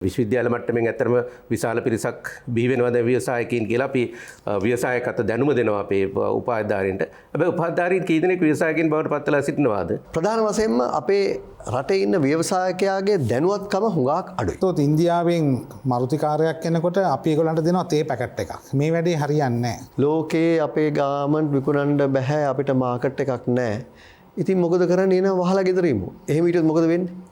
විශ්වවිද්‍යාල මට්ටමින් ඇත්තටම විශාල පිරිසක් බිහි වෙනවා දැන් ව්‍යවසායකයින් කියලා අපි ව්‍යවසායකත්ව දැනුම දෙනවා අපේ උපාධිධාරීන්ට. හැබැයි උපාධිධාරීන් කී දෙනෙක් ව්‍යවසායකයින් බවට පත් වෙලා සිටිනවාද? ප්‍රධාන වශයෙන්ම අපේ රටේ ඉන්න ව්‍යවසායකයාගේ දැනුවත්කම හුඟක් අඩුයි. ඒත් ඉන්දියාවෙන් මරුතිකාරයක් එනකොට අපි ඒගොල්ලන්ට දෙනවා තේ පැකට් එකක්. මේ වැඩේ හරියන්නේ නැහැ. ලෝකේ අපේ ගාමන්ට් විකුණන්න බෑ අපිට මාකට් එකක් නැහැ. ඉතින් මොකද කරන්නේ නේ වහලා ගෙදර ඉමු. එහෙම හිටියොත් මොකද වෙන්නේ?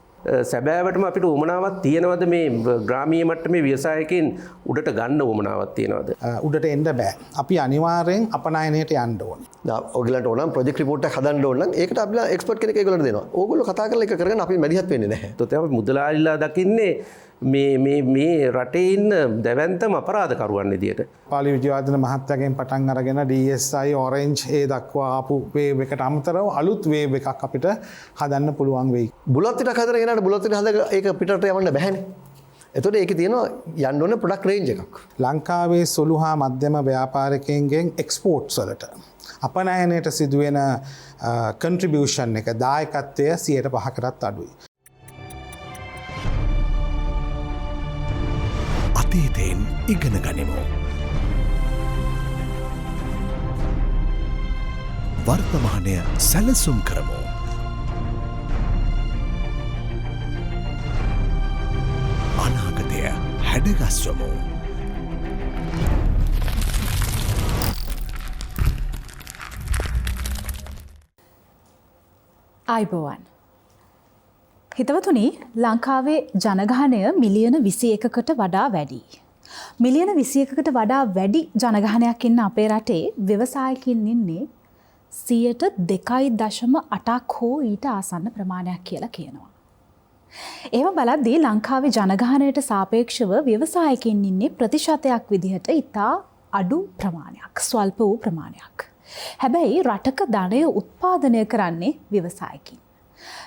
සැබෑවටම අපිට උමනාවක් තියෙනවද මේ ග්‍රාමීය මට්ටමේ ව්‍යවසායකයින් උඩට ගන්න උමනාවක් තියෙනවද? උඩට එන්න බෑ. අපි අනිවාර්යෙන් අපනයනයට යන්න ඕනේ. ඔයගලන්ට ඕනම් ප්‍රොජෙක්ට් රිපෝට් එකක් හදන්න ඕන නම් ඒකට අපිලා එක්ස්පර්ට් කෙනෙක් ඒගොල්ලන්ට දෙනවා. ඕගොල්ලෝ කතා කරලා එක කරගෙන අපි මැදිහත් වෙන්නේ නැහැ. ඒත් අපි මුදලාලිලා දකින්නේ මේ රටේ ඉන්න දැවැන්තම අපරාධකරුවන් විදියට. පාලි විජයවර්ධන මහත්තයාගෙන් පටන් අරගෙන DSI Orange ඒ දක්වා ආපු වේව් එකට අමතරව අලුත් වේව් එකක් අපිට හදන්න පුළුවන් වෙයි. බුලත් පිටක් හදලා ගෙනාට බුලත් පිට හදලා ඒක පිටට යවන්න බෑනේ. එතකොට ඒකේ තියෙනවා යන්න ඕන ප්‍රොඩක්ට් රේන්ජ් එකක්. ලංකාවේ සුළු හා මධ්‍යම ව්‍යාපාරිකයන්ගෙන් එක්ස්පෝර්ට්ස් වලට අපනයනයට සිදුවෙන කන්ට්‍රිබියුෂන් එක දායකත්වය 5%කටත් අඩුයි. අතීතයෙන් ඉගෙන ගනිමු. වර්තමානය සැලසුම් කරමු. අනාගතය හැඩගස්වමු. ආයුබෝවන්. හිතවතුනි, ලංකාවේ ජනගහනය මිලියන 21කට වඩා වැඩි. මිලියන 21කට වඩා වැඩි ජනගහනයක් ඉන්න අපේ රටේ ව්‍යවසායකින් ඉන්නේ 2.8ක් හෝ ඊට ආසන්න ප්‍රමාණයක් කියලා කියනවා. එහෙම බලද්දී ලංකාවේ ජනගහනයට සාපේක්ෂව ව්‍යවසායකින් ඉන්නේ ප්‍රතිශතයක් විදිහට ඉතා අඩු ප්‍රමාණයක්, ස්වල්ප වූ ප්‍රමාණයක්. හැබැයි රටක ධනය උත්පාදනය කරන්නේ ව්‍යවසායකින්.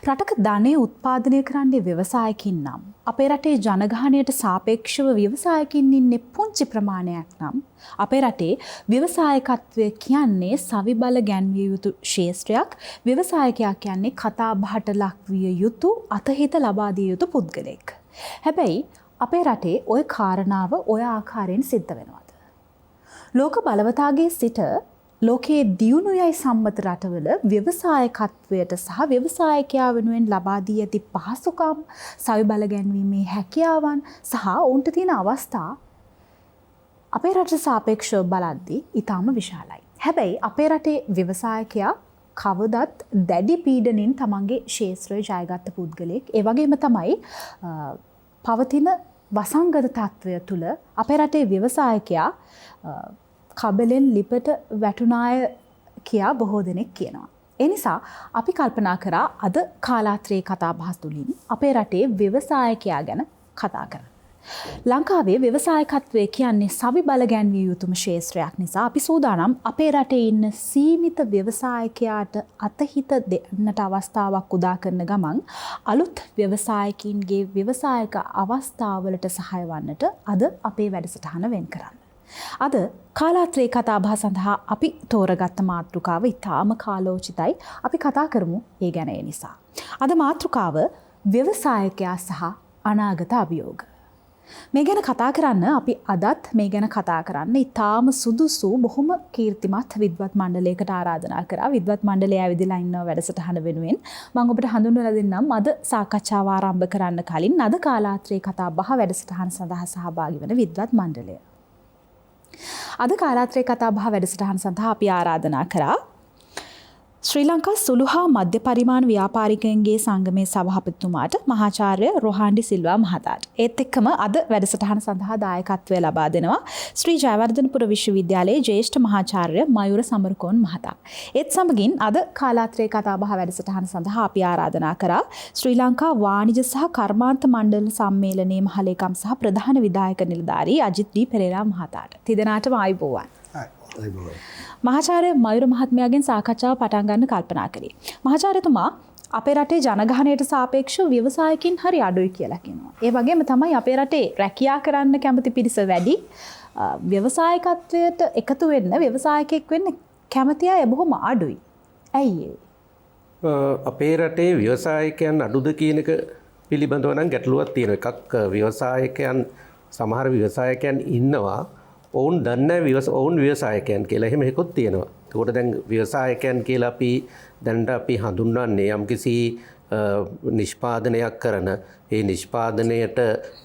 රටක ධනය උත්පාදනය කරන්නේ ව්‍යවසායකින් නම් අපේ රටේ ජනගහනයට සාපේක්ෂව ව්‍යවසායකින් ඉන්නේ පුංචි ප්‍රමාණයක් නම් අපේ රටේ ව්‍යවසායකත්වය කියන්නේ සවිබල ගැන්විය යුතු ක්ෂේත්‍රයක්. ව්‍යවසායකයා කියන්නේ කතා බහට ලක් විය යුතු අතහිත ලබා දිය යුතු පුද්ගලෙක්. හැබැයි අපේ රටේ ওই කාරණාව ওই ආකාරයෙන් සිද්ධ වෙනවද? ලෝක බලවතාගේ සිට ලෝකයේ දියුණුයයි සම්මත රටවල ව්‍යවසායකත්වයට සහ ව්‍යවසායකයා වෙනුවෙන් ලබා දී ඇති පහසුකම්, සවිබල ගැන්වීමේ හැකියාවන් සහ ඔවුන්ට තියෙන අවස්ථා අපේ රටට සාපේක්ෂව බලද්දී ඉතාම විශාලයි. හැබැයි අපේ රටේ ව්‍යවසායකයා කවදත් දැඩි පීඩනින් තමන්ගේ ක්ෂේත්‍රය ජයගත්ත පුද්ගලයෙක්. ඒ වගේම තමයි පවතින වසංගත තත්ත්වය තුළ අපේ රටේ ව්‍යවසායකයා කබලෙන් ලිපට වැටුනාය කියා බොහෝ දෙනෙක් කියනවා. ඒ නිසා අපි කල්පනා කරා අද කාලාත්‍රයේ කතා බහස් තුළින් අපේ රටේ ව්‍යවසායකයා ගැන කතා කරන්න. ලංකාවේ ව්‍යවසායකත්වය කියන්නේ සවි බල ගැන්විය යුතුම ක්ෂේත්‍රයක් නිසා අපි සූදානම් අපේ රටේ ඉන්න සීමිත ව්‍යවසායකයාට අතහිත දෙන්නට අවස්ථාවක් උදා කරන ගමන් අලුත් ව්‍යවසායකින්ගේ ව්‍යවසායක අවස්ථාවලට සහාය වන්නට අද අපේ වැඩසටහන වෙන් කරන්න. අද කාලාත්‍රයේ කතාබහ සඳහා අපි තෝරගත්ත මාතෘකාව ඉතාම කාලෝචිතයි. අපි කතා කරමු ඒ ගැන. ඒ නිසා අද මාතෘකාව ව්‍යවසායකයා සහ අනාගත අභියෝග. මේ ගැන කතා කරන්න අපි අදත් මේ ගැන කතා කරන්න ඉතාම සුදුසු බොහොම කීර්තිමත් විද්වත් මණ්ඩලයකට ආරාධනා කරා. විද්වත් මණ්ඩලය ඇවිදලා ඉන්නවා වැඩසටහන වෙනුවෙන්. මම ඔබට හඳුන්වලා දෙන්නම් අද සාකච්ඡාව ආරම්භ කරන්න කලින් අද කාලාත්‍රයේ කතාබහ වැඩසටහන සඳහා සහභාගී වන විද්වත් මණ්ඩලය. අද කාලාත්‍රයේ කතාබහ වැඩසටහන සඳහා අපි ආරාධනා කරා ශ්‍රී ලංකා සුළු හා මධ්‍ය පරිමාණ ව්‍යාපාරිකයන්ගේ සංගමේ සභාපතිතුමාට මහාචාර්ය රොහාන්ඩි සිල්වා මහතාට. ඒත් එක්කම අද වැඩසටහන සඳහා දායකත්වය ලබා දෙනවා ශ්‍රී ජයවර්ධනපුර විශ්වවිද්‍යාලයේ ජ්‍යෙෂ්ඨ මහාචාර්ය මයුර සමරකෝන් මහතා. ඒත් සමගින් අද කාලාත්‍රයේ කතාබහ වැඩසටහන සඳහා අපි ආරාධනා කරා ශ්‍රී ලංකා වාණිජ සහ කර්මාන්ත මණ්ඩල සම්මේලනයේ මහලේකම් සහ ප්‍රධාන විධායක නිලධාරී අජිත් ඩී පෙරේරා මහතාට. තිදෙනාටම ආයුබෝවන්. මහාචාර්ය මයුර මහත්මයාගෙන් සාකච්ඡාව පටන් ගන්න කල්පනා කළේ. මහාචාර්යතුමා අපේ රටේ ජනගහනයට සාපේක්ෂව ව්‍යවසායකින් හරි අඩුයි කියලා කියනවා. ඒ වගේම තමයි අපේ රටේ රැකියා කරන්න කැමති පිරිස වැඩි. ව්‍යවසායකත්වයට එකතු වෙන්න, ව්‍යවසායකයෙක් වෙන්න කැමති අය බොහොම අඩුයි. ඇයි ඒ? අපේ රටේ ව්‍යවසායකයන් අඩුද කියන එක පිළිබඳව නම් ගැටලුවක් තියෙනවා. එකක් ව්‍යවසායකයන් සමහර ව්‍යවසායකයන් ඉන්නවා ඔවුන් දන්නේ ඔවුන් ව්‍යවසායකයන් කියලා. එහෙම එකකුත් තියෙනවා. ඒකට දැන් ව්‍යවසායකයන් කියලා අපි දැනට අපි හඳුන්වන්නේ යම්කිසි නිෂ්පාදනයක් කරන ඒ නිෂ්පාදනයට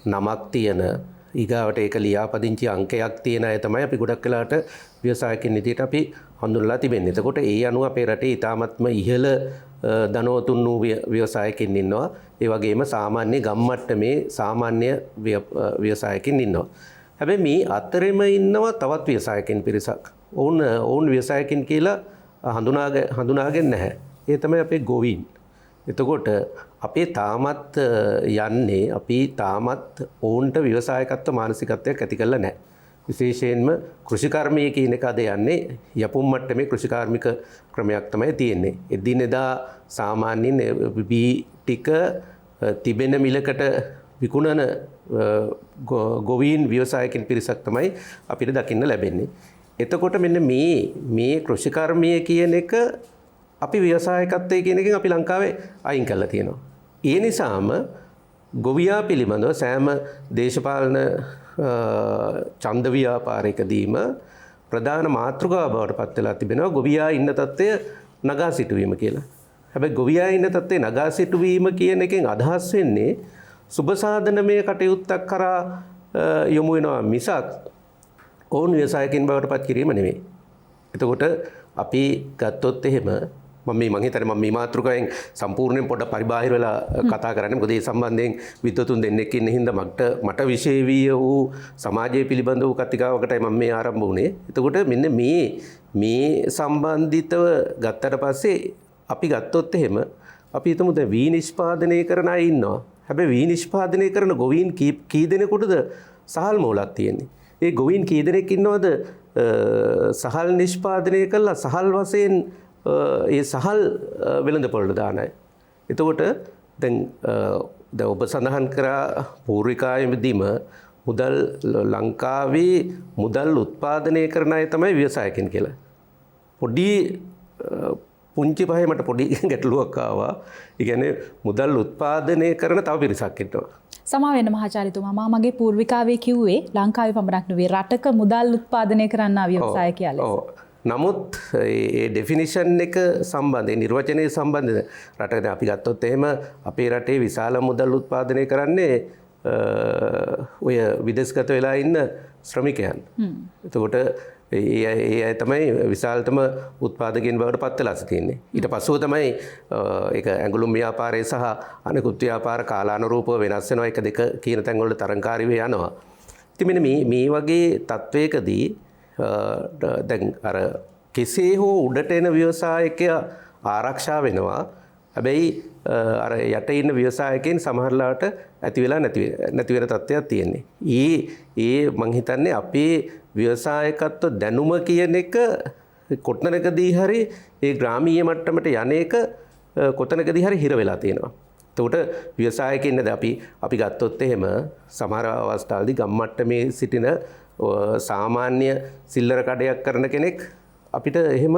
නමක් තියෙන ඊගාවට ඒක ලියාපදිංචි අංකයක් තියෙන අය තමයි අපි ගොඩක් වෙලාට ව්‍යවසායකින් විදිහට අපි හඳුන්වලා තිබෙන්නේ. එතකොට ඒ අනුව අපේ රටේ ඉතාමත්ම ඉහළ ධනවතුන් වූ ව්‍යවසායකින් ඉන්නවා. ඒ වගේම සාමාන්‍ය ගම්මට්ටමේ සාමාන්‍ය ව්‍යවසායකින් ඉන්නවා. හැබැයි මේ අතරෙම ඉන්නවා තවත් ව්‍යවසායකින් පිරිසක්. ඔවුන් ව්‍යවසායකින් කියලා හඳුනාගෙන නැහැ. ඒ තමයි අපේ ගොවීන්. එතකොට අපේ තාමත් යන්නේ අපි තාමත් ඔවුන්ට ව්‍යවසායකත්ව මානසිකත්වයක් ඇති කරලා නැහැ. විශේෂයෙන්ම කෘෂිකර්මයේ කියන එක අද යන්නේ යපුම් මට්ටමේ කෘෂිකාර්මික ක්‍රමයක් තමයි තියෙන්නේ. එදිනෙදා සාමාන්‍යයෙන් බී ටික තිබෙන මිලකට විකුණන ගොවීන් ව්‍යවසායකින් පිරිසක් තමයි අපිට දකින්න ලැබෙන්නේ. එතකොට මෙන්න මේ කෘෂිකර්මය කියන එක අපි ව්‍යවසායකත්වයේ කියන එකෙන් අපි ලංකාවේ අයින් කරලා තියෙනවා. ඒ නිසාම ගොවියා පිළිබඳව සෑම දේශපාලන ඡන්ද ව්‍යාපාරයකදීම ප්‍රධාන මාතෘකාව බවට පත් වෙලා තිබෙනවා ගොවියා ඉන්න තත්ත්වය නගා සිටුවීම කියලා. හැබැයි ගොවියා ඉන්න තත්ත්වය නගා සිටුවීම කියන එකෙන් අදහස් වෙන්නේ සුබ සාධනමය කටයුත්තක් කරා යොමු වෙනවා මිසක් ඔවුන් ව්‍යවසායකින් බවට පත් කිරීම නෙමෙයි. එතකොට අපි ගත්තොත් එහෙම මම හිතන්නේ මේ මාතෘකාවෙන් සම්පූර්ණයෙන් පොඩ්ඩක් පරිබාහිර වෙලා කතා කරන්නේ. මොකද ඒ සම්බන්ධයෙන් විද්වතුන් දෙන්නෙක් ඉන්න හින්දා මට විශේෂීය වූ සමාජය පිළිබඳ වූ කතිකාවකටයි මම මේ ආරම්භ වුණේ. එතකොට මෙන්න මේ සම්බන්ධිතව ගත්තට පස්සේ අපි ගත්තොත් එහෙම අපි හිතමු දැන් වී නිෂ්පාදනය කරන අය ඉන්නවා. හැබැයි වී නිෂ්පාදනය කරන ගොවීන් කී දෙනෙකුටද සහල් මෝලක් තියෙන්නේ? ඒ ගොවීන් කී දෙනෙක් ඉන්නවද සහල් නිෂ්පාදනය කළා සහල් වශයෙන් ඒ සහල් වෙළඳපොළට දාන අය. එතකොට දැන් ඔබ සඳහන් කරා පූර්විකායේදීම මුදල් ලංකාවේ මුදල් උත්පාදනය කරන අය තමයි ව්‍යවසායකින් කියලා. පොඩි පුංචි පහේ මට පොඩි ගැටලුවක් ආවා. ඒ කියන්නේ මුදල් උත්පාදනය කරන තව පිරිසක් ඉන්නවා. සමා වෙන මහාචාර්යතුමා මගේ පූර්විකාවේ කිව්වේ ලංකාවේ පමණක් නෙවෙයි රටක මුදල් උත්පාදනය කරන්න ව්‍යවසාය කියලා. නමුත් ඒ ඩෙෆිනිෂන් එක සම්බන්ධයෙන් නිර්වචනය සම්බන්ධයෙන් රටක අපි ගත්තොත් එහෙම අපේ රටේ විශාල මුදල් උත්පාදනය කරන්නේ ඔය විදේශගත වෙලා ඉන්න ශ්‍රමිකයන්. එතකොට ඒ අය තමයි විශාලතම උත්පාදකයන් බවට පත් වෙලා සිටින්නේ. ඊට පස්සෙ තමයි ඒක ඇඟලුම් ව්‍යාපාරය සහ අනෙකුත් ව්‍යාපාර කාලානුරූපව වෙනස් වෙනවා. එක දෙක කියන තැන් වල තරංකාරීව යනවා. ඉතින් මෙන්න මේ වගේ තත්වයකදී දැන් අර කෙසේ හෝ උඩට එන ව්‍යවසායකයා ආරක්ෂා වෙනවා. හැබැයි අර යට ඉන්න ව්‍යවසායකයන් සමහරලාට ඇති වෙලා නැති වෙන තත්ත්වයක් තියෙන්නේ. ඒ මං හිතන්නේ අපේ ව්‍යවසායකත්ව දැනුම කියන එක කොතනකදී හරි ඒ ග්‍රාමීය මට්ටමට යන එක කොතනකදී හරි හිර වෙලා තියෙනවා. එතකොට ව්‍යවසායකයන් අපි ගත්තොත් එහෙම සමහර අවස්ථාවලදී ගම්මට්ටමේ සිටින සාමාන්‍ය සිල්ලර කඩයක් කරන කෙනෙක් අපිට එහෙම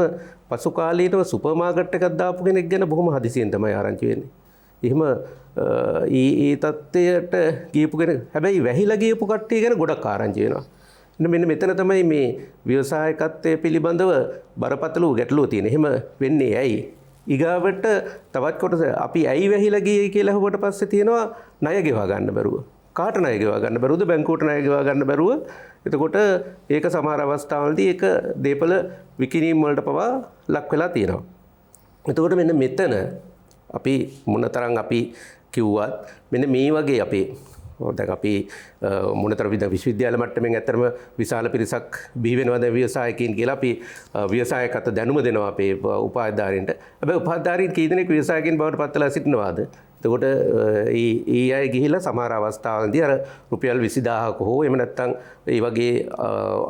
පසු කාලීනව සුපර් මාකට් එකක් දාපු කෙනෙක් ගැන බොහොම හදිසියෙන් තමයි ආරංචි වෙන්නේ. එහෙම ඒ තත්ත්වයට ගියපු කෙනෙක් හැබැයි වැහිලා ගියපු කට්ටිය ගැන ගොඩක් ආරංචි වෙනවා. මෙන්න මෙතන තමයි මේ ව්‍යවසායකත්වයේ පිළිබඳව බරපතල ගැටලුව තියෙන්නේ. එහෙම වෙන්නේ ඇයි? ඊගාවට තවත් කොටස අපි ඇයි වැහිලා ගියේ කියලා අහුවට පස්සේ තියෙනවා ණය ගෙවා ගන්න බැරුව. කාට ණය ගෙවා ගන්න බැරුවද? බැංකුවට ණය ගෙවා ගන්න බැරුව. එතකොට ඒක සමහර අවස්ථාවලදී ඒක දේපල විකිණීම් වලට පවා ලක් වෙලා තියෙනවා. එතකොට මෙන්න මෙතන අපි මොනතරම් අපි කිව්වත් මෙන්න මේ වගේ අපේ දැන් අපි මොනතර විශ්වවිද්‍යාල මට්ටමින් ඇත්තටම විශාල පිරිසක් බිහි වෙනවා දැන් ව්‍යවසායකින් කියලා අපි ව්‍යවසායකත්ව දැනුම දෙනවා අපේ උපාධිධාරීන්ට. හැබැයි උපාධිධාරීන් කී දෙනෙක් ව්‍යවසායකින් බවට පත් වෙලා සිටිනවාද? එතකොට ඒ අය ගිහිලා සමහර අවස්ථාවලදී අර රුපියල් 20000ක හෝ එහෙම නැත්නම් ඒ වගේ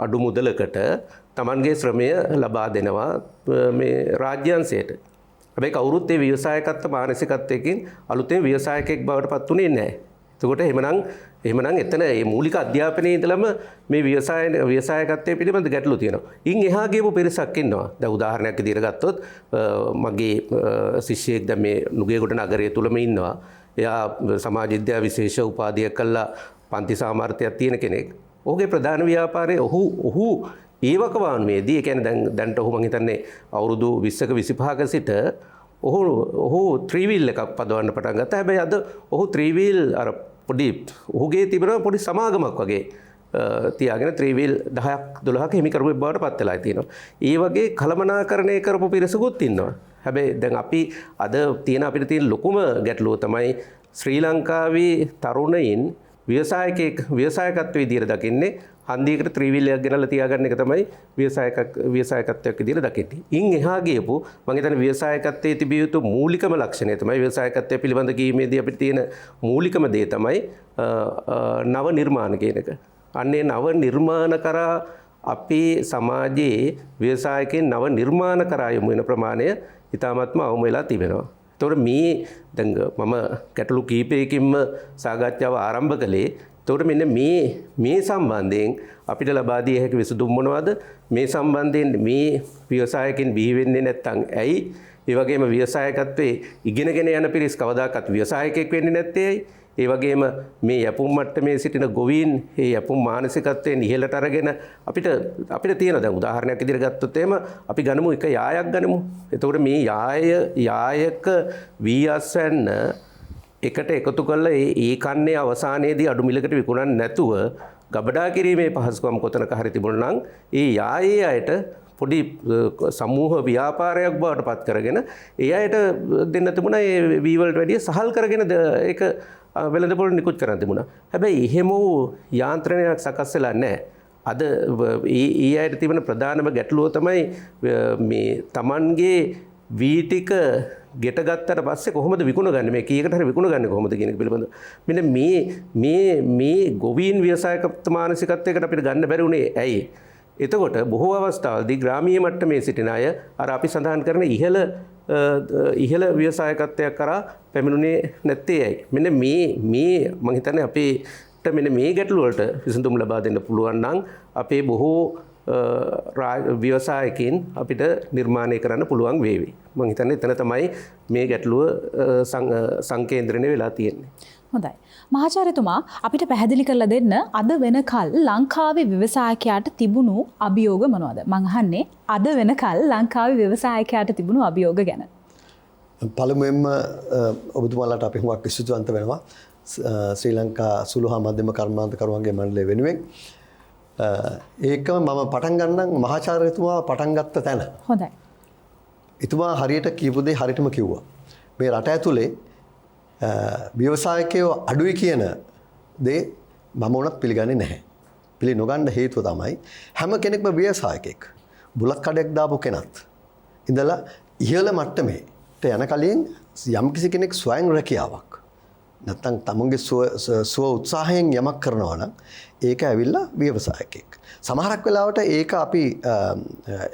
අඩු මුදලකට Tamanගේ ශ්‍රමය ලබා දෙනවා මේ රාජ්‍යාංශයට. හැබැයි කවුරුත් ඒ ව්‍යවසායකත්ව මානසිකත්වයකින් අලුතෙන් ව්‍යවසායකෙක් බවට පත් උනේ නැහැ. එතකොට එහෙමනම් එතන මේ මූලික අධ්‍යාපනයේ ඉඳලම මේ ව්‍යවසායකත්වයේ පිළිබඳ ගැටලු තියෙනවා. ඉන් එහා ගියපු පිරිසක් ඉන්නවා. දැන් උදාහරණයක් විදිහට ගත්තොත් මගේ ශිෂ්‍යයෙක් දැන් මේ නුගේගොඩ නගරය තුලම ඉන්නවා. එයා සමාජ විද්‍යා විශේෂ උපාධියක් කළා පන්ති සාමර්ථ්‍යයක් තියෙන කෙනෙක්. ඔහුගේ ප්‍රධාන ව්‍යාපාරයේ ඔහු ඒවකවානුවේදී ඒ කියන්නේ දැන්ට ඔහු මං හිතන්නේ අවුරුදු 20ක 25ක සිට ඔහු ත්‍රිවිල් එකක් පදවන්න පටන් ගත්තා. හැබැයි අද ඔහු ත්‍රිවිල් අර පොඩි ඔහුගේ තිබෙන පොඩි සමාගමක් වගේ තියාගෙන ත්‍රිවිල් 10ක් 12ක හිමිකරුවෙක් බවට පත් වෙලා තියෙනවා. ඒ වගේ කළමනාකරණය කරපු පිරිසකුත් ඉන්නවා. හැබැයි දැන් අපි අද අපිට තියෙන ලොකුම ගැටලුව තමයි ශ්‍රී ලංකාවේ තරුණයින් ව්‍යවසායකත්වයේ විදියට දකින්නේ හන්දියකට ත්‍රිවිලයක් ගෙනල්ලා තියාගන්න එක තමයි ව්‍යවසායකත්වයක් විදියට දකින්නේ. ඉන් එහා ගියපු මම හිතන්නේ ව්‍යවසායකත්වයේ තිබිය යුතු මූලිකම ලක්ෂණය තමයි ව්‍යවසායකත්වය පිළිබඳ කීමේදී අපිට තියෙන මූලිකම දේ තමයි නව නිර්මාණ කියන එක. අන්නේ නව නිර්මාණ කරා අපේ සමාජයේ ව්‍යවසායකයන් නව නිර්මාණ කරා යොමු වෙන ප්‍රමාණය ඉතාමත්ම අවම වෙලා තිබෙනවා. එතකොට මේ දැන් මම ගැටලු කීපයකින්ම සාකච්ඡාව ආරම්භ කළේ. එතකොට මෙන්න මේ සම්බන්ධයෙන් අපිට ලබා දිය හැකි විසඳුම් මොනවද? මේ සම්බන්ධයෙන් මේ ව්‍යවසායකයන් බිහි වෙන්නේ නැත්නම් ඇයි? ඒ වගේම ව්‍යවසායකත්වයේ ඉගෙනගෙන යන පිරිස් කවදාකවත් ව්‍යවසායකයෙක් වෙන්නේ නැත්තේ ඇයි? ඒ වගේම මේ යපුම් මට්ටමේ සිටින ගොවීන් මේ යපුම් මානසිකත්වයෙන් ඉහළට අරගෙන අපිට තියෙන දැන් උදාහරණයක් විදිහට ගත්තොත් එහෙම අපි ගනිමු එක යායක් ගනිමු. එතකොට මේ යායක වී අස්වැන්න එකට එකතු කරලා ඒ කන්නේ අවසානයේදී අඩු මිලකට විකුණන්නේ නැතුව ගබඩා කිරීමේ පහසුකම් කොතනක හරි තිබුණා නම් ඒ යායේ අයට පොඩි සමූහ ව්‍යාපාරයක් බවට පත් කරගෙන ඒ අයට දෙන්න තිබුණා ඒ වී වලට වැඩිය සහල් කරගෙන ඒක වෙළඳපොළ නිකුත් කරන්න තිබුණා. හැබැයි එහෙම වූ යාන්ත්‍රණයක් සකස් වෙලා නැහැ. අද ඒ අයට තිබෙන ප්‍රධානම ගැටලුව තමයි මේ Tamanගේ වී ටික ගෙට ගත්තට පස්සේ කොහොමද විකුණගන්නේ මේ කීයකට හරි විකුණගන්නේ කොහොමද කියන එක පිළිබඳව. මෙන්න මේ ගොවීන් ව්‍යවසායකත්ව මානසිකත්වයකට අපිට ගන්න බැරි උනේ ඇයි? එතකොට බොහෝ අවස්ථාවලදී ග්‍රාමීය මට්ටමේ සිටින අය අර අපි සඳහන් කරන ඉහළ ව්‍යවසායකත්වයක් කරා පැමිණුනේ නැත්තේ ඇයි? මෙන්න මේ මම හිතන්නේ අපිට මෙන්න මේ ගැටලුව වලට විසඳුම් ලබා දෙන්න පුළුවන් නම් අපේ බොහෝ ව්‍යවසායකින් අපිට නිර්මාණය කරන්න පුළුවන් වේවි. මම හිතන්නේ එතන තමයි මේ ගැටලුව සංකේන්ද්‍රණය වෙලා තියෙන්නේ. හොඳයි. මහාචාර්යතුමා අපිට පැහැදිලි කරලා දෙන්න අද වෙනකල් ලංකාවේ ව්‍යවසායකයාට තිබුණු අභියෝග මොනවද? මං අහන්නේ අද වෙනකල් ලංකාවේ ව්‍යවසායකයාට තිබුණු අභියෝග ගැන. පළමුවෙන්ම ඔබතුමාලාට අපි හුඟක් ස්තුතිවන්ත වෙනවා ශ්‍රී ලංකා සුළු හා මධ්‍යම කර්මාන්තකරුවන්ගේ මණ්ඩලය වෙනුවෙන්. ඒකම මම පටන් ගන්නම් මහාචාර්යතුමා පටන් ගත්ත තැන. හොඳයි. එතුමා හරියට කියපු දේ හරියටම කිව්වා. මේ රට ඇතුලේ ව්‍යවසායකයෝ අඩුයි කියන දේ මම උනත් පිළිගන්නේ නැහැ. පිළි නොගන්න හේතුව තමයි හැම කෙනෙක්ම ව්‍යවසායකෙක්. බුලත් කඩයක් දාපු කෙනත් ඉඳලා ඉහළ මට්ටමේට යන කලින් යම්කිසි කෙනෙක් ස්වයං රැකියාවක් නැත්නම් තමුන්ගේ ස්ව උත්සාහයෙන් යමක් කරනවා නම් ඒක ඇවිල්ලා ව්‍යවසායකෙක්. සමහරක් වෙලාවට ඒක අපි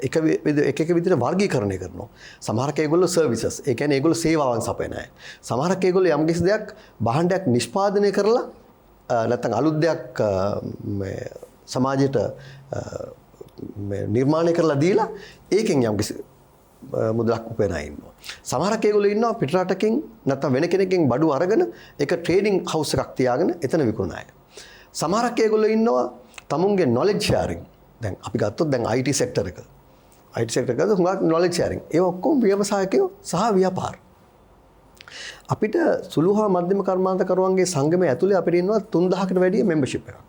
එක විදිහට වර්ගීකරණය කරනවා. සමහරක් ඒගොල්ලෝ සර්විසස්, ඒ කියන්නේ ඒගොල්ලෝ සේවාවන් සපයන අය. සමහරක් ඒගොල්ලෝ යම්කිසි දෙයක් භාණ්ඩයක් නිෂ්පාදනය කරලා නැත්නම් අලුත් දෙයක් සමාජයට නිර්මාණය කරලා දීලා ඒකෙන් යම්කිසි මුදලක් උපයන අය ඉන්නවා. සමහරක් ඒගොල්ලෝ ඉන්නවා පිටරටකින් නැත්නම් වෙන කෙනෙක්ගෙන් බඩු අරගෙන ඒක ට්‍රේඩින් හවුස් එකක් තියාගෙන එතන විකුණන අය. සමහරක් ඒගොල්ලෝ ඉන්නවා තමුන්ගේ knowledge sharing. දැන් අපි ගත්තොත් දැන් IT sector එක. IT sector එකද හුඟක් knowledge sharing. ඒ ඔක්කොම ව්‍යවසායකයෝ සහ ව්‍යාපාර. අපිට සුළු හා මධ්‍යම කර්මාන්තකරුවන්ගේ සංගමය ඇතුලේ අපිට ඉන්නවා 3000කට වැඩිය membership එකක්.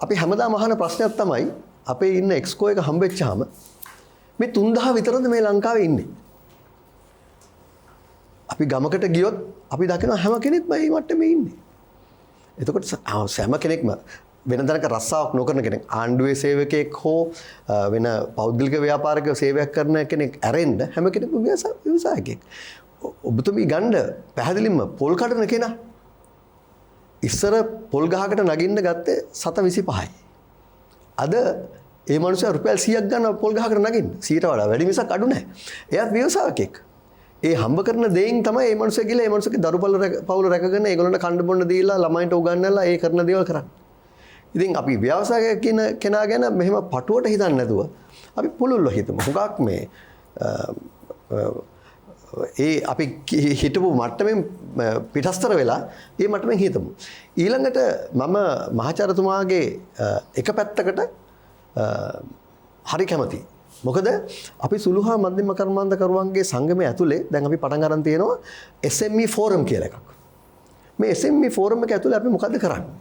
අපි හැමදාම අහන ප්‍රශ්නයක් තමයි අපේ ඉන්න එක්ස්කෝ එක හම්බෙච්චාම මේ 3000 විතරද මේ ලංකාවේ ඉන්නේ. අපි ගමකට ගියොත් අපි දකිනවා හැම කෙනෙක්ම මේ මට්ටමේ ඉන්නේ. එතකොට හැම කෙනෙක්ම වෙන තැනක රස්සාවක් නොකරන කෙනෙක් ආණ්ඩුවේ සේවකයෙක් හෝ වෙන පෞද්ගලික ව්‍යාපාරික සේවයක් කරන කෙනෙක් ඇරෙන්න හැම කෙනෙක්ම ව්‍යවසායකයෙක්. ඔබතුමී ගන්න පැහැදිලින්ම පොල් කඩන කෙනා ඉස්සර පොල් ගහකට නගින්න ගත්තේ 7.25යි. අද ඒ මනුස්සයා රුපියල් 100ක් ගන්න පොල් ගහකට නගින්න 100ට වඩා වැඩි මිසක් අඩු නැහැ. එයාත් ව්‍යවසායකයෙක්. ඒ හම්බ කරන දෙයින් තමයි මේ මනුස්සයා ගිහලා මේ මනුස්සයාගේ දරු පවුල රැකගෙන ඒගොල්ලන්ට කන්න බොන්න දීලා ළමයින්ට උගන්වලා ඒ කරන දේවල් කරන්නේ. ඉතින් අපි ව්‍යවසායකයෙක් කියන කෙනා ගැන මෙහෙම පටුවට හිතන්නේ නැතුව අපි පුළුල්ව හිතමු. හුඟක් මේ ඒ අපි හිටපු මට්ටමින් පිටස්තර වෙලා ඒ මට්ටමින් හිතමු. ඊළඟට මම මහාචාර්යතුමාගේ එක පැත්තකට හරි කැමතියි. මොකද අපි සුළු හා මධ්‍යම කර්මාන්තකරුවන්ගේ සංගමය ඇතුලේ දැන් අපි පටන් ගන්න තියෙනවා SME ෆෝරම් කියලා එකක්. මේ SME ෆෝරම් එක ඇතුලේ අපි මොකද්ද කරන්නේ?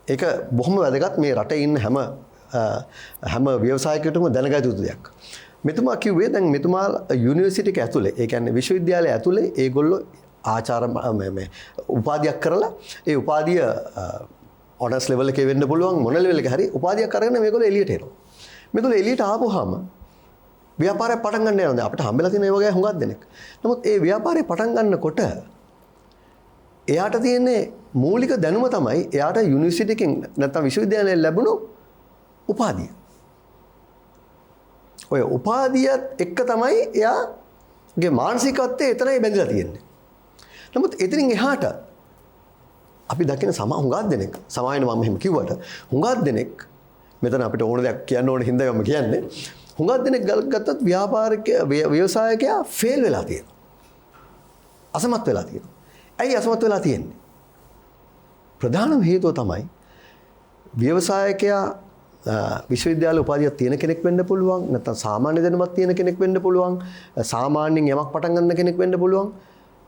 ඒක බොහොම වැදගත් මේ රටේ ඉන්න හැම ව්‍යවසායකයෙකුටම දැනගත යුතු දෙයක්. මෙතුමා කිව්වේ දැන් මෙතුමා යුනිවර්සිටි එක ඇතුලේ ඒ කියන්නේ විශ්වවිද්‍යාලය ඇතුලේ ඒගොල්ලෝ ආචාර මේ උපාධියක් කරලා ඒ උපාධිය ඔනර්ස් ලෙවල් එකේ වෙන්න පුළුවන් මොන ලෙවල් එකේ හරි උපාධියක් අරගෙන මේගොල්ලෝ එළියට එනවා. මේගොල්ලෝ එළියට ආපුවාම ව්‍යාපාරයක් පටන් ගන්න යනවා. දැන් අපිට හම්බෙලා තියෙන ඒ වගේ හුඟක් දෙනෙක්. නමුත් ඒ ව්‍යාපාරය පටන් ගන්නකොට එයාට තියෙන මූලික දැනුම තමයි එයාට යුනිවර්සිටි එකෙන් නැත්නම් විශ්වවිද්‍යාලයෙන් ලැබුණු උපාධිය. ඔය උපාධියත් එක්ක තමයි එයාගේ මානසිකත්වය එතනයි බැඳලා තියෙන්නේ. නමුත් එතනින් එහාට අපි දකින හුඟක් දෙනෙක් සමායන මම මෙහෙම කිව්වට හුඟක් දෙනෙක් මෙතන අපිට ඕන දෙයක් කියන්න ඕන හින්දා මම කියන්නේ හුඟක් දෙනෙක් ගත්තත් ව්‍යවසායකයා ෆේල් වෙලා තියෙනවා. අසමත් වෙලා තියෙනවා. ඇයි අසමත් වෙලා තියෙන්නේ? ප්‍රධානම හේතුව තමයි ව්‍යවසායකයා විශ්වවිද්‍යාල උපාධියක් තියෙන කෙනෙක් වෙන්න පුළුවන් නැත්නම් සාමාන්‍ය දැනුමක් තියෙන කෙනෙක් වෙන්න පුළුවන් සාමාන්‍යයෙන් යමක් පටන් ගන්න කෙනෙක් වෙන්න පුළුවන්.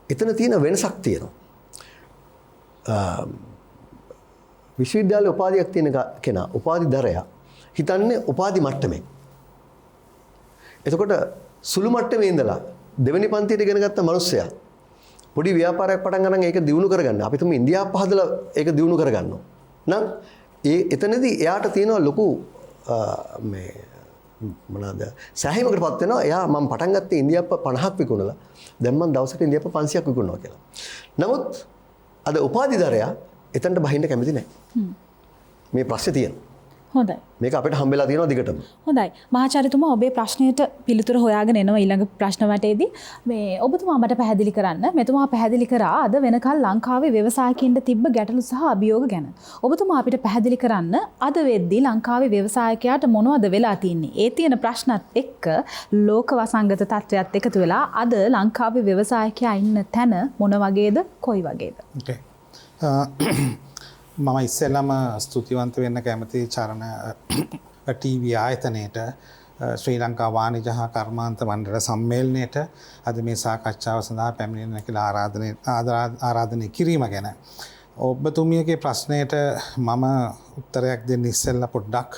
එතන තියෙන වෙනසක් තියෙනවා. විශ්වවිද්‍යාල උපාධියක් තියෙන කෙනා උපාධිධරයා හිතන්නේ උපාධි මට්ටමේ. එතකොට සුළු මට්ටමේ ඉඳලා දෙවෙනි පන්තියට ඉගෙන ගත්ත මිනිස්සයා පොඩි ව්‍යාපාරයක් පටන් ගන්න ඒක දියුණු කරගන්න. අපි තුමු ඉන්දියාව පහදලා ඒක දියුණු කරගන්නවා. නම් එතනදී එයාට තියෙනවා ලොකු මේ මොනවාද සෑහීමකටපත් වෙනවා. එයා මම පටන් ගත්තේ ඉන්දියාප්ප 50ක් විකුණලා දැන් මම දවසට ඉන්දියාප්ප 500ක් විකුණනවා කියලා. නමුත් අද උපාධිධරයා එතනට බහින්න කැමති නැහැ. මේ ප්‍රශ්නේ තියෙනවා. හොඳයි. මේක අපිට හම්බෙලා තියෙනවා දිගටම. හොඳයි. මහාචාර්යතුමා ඔබේ ප්‍රශ්නයට පිළිතුර හොයාගෙන එනවා ඊළඟ ප්‍රශ්න වටේදී. මේ ඔබතුමා මට පැහැදිලි කරන්න. මෙතුමා පැහැදිලි කරා අද වෙනකල් ලංකාවේ ව්‍යවසායකින්ට තිබ්බ ගැටලු සහ අභියෝග ගැන. ඔබතුමා අපිට පැහැදිලි කරන්න අද වෙද්දී ලංකාවේ ව්‍යවසායකයාට මොනවද වෙලා තියෙන්නේ? ඒ තියෙන ප්‍රශ්නත් එක්ක ලෝක වසංගත තත්ත්වයක් එකතු වෙලා අද ලංකාවේ ව්‍යවසායකයා ඉන්න තැන මොන වගේද කොයි වගේද? Okay. මම ඉස්සෙල්ලම ස්තුතිවන්ත වෙන්න කැමති චරණ TV ආයතනයට ශ්‍රී ලංකා වාණිජ හා කර්මාන්ත මණ්ඩල සම්මේලනයට අද මේ සාකච්ඡාව සඳහා පැමිණෙන්න කියලා ආරාධනය කිරීම ගැන. ඔබතුමියගේ ප්‍රශ්නයට මම උත්තරයක් දෙන්න ඉස්සෙල්ලා පොඩ්ඩක්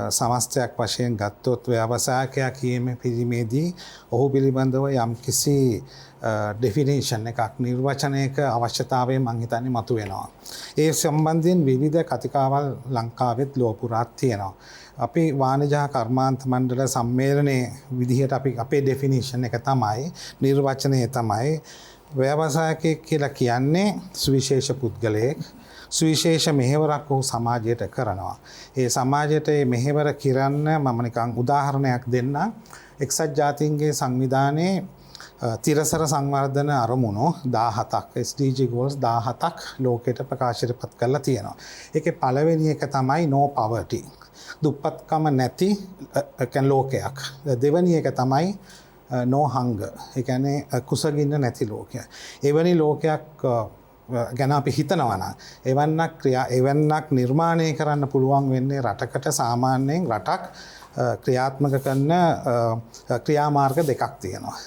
සමස්තයක් වශයෙන් ගත්තොත් ව්‍යවසායකයා කීමේ පිළිමේදී ඔහු පිළිබඳව යම් කිසි ඩෙෆිනේෂන් එකක් නිර්වචනයක අවශ්‍යතාවය මං හිතන්නේ මතුවෙනවා. ඒ සම්බන්ධයෙන් විවිධ කතිකාවල් ලංකාවෙත් ලොව පුරාත් තියෙනවා. අපි වාණිජ හා කර්මාන්ත මණ්ඩල සම්මේලනයේ විදිහට අපි අපේ ඩෙෆිනේෂන් එක තමයි නිර්වචනය තමයි ව්‍යවසායකයෙක් කියලා කියන්නේ සුවිශේෂ පුද්ගලයෙක් සුවිශේෂ මෙහෙවරක් වූ සමාජයට කරනවා. ඒ සමාජයට මේ මෙහෙවර කිරන්න මම නිකන් උදාහරණයක් දෙන්නම්. එක්සත් ජාතීන්ගේ සංවිධානයේ තිරසර සංවර්ධන අරමුණු 17ක් SDG goals 17ක් ලෝකයට ප්‍රකාශයට පත් කරලා තියෙනවා. ඒකේ පළවෙනි එක තමයි no poverty. දුප්පත්කම නැති ලෝකයක්. දෙවෙනි එක තමයි no hunger. ඒ කියන්නේ කුසගින්න නැති ලෝකයක්. එවැනි ලෝකයක් ගැන අපි හිතනවා නම් එවන්නක් නිර්මාණය කරන්න පුළුවන් වෙන්නේ රටකට සාමාන්‍යයෙන් රටක් ක්‍රියාත්මක කරන ක්‍රියාමාර්ග දෙකක් තියෙනවා.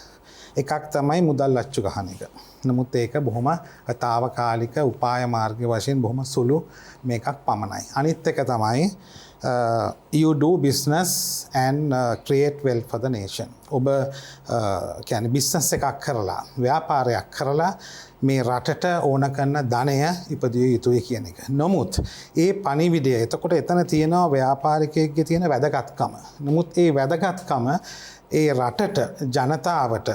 එකක් තමයි මුදල් අච්චු ගහන එක. නමුත් ඒක බොහොම తాවකාලික උපාය මාර්ග වශයෙන් බොහොම සුළු මේකක් පමණයි. අනිත් එක තමයි you do business and create wealth for the nation. ඔබ කියන්නේ බිස්නස් එකක් කරලා ව්‍යාපාරයක් කරලා මේ රටට ඕන කරන ධනය ඉපදිය යුතුයි කියන එක. නමුත් ඒ පණිවිඩය එතකොට එතන තියෙනවා ව්‍යාපාරිකයෙක්ගේ තියෙන වැදගත්කම. නමුත් ඒ වැදගත්කම ඒ රටට ජනතාවට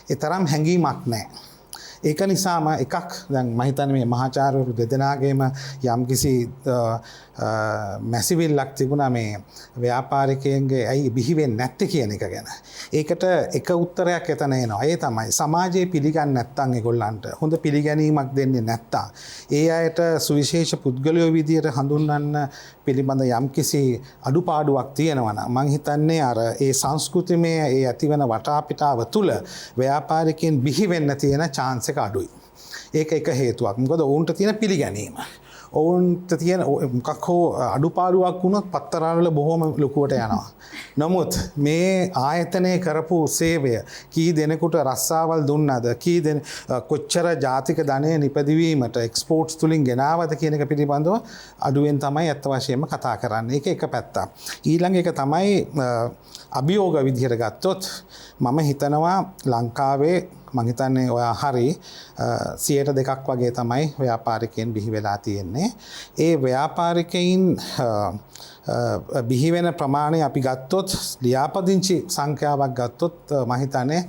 ඒ තරම් හැඟීමක් නැහැ. ඒක නිසාම එකක් දැන් මම හිතන්නේ මේ මහාචාර්යවරු දෙදෙනාගේම යම්කිසි මැසිවිල්ලක් තිබුණා මේ ව්‍යාපාරිකයන්ගේ ඇයි බිහි වෙන්නේ නැත්තේ කියන එක ගැන. ඒකට එක උත්තරයක් එතන එනවා. ඒ තමයි සමාජයේ පිළිගන්නේ නැත්තම් ඒගොල්ලන්ට හොඳ පිළිගැනීමක් දෙන්නේ නැත්තම් ඒ අයට සුවිශේෂ පුද්ගලයෝ විදියට හඳුන්වන්න පිළිබඳ යම්කිසි අඩුපාඩුවක් තියෙනවා නම් මම හිතන්නේ අර ඒ සංස්කෘතිමය ඒ ඇතිවන වටාපිටාව තුළ ව්‍යාපාරිකයන් බිහි වෙන්න තියෙන chance එක අඩුයි. ඒක එක හේතුවක්. මොකද ඔවුන්ට තියෙන පිළිගැනීම. ඔවුන්ට තියෙන මොකක් හෝ අඩුපාඩුවක් වුණොත් පත්තරවල බොහොම ලොකුවට යනවා. නමුත් මේ ආයතනය කරපු සේවය කී දෙනෙකුට රස්සාවල් දුන්නද කී කොච්චර ජාතික ධනය නිපදවීමට එක්ස්පෝර්ට්ස් තුලින් ගෙනාවද කියන එක පිළිබඳව අඩුවෙන් තමයි අත් වශයෙන්ම කතා කරන්නේ. ඒක එක පැත්තක්. ඊළඟ එක තමයි අභියෝග විදිහට ගත්තොත් මම හිතනවා ලංකාවේ මම හිතන්නේ ඔයා හරි 2% වගේ තමයි ව්‍යාපාරිකයන් බිහි වෙලා තියෙන්නේ. ඒ ව්‍යාපාරිකයින් බිහි වෙන ප්‍රමාණය අපි ගත්තොත් ලියාපදිංචි සංඛ්‍යාවක් ගත්තොත් මම හිතන්නේ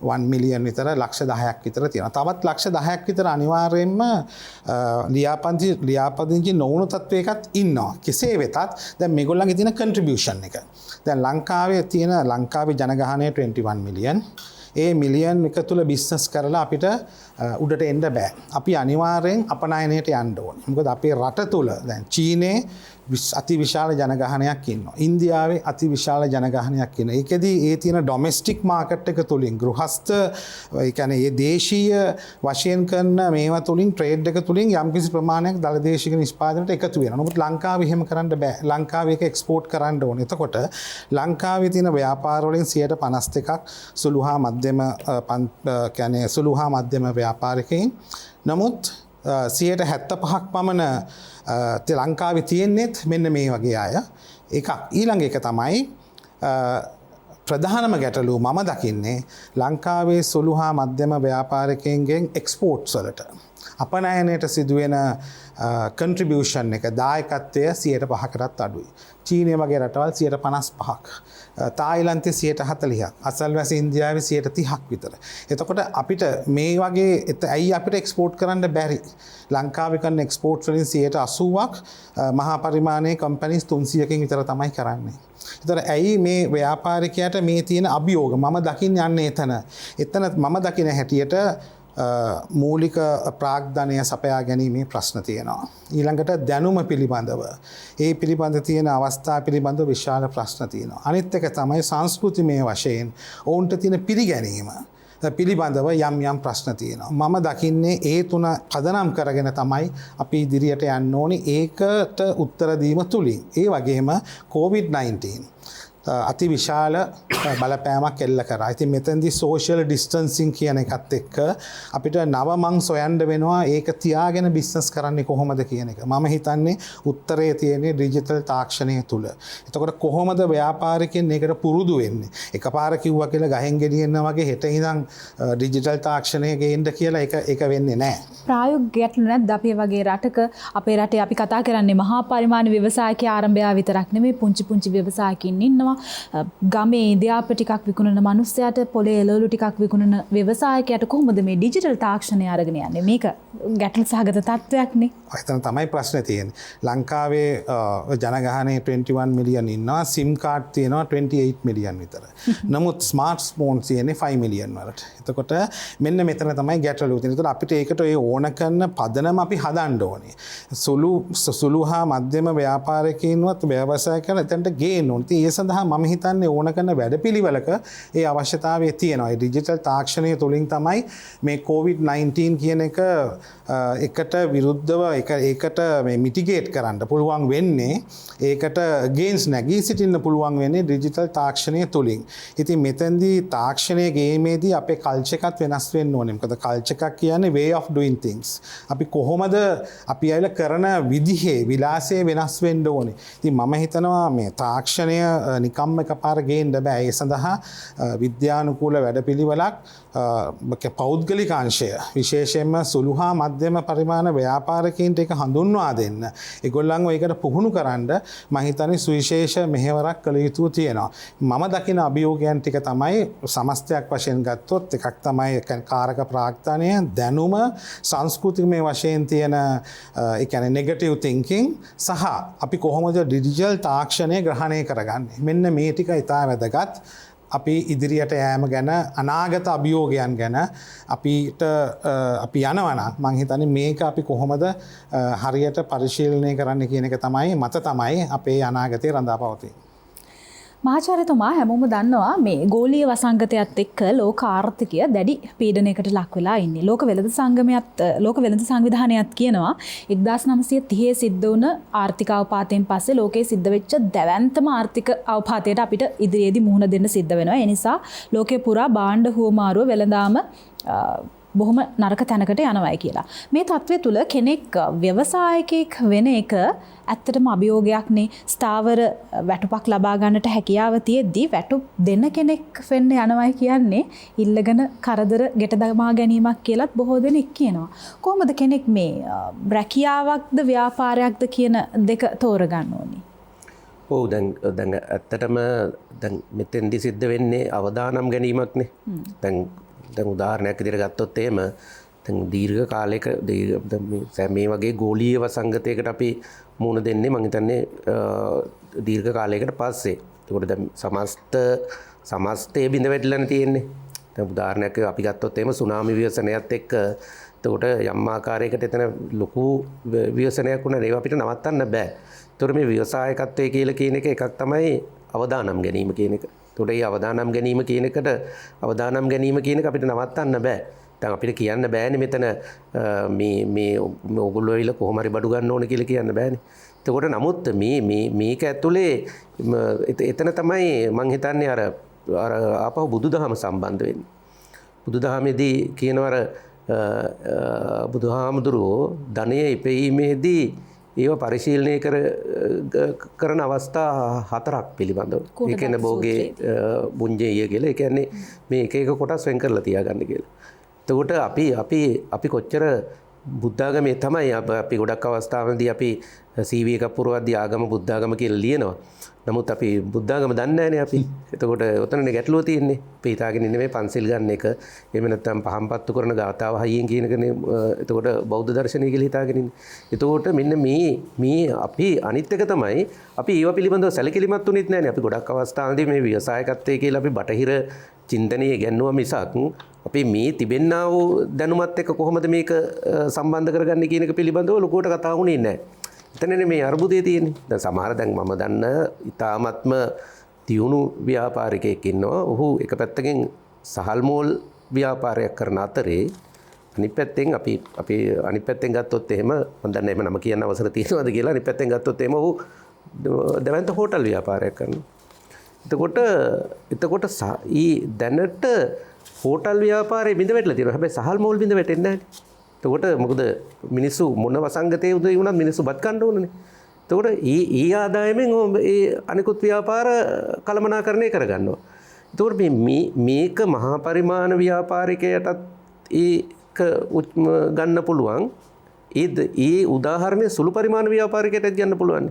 1 මිලියන් විතර ලක්ෂ 10ක් විතර තියෙනවා. තවත් ලක්ෂ 10ක් විතර අනිවාර්යයෙන්ම ලියාපදිංචි නොවුණු තත්වයකත් ඉන්නවා. කෙසේ වෙතත් දැන් මේගොල්ලන්ගේ තියෙන කන්ට්‍රිබියුෂන් එක. දැන් ලංකාවේ ජනගහනය 21 මිලියන්. ඒ මිලියන් එක තුල බිස්නස් කරලා අපිට උඩට එන්න බෑ. අපි අනිවාර්යෙන් අපනයනයට යන්න ඕනේ. මොකද අපේ රට තුල දැන් චීනේ අති විශාල ජනගහනයක් ඉන්නවා. ඉන්දියාවේ අති විශාල ජනගහනයක් ඉන්නවා. ඒකෙදී ඒ තියෙන ඩොමෙස්ටික් මාකට් එක තුලින් ගෘහස්ත ඒ කියන්නේ මේ දේශීය වශයෙන් කරන මේවා තුලින් ට්‍රේඩ් එක තුලින් යම්කිසි ප්‍රමාණයක් දලදේශික නිෂ්පාදනයට එකතු වෙනවා. නමුත් ලංකාවේ එහෙම කරන්න බෑ. ලංකාවේ ඒක එක්ස්පෝර්ට් කරන්න ඕනේ. එතකොට ලංකාවේ තියෙන ව්‍යාපාර වලින් 52%ක් සුළු හා මධ්‍යම කියන්නේ සුළු හා මධ්‍යම ව්‍යාපාරිකයින්. නමුත් 75%ක් පමණ ලංකාවේ තියෙන්නේත් මෙන්න මේ වගේ අය. එකක්. ඊළඟ එක තමයි ප්‍රධානම ගැටලුව මම දකින්නේ ලංකාවේ සුළු හා මධ්‍යම ව්‍යාපාරිකයන්ගෙන් එක්ස්පෝර්ට්ස් වලට අපනයනයට සිදුවෙන කන්ට්‍රිබියුෂන් එක දායකත්වය 5%කටත් අඩුයි. චීනය වගේ රටවල් 55%ක්. තායිලන්තේ 40%ක්. අසල්වැසි ඉන්දියාවේ 30%ක් විතර. එතකොට අපිට මේ වගේ ඇයි අපිට එක්ස්පෝර්ට් කරන්න බැරි? ලංකාවේ කරන එක්ස්පෝර්ට් වලින් 80%ක් මහා පරිමාණයේ කම්පැනිස් 300කින් විතර තමයි කරන්නේ. ඒතර ඇයි මේ ව්‍යාපාරිකයාට මේ තියෙන අභියෝග මම දකින්න යන්නේ එතන මම දකින හැටියට මූලික ප්‍රාග්ධනය සපයා ගැනීමේ ප්‍රශ්න තියෙනවා. ඊළඟට දැනුම පිළිබඳව ඒ පිළිබඳ තියෙන අවස්ථා පිළිබඳව විශාල ප්‍රශ්න තියෙනවා. අනිත් එක තමයි සංස්කෘතිමය වශයෙන් ඔවුන්ට තියෙන පිළිගැනීම පිළිබඳව යම් ප්‍රශ්න තියෙනවා. මම දකින්නේ ඒ තුන පදනම් කරගෙන තමයි අපි ඉදිරියට යන්න ඕනේ ඒකට උත්තර දීම තුලින්. ඒ වගේම COVID-19 අති විශාල බලපෑමක් එල්ල කරා. ඉතින් මෙතෙන්දී සෝෂල් ඩිස්ටන්සින් කියන එකත් එක්ක අපිට නව මං සොයන්න වෙනවා ඒක තියාගෙන බිස්නස් කරන්නේ කොහොමද කියන එක. මම හිතන්නේ උත්තරය තියෙන්නේ ඩිජිටල් තාක්ෂණය තුල. එතකොට කොහොමද ව්‍යාපාරිකයන් මේකට පුරුදු වෙන්නේ? එකපාර කිව්වා කියලා ගහෙන් ගෙනියන්න වගේ හෙට ඉඳන් ඩිජිටල් තාක්ෂණය ගේන්න කියලා ඒක වෙන්නේ නැහැ. ප්‍රායෝගික ගැටලු නැද්ද අපේ වගේ රටක අපේ රටේ අපි කතා කරන්නේ මහා පරිමාණ ව්‍යවසායක ආරම්භය විතරක් නෙමෙයි පුංචි ව්‍යවසායකින් ඉන්නවා. ගමේ ඉන්දියාප ටිකක් විකුණන මිනිස්සයාට පොලේ එළවලු ටිකක් විකුණන ව්‍යවසායකයාට කොහොමද මේ ඩිජිටල් තාක්ෂණය අරගෙන යන්නේ? මේක ගැටලු සහගත තත්ත්වයක්නේ. එතන තමයි ප්‍රශ්නේ තියෙන්නේ. ලංකාවේ ජනගහනය 21 මිලියන් ඉන්නවා. SIM කාඩ් තියෙනවා 28 මිලියන් විතර. නමුත් ස්මාර්ට්ෆෝන්ස් තියෙන්නේ 5 මිලියන් වලට. එතකොට මෙන්න මෙතන තමයි ගැටලුව තියෙන්නේ. ඒතකොට අපිට ඒකට ඒ ඕන කරන පදනම අපි හදන්න ඕනේ. සුළු හා මධ්‍යම ව්‍යාපාරිකයින්වත් ව්‍යවසායකයන් එතනට ගේන්න ඕනේ. ඒ සඳහා මම හිතන්නේ ඕන කරන වැඩපිළිවෙලක ඒ අවශ්‍යතාවය තියෙනවා. ඒ ඩිජිටල් තාක්ෂණය තුලින් තමයි මේ COVID-19 කියන එක එකට විරුද්ධව ඒකට මේ මිටිගේට් කරන්න පුළුවන් වෙන්නේ. ඒකට ගේන්ස් නැගී සිටින්න පුළුවන් වෙන්නේ ඩිජිටල් තාක්ෂණය තුලින්. ඉතින් මෙතෙන්දී තාක්ෂණය ගේමේදී අපේ කල්චර් එකත් වෙනස් වෙන්න ඕනේ. මොකද කල්චර් එකක් කියන්නේ way of doing things. අපි කොහොමද අපි ඇවිල්ලා කරන විදිහේ විලාසය වෙනස් වෙන්න ඕනේ. ඉතින් මම හිතනවා මේ තාක්ෂණය නිකම්ම එකපාර ගේන්න බෑ. ඒ සඳහා විද්‍යානුකූල වැඩපිළිවෙලක් පෞද්ගලිකාංශය විශේෂයෙන්ම සුළු හා මධ්‍යම පරිමාණ ව්‍යාපාරිකයින්ට එක හඳුන්වා දෙන්න. ඒගොල්ලන්ව ඒකට පුහුණු කරන්න මම හිතන්නේ සුවිශේෂ මෙහෙවරක් කළ යුතු තියෙනවා. මම දකින අභියෝගයන් ටික තමයි සමස්තයක් වශයෙන් ගත්තොත් එකක් තමයි කාරක ප්‍රාග්ධනය, දැනුම, සංස්කෘතිකමය වශයෙන් තියෙන ඒ කියන්නේ නෙගටිව් තින්කින් සහ අපි කොහොමද ඩිජිටල් තාක්ෂණය ග්‍රහණය කරගන්නේ. මෙන්න මේ ටික ඉතා වැදගත්. අපි ඉදිරියට යෑම ගැන අනාගත අභියෝගයන් ගැන අපි යනවනම් මං හිතන්නේ මේක අපි කොහොමද හරියට පරිශීලනය කරන්න කියන එක තමයි මත තමයි අපේ අනාගතය රඳා පවතින්නේ. මහාචාර්යතුමා හැමෝම දන්නවා මේ ගෝලීය වසංගතයත් එක්ක ලෝක ආර්ථිකය දැඩි පීඩනයකට ලක් වෙලා ඉන්නේ. ලෝක වෙළඳ සංවිධානයත් කියනවා 1930 සිද්ධ වුණ ආර්ථික අවපාතයෙන් පස්සේ ලෝකයේ සිද්ධ වෙච්ච දැවැන්තම ආර්ථික අවපාතයට අපිට ඉදිරියේදී මුහුණ දෙන්න සිද්ධ වෙනවා. ඒ නිසා ලෝකේ පුරා භාණ්ඩ හුවමාරුව වෙළඳාම බොහොම නරක තැනකට යනවායි කියලා. මේ තත්ත්වය තුළ කෙනෙක් ව්‍යවසායකයෙක් වෙන එක ඇත්තටම අභියෝගයක්නේ. ස්ථාවර වැටුපක් ලබා ගන්නට හැකියාව තියෙද්දී වැටුප් දෙන කෙනෙක් වෙන්න යනවායි කියන්නේ ඉල්ලගෙන කරදර ගෙට දමා ගැනීමක් කියලත් බොහෝ දෙනෙක් කියනවා. කොහොමද කෙනෙක් මේ රැකියාවක්ද ව්‍යාපාරයක්ද කියන දෙක තෝරගන්න ඕනි? ඔව් දැන් ඇත්තටම දැන් මෙතෙන්දි සිද්ධ වෙන්නේ අවදානම් ගැනීමක්නේ. දැන් උදාහරණයක් විදිහට ගත්තොත් එහෙම දැන් දීර්ඝ කාලයක මේ වගේ ගෝලීය වසංගතයකට අපි මුහුණ දෙන්නේ මම හිතන්නේ දීර්ඝ කාලයකට පස්සේ. ඒකට දැන් සමස්තය බිඳ වැටිලානේ තියෙන්නේ. දැන් උදාහරණයක් අපි ගත්තොත් එහෙම සුනාමි ව්‍යසනයත් එක්ක එතකොට යම් ආකාරයකට එතන ලොකු ව්‍යසනයක් වුණා. ඒක අපිට නවත්තන්න බෑ. ඒතකොට මේ ව්‍යවසායකත්වයේ කියලා කියන එක එකක් තමයි අවදානම් ගැනීම කියන එක. ඒතකොට මේ අවදානම් ගැනීම කියන එක අපිට නවත්තන්න බෑ. දැන් අපිට කියන්න බෑනේ මෙතන මේ ඕගොල්ලෝ ඇවිල්ලා කොහොම හරි බඩු ගන්න ඕන කියලා කියන්න බෑනේ. එතකොට නමුත් මේක ඇතුලේ එතන තමයි මං හිතන්නේ අර ආපහු බුදුදහම සම්බන්ධ වෙන්නේ. බුදුදහමේදී කියනවා බුදුහාමුදුරුවෝ ධනය ඉපීමේදී ඒව පරිශීලනය කරන අවස්ථා 4ක් පිළිබඳව. ඒ කියන්නේ භෝගේ බුඤ්ජේය කියලා. ඒ කියන්නේ මේ එක එක කොටස් වෙන් කරලා තියාගන්න කියලා. එතකොට අපි කොච්චර බුද්ධාගමේ තමයි අපි ගොඩක් අවස්ථාවලදී අපි CV එකක් පුරවද්දී ආගම බුද්ධාගම කියලා ලියනවා. නමුත් අපි බුද්ධාගම දන්නේ නැහැනේ අපි. එතකොට ඔතනනේ ගැටලුව තියෙන්නේ. අපි හිතාගෙන ඉන්නේ මේ පන්සිල් ගන්න එක. එහෙම නැත්නම් පහම්පත්තු කරන ගාතාව හයියෙන් කියන එකනේ. එතකොට බෞද්ධ දර්ශනය කියලා හිතාගෙන ඉන්නේ. එතකොට මෙන්න මේ අපි අනිත් එක තමයි අපි ඒව පිළිබඳව සැලකිලිමත් වුණෙත් නැහැනේ. අපි ගොඩක් අවස්ථාවලදී මේ ව්‍යවසායකත්වයේ කියලා අපි බටහිර චින්තනයේ ගැන්නුවා මිසක් අපි මේ තිබෙන්නා වූ දැනුමත් එක්ක කොහොමද මේක සම්බන්ධ කරගන්නේ කියන එක පිළිබඳව ලොකුවට කතා වුණේ නැහැ. එතනනේ මේ අර්බුදය තියෙන්නේ. දැන් සමහර දැන් මම දන්න ඉතාමත්ම තියුණු ව්‍යාපාරිකයෙක් ඉන්නවා. ඔහු එක පැත්තකින් සහල් මෝල් ව්‍යාපාරයක් කරන අතරේ අනිත් පැත්තෙන් අපි අනිත් පැත්තෙන් ගත්තොත් එහෙම මම දන්නේ එහෙම නම කියන්න අවසර තියෙනවද කියලා. අනිත් පැත්තෙන් ගත්තොත් එහෙම ඔහු දැවැන්ත හෝටල් ව්‍යාපාරයක් කරනවා. එතකොට දැනට හෝටල් ව්‍යාපාරයේ බිඳ වැටලා තියෙනවා. හැබැයි සහල් මෝල් බිඳ වැටෙන්නේ නැහැ. එතකොට මොකද මිනිස්සු මොන වසංගතයේ උදේ වුණත් මිනිස්සු බත් කන්න ඕනනේ. එතකොට ඒ ආදායමෙන් ඒ අනිකුත් ව්‍යාපාර කළමනාකරණය කරගන්නවා. එතකොට මේක මහා පරිමාණ ව්‍යාපාරිකයටත් ඒක ගන්න පුළුවන්. ඒ උදාහරණය සුළු පරිමාණ ව්‍යාපාරිකයටත් ගන්න පුළුවන්.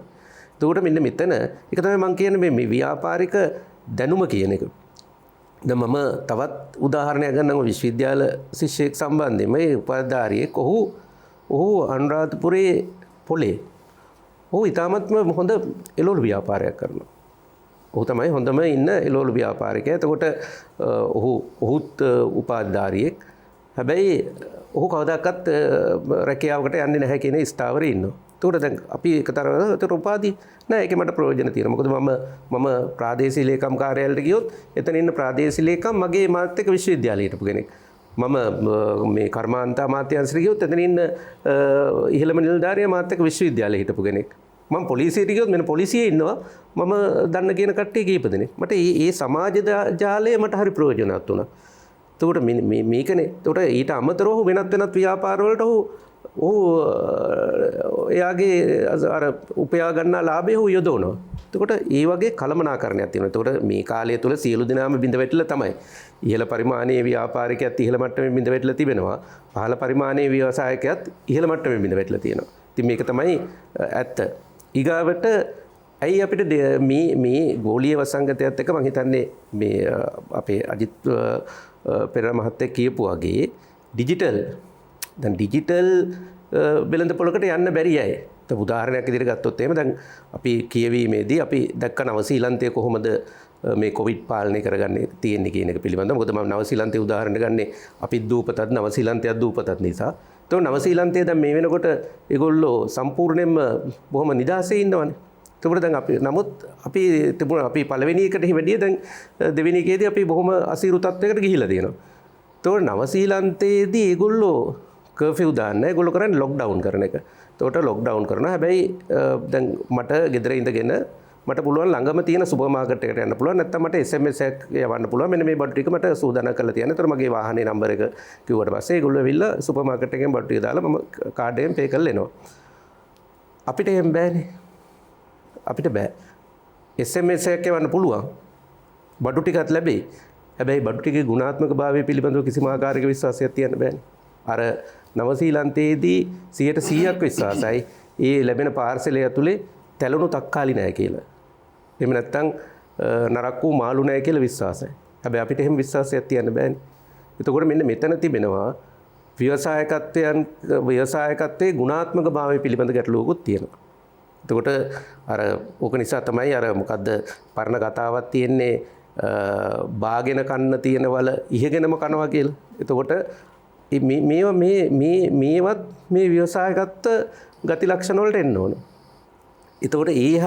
එතකොට මෙන්න මෙතන ඒක තමයි මම කියන්නේ මේ ව්‍යාපාරික දැනුම කියන එක. දැන් මම තවත් උදාහරණයක් ගන්නම් විශ්වවිද්‍යාල ශිෂ්‍යයෙක් සම්බන්ධයෙන්. මේ උපාධාරියෙක් ඔහු අනුරාධපුරයේ පොලේ ඔහු ඉතාමත්ම හොඳ එළවලු ව්‍යාපාරයක් කරනවා. ඔහු තමයි හොඳම ඉන්න එළවලු ව්‍යාපාරිකයා. එතකොට ඔහුත් උපාධාරියෙක්. හැබැයි ඔහු කවදාකවත් රැකියාවකට යන්නේ නැහැ කියන ස්ථාවරේ ඉන්නවා. එතකොට දැන් අපි එකතරම් උපාධි නෑ ඒකේ මට ප්‍රයෝජන තියෙනවා. මොකද මම ප්‍රාදේශීය ලේකම් කාර්යාලයට ගියොත් එතන ඉන්න ප්‍රාදේශීය ලේකම් මගේ මාත් එක්ක විශ්වවිද්‍යාලයට හිටපු කෙනෙක්. මම මේ කර්මාන්ත අමාත්‍යාංශයට ගියොත් එතන ඉන්න ඉහළම නිලධාරියා මාත් එක්ක විශ්වවිද්‍යාලයට හිටපු කෙනෙක්. මම පොලිසියට ගියොත් මෙන්න පොලිසියේ ඉන්නවා මම දන්න කියන කට්ටිය කීප දෙනෙක්. මට මේ සමාජ ජාලය මට හරි ප්‍රයෝජනවත් වුණා. එතකොට මේකනේ. එතකොට ඊට අමතරව වෙනත් ව්‍යාපාර වලට එයාගේ අර උපයා ගන්නා ලාභය හෝ යොදවනවා. එතකොට ඒ වගේ කළමනාකරණයක් තියෙනවා. එතකොට මේ කාලය තුල සියලු දෙනාම බිඳ වැටිලා තමයි. ඉහළ පරිමාණයේ ව්‍යාපාරිකයත් ඉහළ මට්ටමේ බිඳ වැටිලා තිබෙනවා. පහළ පරිමාණයේ ව්‍යවසායකයත් ඉහළ මට්ටමේ බිඳ වැටිලා තියෙනවා. ඉතින් මේක තමයි ඇත්ත. ඊගාවට ඇයි අපිට මේ ගෝලීය වසංගතයත් එක්ක මම හිතන්නේ මේ අපේ අජිත් පෙරේරා මහත්තයා කියපු වගේ ඩිජිටල් වෙළඳ පොලකට යන්න බැරි අය. උදාහරණයක් විදිහට ගත්තොත් එහෙම දැන් අපි කියවීමේදී අපි දැක්ක නවසීලන්තය කොහොමද මේ කොවිඩ් පාලනය කරගන්නේ තියෙන්නේ කියන එක පිළිබඳව. මොකද මම නවසීලන්තයේ උදාහරණ ගන්නේ අපි දූපතත් නවසීලන්තයත් දූපතත් නිසා. ඒතකොට නවසීලන්තයේ දැන් මේ වෙනකොට ඒගොල්ලෝ සම්පූර්ණයෙන්ම බොහොම නිදහසේ ඉන්නවනේ. ඒකට දැන් නමුත් අපි පළවෙනි එකට වැඩිය දැන් දෙවෙනි එකේදී අපි බොහොම අසීරු තත්යකට ගිහිලා තියෙනවා. ඒතකොට නවසීලන්තයේදී ඒගොල්ලෝ කර්ෆියු දාන්න ඒගොල්ලෝ කරන්නේ ලොක්ඩවුන් කරන එක. ඒකට ලොක්ඩවුන් කරනවා. හැබැයි දැන් මට ගෙදර ඉඳගෙන මට පුළුවන් ළඟම තියෙන සුපර් මාකට් එකට යන්න පුළුවන්. නැත්නම් මට SMS එකක් යවන්න පුළුවන්. මෙන්න මේ බඩු ටික මට සූදානම් කරලා තියන්න. ඒතර මගේ වාහනේ නම්බර එක කිව්වට පස්සේ ඒගොල්ලෝ ඇවිල්ලා සුපර් මාකට් එකෙන් බඩු ටික දාලා මම කාඩ් එකෙන් පේ කරලා එනවා. අපිට එහෙම බෑනේ. අපිට බෑ. SMS එකක් යවන්න පුළුවන්. බඩු ටිකත් ලැබෙයි. හැබැයි බඩු ටිකේ ගුණාත්මක භාවය පිළිබඳව කිසිම ආකාරයක විශ්වාසයක් තියන්න බෑනේ. අර නවසීලන්තයේදී 100% විශ්වාසයි ඒ ලැබෙන පාර්සලය ඇතුලේ තැළුණු තක්කාලි නැහැ කියලා. එහෙම නැත්නම් නරක් වූ මාළු නැහැ කියලා විශ්වාසයි. හැබැයි අපිට එහෙම විශ්වාසයක් තියන්න බෑනේ. එතකොට මෙන්න මෙතන තිබෙනවා ව්‍යවසායකත්වයේ ගුණාත්මක භාවය පිළිබඳ ගැටලුවකුත් තියෙනවා. එතකොට අර ඕක නිසා තමයි අර මොකද්ද පරණ කතාවක් තියෙන්නේ බාගෙන කන්න තියෙන වල ඉහගෙනම කනවා කියලා. එතකොට මේවත් මේ ව්‍යවසායකත්ව ගති ලක්ෂණ වලට එන්න ඕන. එතකොට ඒ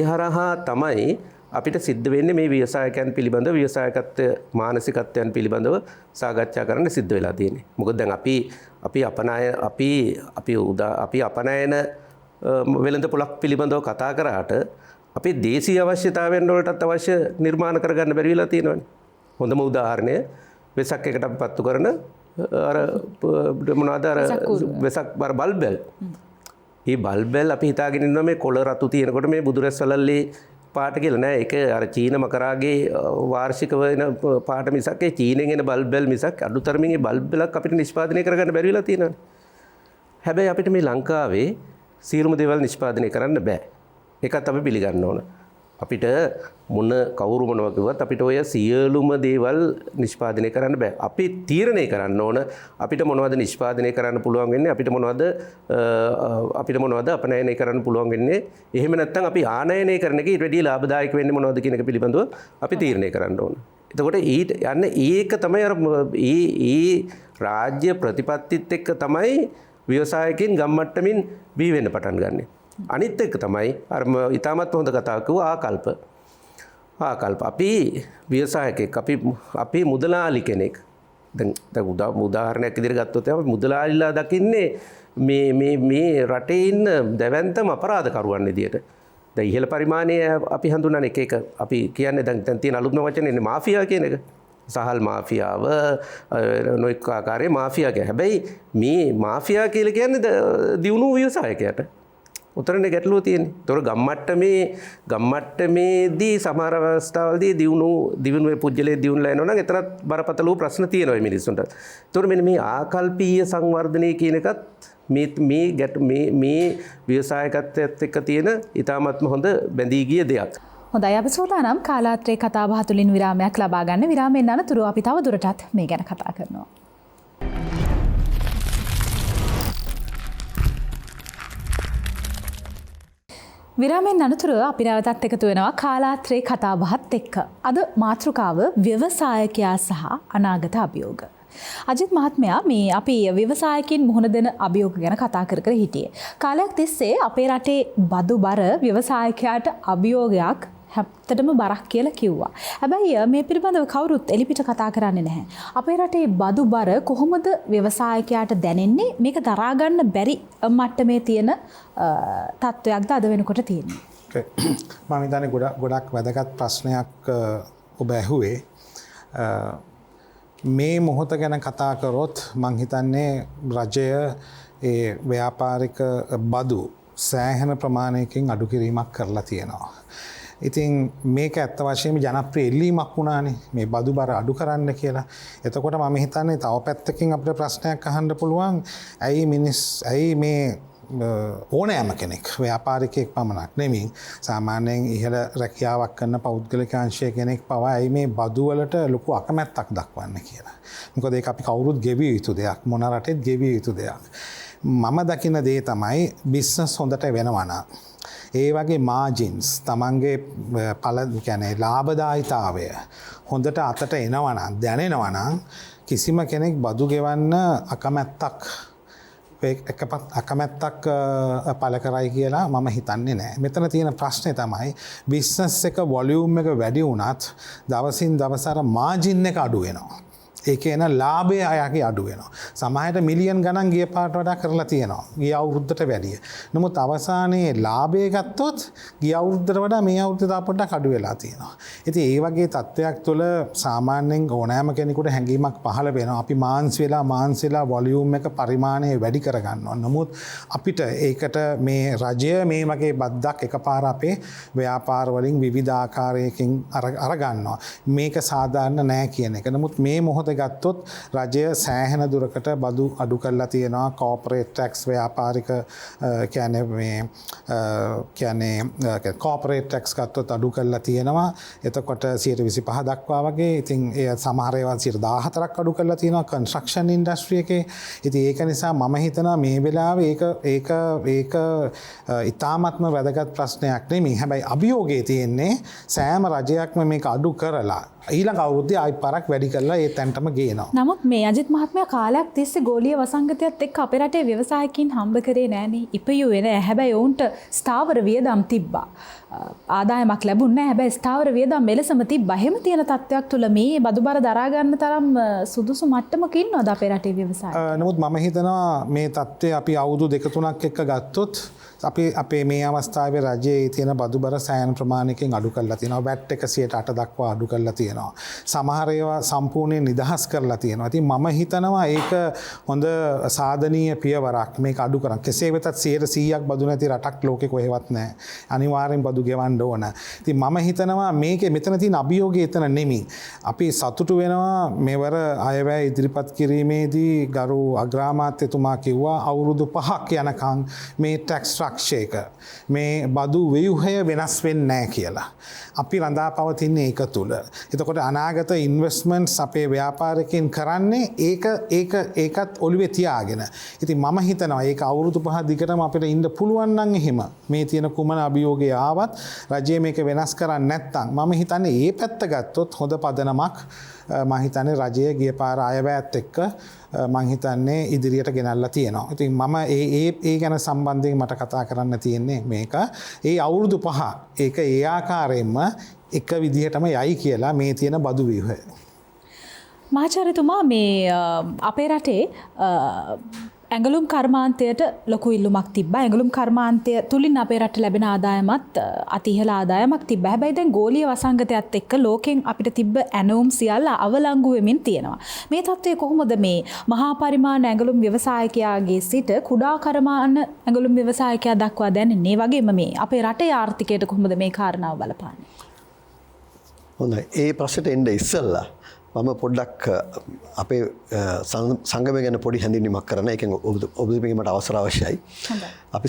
හරහා තමයි අපිට සිද්ධ වෙන්නේ මේ ව්‍යවසායකයන් පිළිබඳ ව්‍යවසායකත්ව මානසිකත්වයන් පිළිබඳව සාකච්ඡා කරන්න සිද්ධ වෙලා තියෙන්නේ. මොකද දැන් අපි අපනයන වෙළඳ පොලක් පිළිබඳව කතා කරාට අපි දේශීය අවශ්‍යතාවයන් වලටත් අවශ්‍ය නිර්මාණ කරගන්න බැරි වෙලා තියෙනවානේ. හොඳම උදාහරණය වෙසක් එකට අපි පත්තු කරන අර මොනවාද අර වෙසක් බල්බෙල්. මේ බල්බෙල් අපි හිතාගෙන ඉන්නවා මේ කොළ රතු තියෙනකොට මේ බුදුරැස් වලල්ලේ පාට කියලා නෑ. ඒක අර චීන මකරාගේ වාර්ෂික වෙන පාට මිසක් ඒ චීනෙන් එන බල්බෙල් මිසක් අඩුතරමින් ඒ බල්බෙලක් අපිට නිෂ්පාදනය කරගන්න බැරි වෙලා තියෙනවානේ. හැබැයි අපිට මේ ලංකාවේ සියලුම දේවල් නිෂ්පාදනය කරන්න බෑ. ඒකත් අපි පිළිගන්න ඕන. අපිට කවුරු මොනවා කිව්වත් අපිට ඔය සියලුම දේවල් නිෂ්පාදනය කරන්න බෑ. අපි තීරණය කරන්න ඕන අපිට මොනවද නිෂ්පාදනය කරන්න පුළුවන් වෙන්නේ, අපිට මොනවද අපනයනය කරන්න පුළුවන් වෙන්නේ. එහෙම නැත්නම් අපි ආනයනය කරන එක ඊට වැඩිය ලාභදායක වෙන්නේ මොනවද කියන එක පිළිබඳව අපි තීරණය කරන්න ඕන. එතකොට ඒක තමයි අර ඒ රාජ්‍ය ප්‍රතිපත්තිත් එක්ක තමයි ව්‍යවසායකින් ගම්මට්ටමින් බිහි වෙන්න පටන් ගන්නෙ. අනිත් එක තමයි අර ඉතාමත් හොඳ කතාවක් කිව්වා ආකල්ප. අපි ව්‍යවසායකෙක් අපි මුදලාලි කෙනෙක්. දැන් උදාහරණයක් විදිහට ගත්තොත් අපි මුදලාලිලා දකින්නේ මේ රටේ ඉන්න දැවැන්තම අපරාධකරුවන් විදියට. දැන් ඉහළ පරිමාණයේ අපි හඳුනන එක අපි කියන්නේ දැන් තියෙන අලුත්ම වචනේ මාෆියා කියන එක. සහල් මාෆියාව නොඑක ආකාරයේ මාෆියා කියන. හැබැයි මේ මාෆියා කියලා කියන්නේ දියුණු ව්‍යවසායකයට. උතරනේ ගැටලුව තියෙන්නේ. ඒතොර ගම්මට්ටමේදී සමහර අවස්ථාවලදී දියුණුවේ පුජ්‍යලේ දියුණුලා එනවා නම් එතරම් බරපතල වූ ප්‍රශ්න තියෙනවා මේ මිනිස්සුන්ට. ඒතොර මෙන්න මේ ආකල්පීය සංවර්ධනය කියන එකත් මේ ව්‍යවසායකත්වයත් එක්ක තියෙන ඉතාමත්ම හොඳ බැඳී ගිය දෙයක්. හොඳයි අපි සෝදානම් කාලාත්‍රේ කතාබහ තුළින් විරාමයක් ලබා ගන්න. විරාමයෙන් අනතුරු අපි තව දුරටත් මේ ගැන කතා කරනවා. විරාමයෙන් අනතුරු අපි නැවතත් එකතු වෙනවා කාලාත්‍රේ කතාබහත් එක්ක. අද මාතෘකාව ව්‍යවසායකයා සහ අනාගත අභියෝග. අජිත් මහත්මයා මේ අපි ව්‍යවසායකින් මුහුණ දෙන අභියෝග ගැන කතා කර හිටියේ. කාලයක් තිස්සේ අපේ රටේ බදු බර ව්‍යවසායකයාට අභියෝගයක් හැත්තටම බරක් කියලා කිව්වා. හැබැයි මේ පිළිබඳව කවුරුත් එලිපිට කතා කරන්නේ නැහැ. අපේ රටේ බදු බර කොහොමද ව්‍යවසායකයාට දැනෙන්නේ? මේක දරා ගන්න බැරි මට්ටමේ තියෙන තත්වයක්ද අද වෙනකොට තියෙන්නේ. මම හිතන්නේ ගොඩක් වැදගත් ප්‍රශ්නයක් ඔබ ඇහුවේ. මේ මොහොත ගැන කතා කරොත් මං හිතන්නේ රජය ඒ ව්‍යාපාරික බදු සෑහෙන ප්‍රමාණයකින් අඩු කිරීමක් කරලා තියෙනවා. ඉතින් මේක ඇත්ත වශයෙන්ම ජනප්‍රිය ඉල්ලීමක් වුණානේ මේ බදු බර අඩු කරන්න කියලා. එතකොට මම හිතන්නේ තව පැත්තකින් අපිට ප්‍රශ්නයක් අහන්න පුළුවන් ඇයි මේ ඕනෑම කෙනෙක් ව්‍යාපාරිකයෙක් පමණක් නෙමෙයි සාමාන්‍යයෙන් ඉහළ රැකියාවක් කරන පෞද්ගලික අංශය කෙනෙක් පවා ඇයි මේ බදු වලට ලොකු අකමැත්තක් දක්වන්නේ කියලා. මොකද ඒක අපි කවුරුත් ගෙවිය යුතු දෙයක්. මොන රටෙත් ගෙවිය යුතු දෙයක්. මම දකින දේ තමයි බිස්නස් හොඳට වෙනවා නම් ඒ වගේ මාජින්ස් තමන්ගේ කියන්නේ ලාභදායීතාවය හොඳට අතට එනවා නම් දැනෙනවා නම් කිසිම කෙනෙක් බදු ගෙවන්න අකමැත්තක් පළ කරයි කියලා මම හිතන්නේ නැහැ. මෙතන තියෙන ප්‍රශ්නේ තමයි බිස්නස් එක වොලියුම් එක වැඩි වුණත් දවසින් දවස අර මාජින් එක අඩු වෙනවා. ඒක එන ලාභය අයගේ අඩු වෙනවා. සමහරට මිලියන් ගණන් ගිය පාට වඩා කරලා තියෙනවා. ගිය අවුරුද්දට වැඩිය. නමුත් අවසානයේ ලාභය ගත්තොත් ගිය අවුරුද්දට වඩා මේ අවුරුද්දට පොඩ්ඩක් අඩු වෙලා තියෙනවා. ඉතින් ඒ වගේ තත්ත්වයක් තුළ සාමාන්‍යයෙන් ඕනෑම කෙනෙකුට හැඟීමක් පහළ වෙනවා. අපි මාන්සි වෙලා වොලියුම් එක පරිමාණය වැඩි කරගන්නවා. නමුත් අපිට ඒකට මේ රජය මේ වගේ බද්දක් එකපාර අපේ ව්‍යාපාර වලින් විවිධ ආකාරයකින් අරගන්නවා. මේක සාධාරණ නෑ කියන එක. නමුත් මේ මොහොත ගත්තොත් රජය සෑහෙන දුරකට බදු අඩු කරලා තියෙනවා. කෝපරේට් ටැක්ස් ව්‍යාපාරික කියන්නේ කෝපරේට් ටැක්ස් ගත්තොත් අඩු කරලා තියෙනවා. එතකොට 25% දක්වා වගේ. ඉතින් ඒ සමහර ඒවා 14%ක් අඩු කරලා තියෙනවා කන්ස්ට්‍රක්ෂන් ඉන්ඩස්ට්‍රි එකේ. ඉතින් ඒක නිසා මම හිතනවා මේ වෙලාවේ ඒක ඉතාමත්ම වැදගත් ප්‍රශ්නයක් නෙමෙයි. හැබැයි අභියෝගයේ තියෙන්නේ සෑම රජයක්ම මේක අඩු කරලා ඊළඟ අවුරුද්දේ ආයි පාරක් වැඩි කරලා ඒ තැනටම ගේනවා. නමුත් මේ අජිත් මහත්මයා කාලයක් තිස්සේ ගෝලීය වසංගතයත් එක්ක අපේ රටේ ව්‍යවසායකින් හම්බ කරේ නෑනේ. ඉපයුවේ නෑ. හැබැයි ඔවුන්ට ස්ථාවර වියදම් තිබ්බා. ආදායමක් ලැබුණේ නෑ. හැබැයි ස්ථාවර වියදම් මෙලෙසම තිබ්බා. එහෙම තියෙන තත්ත්වයක් තුළ මේ බදුබර දරා ගන්න තරම් සුදුසු මට්ටමක ඉන්නවද අපේ රටේ ව්‍යවසාය? නමුත් මම හිතනවා මේ තත්ත්වය අපි අවුරුදු 2-3ක් එක්ක ගත්තොත් අපේ මේ අවස්ථාවේ රජයේ තියෙන බදුබර සෑහෙන ප්‍රමාණයකින් අඩු කරලා තියෙනවා. VAT 108 දක්වා අඩු කරලා තියෙනවා. සමහර ඒවා සම්පූර්ණයෙන් නිදහස් කරලා තියෙනවා. ඉතින් මම හිතනවා ඒක හොඳ සාධනීය පියවරක් මේක අඩු කරන්න. කෙසේ වෙතත් 100%ක් බදු නැති රටක් ලෝකේ කොහෙවත් නැහැ. අනිවාර්යෙන් බදු ගෙවන්න ඕන. ඉතින් මම හිතනවා මේකේ මෙතන තියෙන අභියෝගය එතන නෙමෙයි. අපි සතුටු වෙනවා මෙවර අයවැය ඉදිරිපත් කිරීමේදී ගරු අග්‍රාමාත්‍යතුමා කිව්වා අවුරුදු 5ක් යනකම් මේ ටැක්ස් මේ බදු ව්‍යුහය වෙනස් වෙන්නේ නැහැ කියලා. අපි රඳා පවතින්නේ ඒක තුල. එතකොට අනාගත ඉන්වෙස්ට්මන්ට්ස් අපේ ව්‍යාපාරිකයන් කරන්නේ ඒකත් ඔළුවේ තියාගෙන. ඉතින් මම හිතනවා ඒක අවුරුදු 5 දිගටම අපිට ඉන්න පුළුවන් නම් එහෙම මේ තියෙන කුමන අභියෝගය ආවත් රජය මේක වෙනස් කරන්නේ නැත්නම් මම හිතන්නේ මේ පැත්ත ගත්තොත් හොඳ පදනමක් මම හිතන්නේ රජය ගිය පාර අයවැයත් එක්ක මං හිතන්නේ ඉදිරියට ගෙනල්ලා තියෙනවා. ඉතින් මම ඒ ගැන සම්බන්ධයෙන් මට කතා කරන්න තියෙන්නේ මේක. ඒ අවුරුදු 5 ඒක ඒ ආකාරයෙන්ම එක විදිහටම යයි කියලා මේ තියෙන බදු ව්‍යුහය. මහාචාර්යතුමා මේ අපේ රටේ ඇඟලුම් කර්මාන්තයට ලොකු ඉල්ලුමක් තිබ්බා. ඇඟලුම් කර්මාන්තය තුලින් අපේ රට ලැබෙන ආදායමත් අති ඉහළ ආදායමක් තිබ්බා. හැබැයි දැන් ගෝලීය වසංගතයත් එක්ක ලෝකෙන් අපිට තිබ්බ ඇණවුම් සියල්ල අවලංගු වෙමින් තියෙනවා. මේ තත්ත්වය කොහොමද මේ මහා පරිමාණ ඇඟලුම් ව්‍යවසායකයාගේ සිට කුඩා කර්මාන ඇඟලුම් ව්‍යවසායකයා දක්වා දැනෙන්නේ? වගේම මේ අපේ රටේ ආර්ථිකයට කොහොමද මේ කාරණාව බලපාන්නේ? හොඳයි. ඒ ප්‍රශ්නට එන්න ඉස්සෙල්ලා මම පොඩ්ඩක් අපේ සංගමය ගැන පොඩි හැඳින්වීමක් කරන්න. ඒකෙන් ඔබතුමීට අවසර අවශ්‍යයි. අපි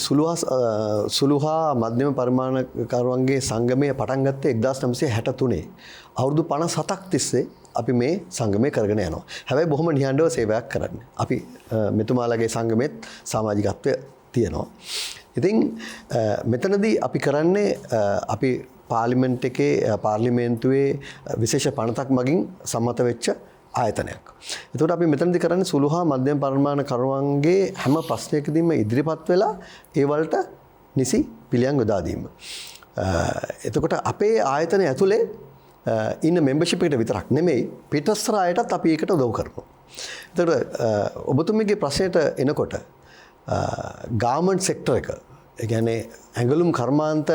සුළු හා මධ්‍යම පරිමාණකරුවන්ගේ සංගමය පටන් ගත්තේ 1963. අවුරුදු 57ක් තිස්සේ අපි මේ සංගමය කරගෙන යනවා. හැබැයි බොහොම නිහඬව සේවයක් කරන්නේ. අපි මෙතුමාලගේ සංගමෙත් සමාජිකත්වය තියෙනවා. ඉතින් මෙතනදී අපි කරන්නේ අපි පාර්ලිමේන්තු එකේ පාර්ලිමේන්තුවේ විශේෂ පනතක් මගින් සම්මත වෙච්ච ආයතනයක්. එතකොට අපි මෙතනදී කරන්නේ සුළු හා මධ්‍යම පරිමාණ කරුවන්ගේ හැම ප්‍රශ්නයකදීම ඉදිරිපත් වෙලා ඒ වලට නිසි පිළියම් යොදා දීම. එතකොට අපේ ආයතනය ඇතුලේ ඉන්න මෙම්බර්ෂිප් එකට විතරක් නෙමෙයි පිටස්තර අයටත් අපි ඒකට උදව් කරනවා. එතකොට ඔබතුමීගේ ප්‍රශ්නයට එනකොට ගාර්මන්ට් සෙක්ටර් එක ඒ කියන්නේ ඇඟලුම් කර්මාන්ත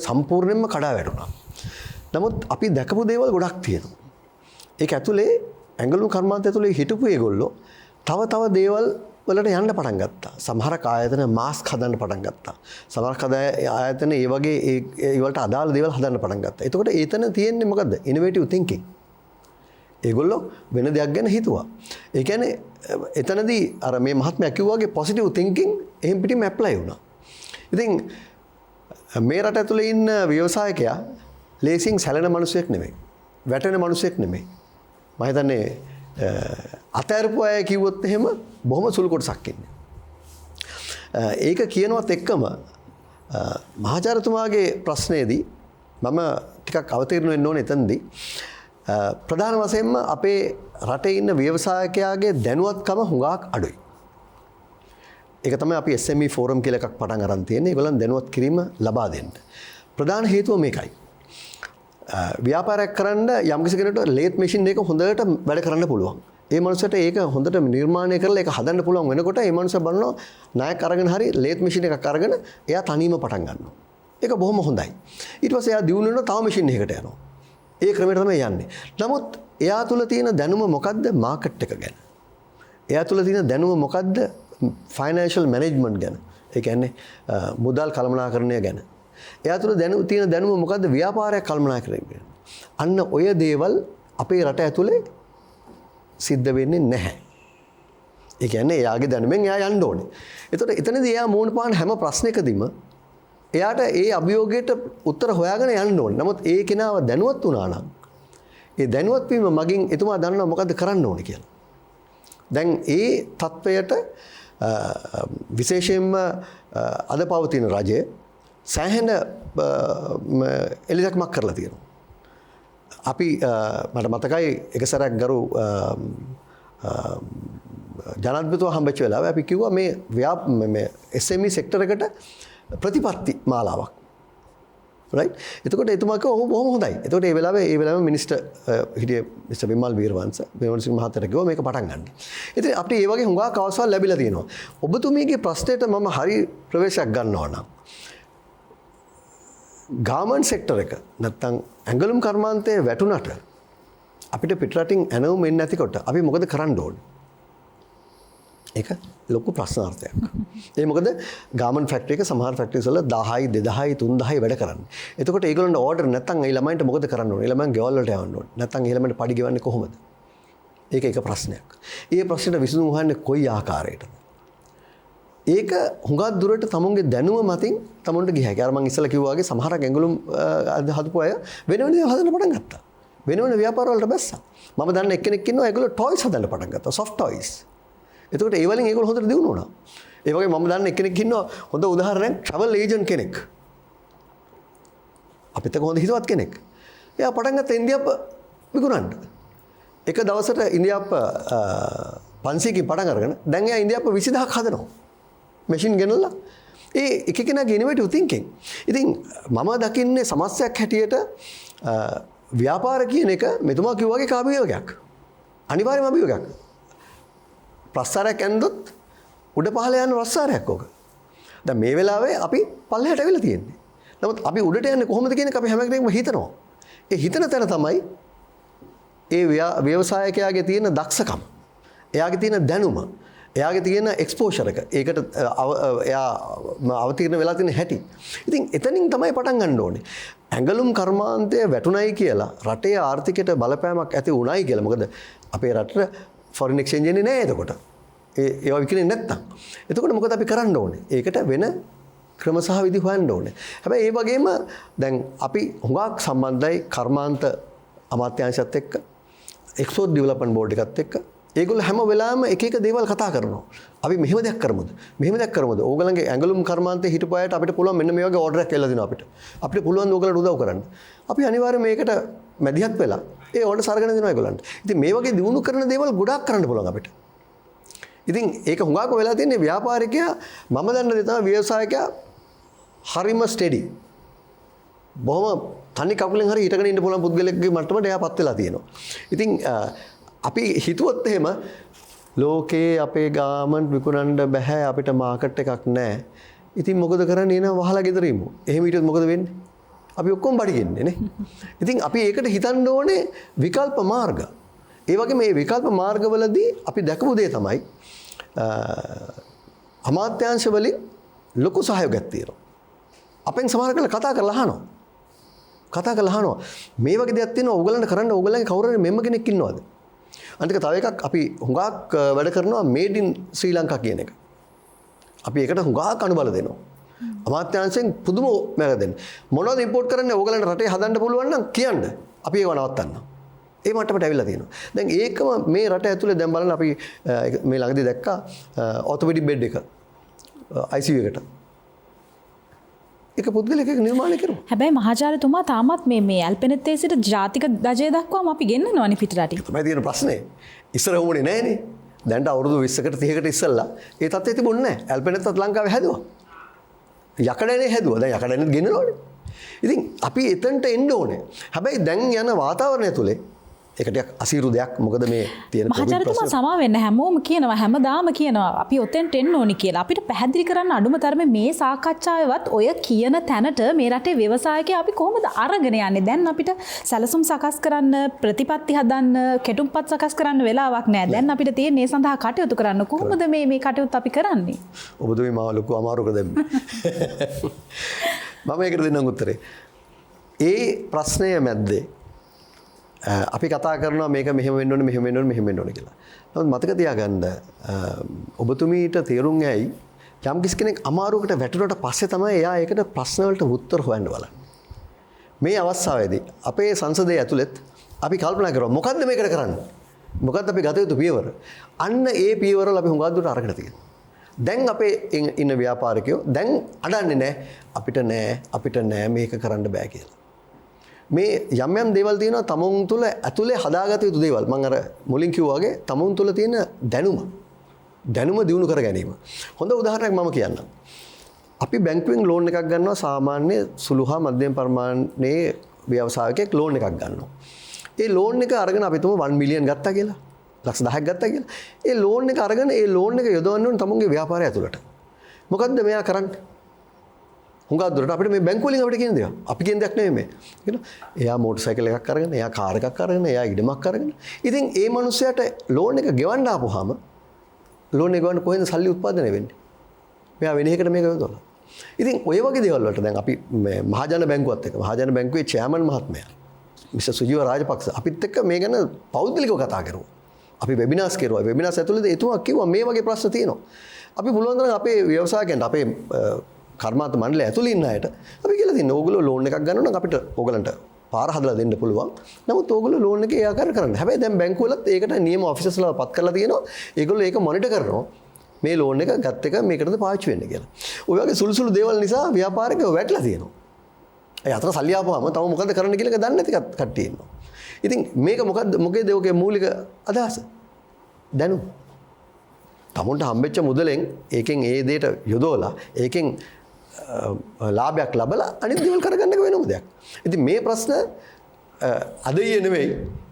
සම්පූර්ණයෙන්ම කඩා වැටුණා. නමුත් අපි දැකපු දේවල් ගොඩක් තියෙනවා. ඒක ඇතුලේ ඇඟලුම් කර්මාන්තය ඇතුලේ හිටපු ඒගොල්ලෝ තව දේවල් වලට යන්න පටන් ගත්තා. සමහරක් ආයතන මාස්ක් හදන්න පටන් ගත්තා. සමහරක් ආයතන ඒ වගේ ඒ වලට අදාළ දේවල් හදන්න පටන් ගත්තා. එතකොට එතන තියෙන්නේ මොකද්ද? ඉනොවේටිව් තින්කින්. ඒගොල්ලෝ වෙන දෙයක් ගැන හිතුවා. ඒ කියන්නේ එතනදී අර මේ මහත්මයා කිව්වා වගේ පොසිටිව් තින්කින් එහෙම් පිටින්ම ඇප්ලයි වුණා. ඉතින් මේ රට ඇතුලේ ඉන්න ව්‍යවසායකයා ලේසින් සැලෙන මිනිසෙක් නෙමෙයි. වැටෙන මිනිසෙක් නෙමෙයි. මම හිතන්නේ අතෑරපු අය කිව්වොත් එහෙම බොහොම සුළු කොටසක් ඉන්නේ. ඒක කියනවත් එක්කම මහාචාර්යතුමාගේ ප්‍රශ්නයේදී මම ටිකක් අවතීර්ණ වෙන්න ඕනේ එතනදී. ප්‍රධාන වශයෙන්ම අපේ රටේ ඉන්න ව්‍යවසායකයාගේ දැනුවත්කම හුඟක් අඩුයි. ඒක තමයි අපි SME ෆෝරම් කියලා එකක් පටන් අරන් තියෙන්නේ. ඒගොල්ලන් දැනුවත් කිරීම ලබා දෙන්න. ප්‍රධාන හේතුව මේකයි. ව්‍යාපාරයක් කරන්න යම්කිසි කෙනෙකුට ලේත් මැෂින් එක හොඳට වැඩ කරන්න පුළුවන්. ඒ මනුස්සයට ඒක හොඳට නිර්මාණය කරලා ඒක හදන්න පුළුවන් වෙනකොට ඒ මනුස්සයා බලනවා ණයක් අරගෙන හරි ලේත් මැෂින් එකක් අරගෙන එයා තනියම පටන් ගන්නවා. ඒක බොහොම හොඳයි. ඊට පස්සේ එයා දියුණු වෙනවා තව මැෂින් එකකට යනවා. ඒ ක්‍රමයට තමයි යන්නේ. නමුත් එයා තුල තියෙන දැනුම මොකද්ද මාකට් එක ගැන? එයා තුල තියෙන දැනුම මොකද්ද ෆයිනෑන්ෂල් මැනේජ්මන්ට් ගැන? ඒ කියන්නේ මුදල් කළමනාකරණය ගැන. එයා තුළ තියෙන දැනුම මොකද්ද ව්‍යාපාරයක් කළමනාකරණය ගැන? අන්න ඔය දේවල් අපේ රට ඇතුලේ සිද්ධ වෙන්නේ නැහැ. ඒ කියන්නේ එයාගේ දැනුමෙන් එයා යන්න ඕනේ. ඒතකොට එතනදී එයා මූණ පාන හැම ප්‍රශ්නයකදීම එයාට ඒ අභියෝගයට උත්තර හොයාගෙන යන්න ඕනේ. නමුත් ඒ කෙනාව දැනුවත් වුණා නම් ඒ දැනුවත් වීම මගින් එතුමා දන්නවා මොකද්ද කරන්න ඕනේ කියලා. දැන් ඒ තත්වයට විශේෂයෙන්ම අද පවතින රජය සෑහෙන එළිදක්මක් කරලා තියෙනවා. අපි මට මතකයි එක සැරයක් ගරු ජනාධිපතිතුමා හම්බෙච්ච වෙලාවේ අපි කිව්වා මේ SME සෙක්ටර් එකට ප්‍රතිපත්ති මාලාවක්. right? එතකොට එතුමා කිව්වා ඔව් බොහොම හොඳයි. එතකොට ඒ වෙලාවේ මිනිස්ටර් හිටියේ මිස්ටර් විමල් වීරවංශ වීරවංශ මහත්තයාට කිව්වා මේක පටන් ගන්න. ඉතින් අපිට මේ වගේ හුඟක් අවස්ථාවල් ලැබිලා තියෙනවා. ඔබතුමීගේ ප්‍රශ්නෙට මම හරි ප්‍රවේශයක් ගන්නවා නම් ගාමන්ට් සෙක්ටර් එක නැත්තම් ඇඟලුම් කර්මාන්තයේ වැටුණට අපිට පිටරටින් ඇනවුම් එන්නේ නැතිකොට අපි මොකද කරන්න ඕනේ? ඒක ලොකු ප්‍රශ්නාර්ථයක්. ඒ මොකද ගාමන්ට් ෆැක්ටරි එක සමහර ෆැක්ටරිස් වල 10යි 2000යි 3000යි වැඩ කරන්නේ. එතකොට ඒගොල්ලන්ට ඕඩර් නැත්තම් ඒ ළමයින්ට මොකද කරන්න ඕනේ? ඒ ළමයන් ගෙවල් වලට යවන්න ඕනේ. නැත්තම් ඒ ළමයින්ට පඩි ගෙවන්නේ කොහොමද? ඒක එක ප්‍රශ්නයක්. ඒ ප්‍රශ්නෙට විසඳුම හොයන්නේ කොයි ආකාරයකටද? ඒක හුඟක් දුරට තමුන්ගේ දැනුම මතින් තමුන්ට ගිය හැකියි. අර මම ඉස්සෙල්ලා කිව්වා වගේ සමහරක් ඇඟලුම් හදපු අය වෙන වෙන දේවල් හදන්න පටන් ගත්තා. වෙන වෙන ව්‍යාපාර වලට බැස්සා. මම දන්න එක්කෙනෙක් ඉන්නවා ඒගොල්ලෝ ටොයිස් හදන්න පටන් ගත්තා. soft toys. එතකොට ඒ වලින් ඒගොල්ලෝ හොඳට දිනු වුණා. ඒ වගේ මම දන්න එක්කෙනෙක් ඉන්නවා හොඳ උදාහරණයක් travel agent කෙනෙක්. අපිට කොහොමද හිතවත් කෙනෙක්. එයා පටන් ගත්ත ඉන්දියාප්ප විකුණන්න. එක දවසට ඉන්දියාප්ප 500කින් පටන් අරගෙන දැන් එයා ඉන්දියාප්ප 20000ක් හදනවා. මැෂින් ගෙනල්ලා ඒ එක කෙනාගේ ඉනොවේටිව් තින්කින්. ඉතින් මම දකින්නේ සමස්තයක් හැටියට ව්‍යාපාර කියන එක මෙතුමා කිව්වා වගේ කාභියෝගයක්. අනිවාර්යම අභියෝගයක්. ප්‍රස්තාරයක් ඇන්දොත් උඩ පහළ යන ප්‍රස්තාරයක් ඕක. දැන් මේ වෙලාවේ අපි පල්ලෙහාට ඇවිල්ලා තියෙන්නේ. නමුත් අපි උඩට යන්නේ කොහොමද කියන එක අපි හැම කෙනෙක්ම හිතනවා. ඒ හිතන තැන තමයි ඒ ව්‍යවසායකයාගේ තියෙන දක්ෂකම. එයාගේ තියෙන දැනුම. එයාගේ තියෙන එක්ස්පෝෂර් එක. ඒකට එයා අවතීර්ණ වෙලා තියෙන හැටි. ඉතින් එතනින් තමයි පටන් ගන්න ඕනේ. ඇඟලුම් කර්මාන්තය වැටුණයි කියලා රටේ ආර්ථිකයට බලපෑමක් ඇති වුණයි කියලා. මොකද අපේ රටට ෆොරින් එක්ස්චේන්ජ් එන්නේ නැහැ එතකොට. ඒවා විකිනෙන්නේ නැත්තම්. එතකොට මොකද අපි කරන්න ඕනේ? ඒකට වෙන ක්‍රම සහ විදි හොයන්න ඕනේ. හැබැයි ඒ වගේම දැන් අපි හුඟක් සම්බන්ධයි කර්මාන්ත අමාත්‍යාංශයත් එක්ක, එක්ස්පෝර්ට් ඩෙවලොප්මන්ට් බෝඩ් එකත් එක්ක. ඒගොල්ලෝ හැම වෙලාවෙම එක එක දේවල් කතා කරනවා. අපි මෙහෙම දෙයක් කරමුද? මෙහෙම දෙයක් කරමුද? ඕගලන්ගේ ඇඟලුම් කර්මාන්තේ හිටපු අයට අපිට පුළුවන් මෙන්න මේ වගේ ඕඩර් එකක් එල්ල දෙනවා අපිට. අපිට පුළුවන් ඕගලන්ට උදව් කරන්න. අපි අනිවාර්යයෙන් මේකට මැදිහත් වෙලා ඒ ඕඩර්ස් අරගෙන දෙනවා ඒගොල්ලන්ට. ඉතින් මේ වගේ දිනු කරන දේවල් ගොඩාක් කරන්න පුළුවන් අපිට. ඉතින් ඒක හුඟක් වෙලා තියෙන්නේ ව්‍යාපාරිකයා මම දන්න දේ තමයි ව්‍යවසායකයා හරිම ස්ටෙඩි. බොහොම තනි කකුලෙන් හරි හිටගෙන ඉන්න පුළුවන් පුද්ගලෙක්ගේ මට්ටමට එයාපත් වෙලා තියෙනවා. ඉතින් අපි හිතුවොත් එහෙම ලෝකේ අපේ ගාමන්ට් විකුණන්න බෑ අපිට මාකට් එකක් නැහැ. ඉතින් මොකද කරන්නේ එනවා වහලා ගෙදර ඉමු. එහෙම හිටියොත් මොකද වෙන්නේ? අපි ඔක්කොම බඩගින්නේ නේ. ඉතින් අපි ඒකට හිතන්න ඕනේ විකල්ප මාර්ග. ඒ වගේ මේ විකල්ප මාර්ගවලදී අපි දැකපු දේ තමයි අමාත්‍යාංශ වලින් ලොකු සහයෝගයක් තියෙනවා. අපෙන් සමහර කළ කතා කරලා අහනවා. මේ වගේ දෙයක් තියෙනවා ඕගලන්ට කරන්න ඕගලන්ගේ කවුරු හරි මෙම්ම කෙනෙක් ඉන්නවද? අනිත් තව එකක් අපි හුඟක් වැඩ කරනවා මේඩ් ඉන් ශ්‍රී ලංකා කියන එක. අපි ඒකට හුඟක් අනුබල දෙනවා. අමාත්‍යාංශයෙන් පුදුම මේක දෙන්න. මොනවද ඉම්පෝට් කරන්නේ ඕගලන්ට රටේ හදන්න පුළුවන් නම් කියන්න. අපි ඒව නවත්තන්න. ඒ මට්ටමට ඇවිල්ලා තියෙනවා. දැන් ඒකම මේ රට ඇතුලේ දැන් බලන්න අපි මේ ළඟදී දැක්කා ඔර්තොපෙඩික් බෙඩ් එක ICU එකට. ඒක පුද්ගලයෙක් නිර්මාණය කරුවා. හැබැයි මහාචාර්යතුමා තාමත් මේ ඇල්පෙනෙත්තේ සිට ජාතික දජය දක්වාම අපි ගෙන්නනවානේ පිටරටින්. තමයි තියෙන ප්‍රශ්නේ. ඉස්සර වුණේ නැහනේ. දැන්ට අවුරුදු 20කට 30කට ඉස්සෙල්ලා ඒ තත්ත්වය තිබුණේ නැහැ. ඇල්පෙනෙත්තත් ලංකාවේ හැදුවා. යකඩනේ හැදුවා. දැන් යකඩනෙත් ගෙන්නනවනේ. ඉතින් අපි එතනට එන්න ඕනේ. හැබැයි දැන් යන වාතාවරණය තුලේ ඒක ටිකක් අසීරු දෙයක්. මොකද මේ තියෙන මහාචාර්යතුමා සමා වෙන්න හැමෝම කියනවා හැමදාම කියනවා අපි ඔතෙන්ට එන්න ඕනි කියලා. අපිට පැහැදිලි කරන්න අඩුම තරමේ මේ සාකච්ඡාවේවත් ඔය කියන තැනට මේ රටේ ව්‍යවසායකයා අපි කොහොමද අරගෙන යන්නේ? දැන් අපිට සැලසුම් සකස් කරන්න, ප්‍රතිපත්ති හදන්න, කෙටුම්පත් සකස් කරන්න වෙලාවක් නැහැ. දැන් අපිට තියෙන මේ සඳහා කටයුතු කරන්න කොහොමද මේ කටයුතු අපි කරන්නේ? ඔබතුමී මාව ලොකු අමාරුවක දැම්මේ. මම ඒකට දෙන්නම් උත්තරේ. ඒ ප්‍රශ්නය මැද්දේ අපි කතා කරනවා මේක මෙහෙම වෙන්න ඕනේ මෙහෙම වෙන්න ඕනේ මෙහෙම වෙන්න ඕනේ කියලා. නමුත් මතක තියාගන්න ඔබතුමීට තේරුම් ඇයි යම් කිසි කෙනෙක් අමාරුවකට වැටුණාට පස්සේ තමයි එයා ඒකට ප්‍රශ්න වලට උත්තර හොයන්න බලන්නේ. මේ අවස්ථාවේදී අපේ සංසදයේ ඇතුළත් අපි කල්පනා කරනවා මොකද්ද මේකට කරන්නේ? මොකද්ද අපි ගත යුතු පියවර? අන්න ඒ පියවරවල අපි හුඟක් දුරට අරගෙන තියෙනවා. දැන් අපේ ඉන්න ව්‍යාපාරිකයෝ දැන් අඩන්නේ අපිට නෑ මේක කරන්න බෑ කියලා. මේ යම් දේවල් තියෙනවා තමුන් තුළ ඇතුලේ හදාගත යුතු දේවල්. මම අර මුලින් කිව්වා වගේ තමුන් තුළ තියෙන දැනුම දියුණු කර ගැනීම. හොඳ උදාහරණයක් මම කියන්නම්. අපි බැංකුවෙන් ලෝන් එකක් ගන්නවා සාමාන්‍ය සුළු හා මධ්‍යම ප්‍රමාණයේ ව්‍යවසායකයෙක් ලෝන් එකක් ගන්නවා. ඒ ලෝන් එක අරගෙන අපි තුමු 1 මිලියන් ගත්තා කියලා. ලක්ෂ 10ක් ගත්තා කියලා. ඒ ලෝන් එක අරගෙන ඒ ලෝන් එක යොදවන්න ඕනේ තමුන්ගේ ව්‍යාපාරය ඇතුළට. මොකද්ද මෙයා කරන්නේ? හුඟක් දුරට අපිට මේ බැංකුව වලින් අපිට කියන දේවල්. අපි කියන දෙයක් නෙමෙයි මේ. කියනවා එයා මෝටර් සයිකල් එකක් අරගෙන, එයා කාර් එකක් අරගෙන, එයා ඉඩමක් අරගෙන. ඉතින් ඒ මිනිස්සයාට ලෝන් එක ගෙවන්න ආපුවාම ලෝන් එක ගන්න කොහෙන්ද සල්ලි උත්පාදනය වෙන්නේ? මෙයා වෙන එකකට මේක යොදවලා. ඉතින් ඔය වගේ දේවල් වලට දැන් අපි මේ මහජන බැංකුවත් එක්ක මහජන බැංකුවේ චෙයාමන් මහත්මයා මිස්ටර් සුජීව රාජපක්ෂ අපිත් එක්ක මේ ගැන පෞද්ගලිකව කතා කරුවා. අපි වෙබිනාර්ස් කරුවා. වෙබිනාර්ස් ඇතුළතදී එතුමා කිව්වා මේ වගේ ප්‍රශ්න තියෙනවා. අපි පුළුවන් තරම් අපේ ව්‍යවසායකයන්ට අපේ කර්මාන්ත මණ්ඩලය ඇතුළේ ඉන්න අයට අපි කියලා තියෙනවා ඕගොල්ලෝ ලෝන් එකක් ගන්නවා නම් අපිට ඕගලන්ට පාර හදලා දෙන්න පුළුවන්. නමුත් ඕගොල්ලෝ ලෝන් එක ඒ ආකාරයට කරන්න. හැබැයි දැන් බැංකුවලත් ඒකට නියම ඔෆිසර්ස්ලා පත් කරලා තියෙනවා. ඒගොල්ලෝ ඒක මොනිටර් කරනවා. මේ ලෝන් එක ගත්ත එක මේකටද පාවිච්චි වෙන්නේ කියලා. ඔය වගේ සුළු දේවල් නිසා ව්‍යාපාරිකයෝ වැටලා තියෙනවා. ඒ අතර සල්ලි ආපුවාම තව මොකද කරන්න කියලා එක දන්නේ නැති කට්ටිය ඉන්නවා. ඉතින් මේක මොකේද ඔකේ මූලික අදහස? දැනුම. තමුන්ට හම්බෙච්ච මුදලෙන් ඒකෙන් ඒ දෙයට යොදවලා ඒකෙන් ලාභයක් ලබලා අනිත් දේවල් කරගන්න එක වෙනම දෙයක්. ඉතින් මේ ප්‍රශ්න අද ඊයේ නෙවෙයි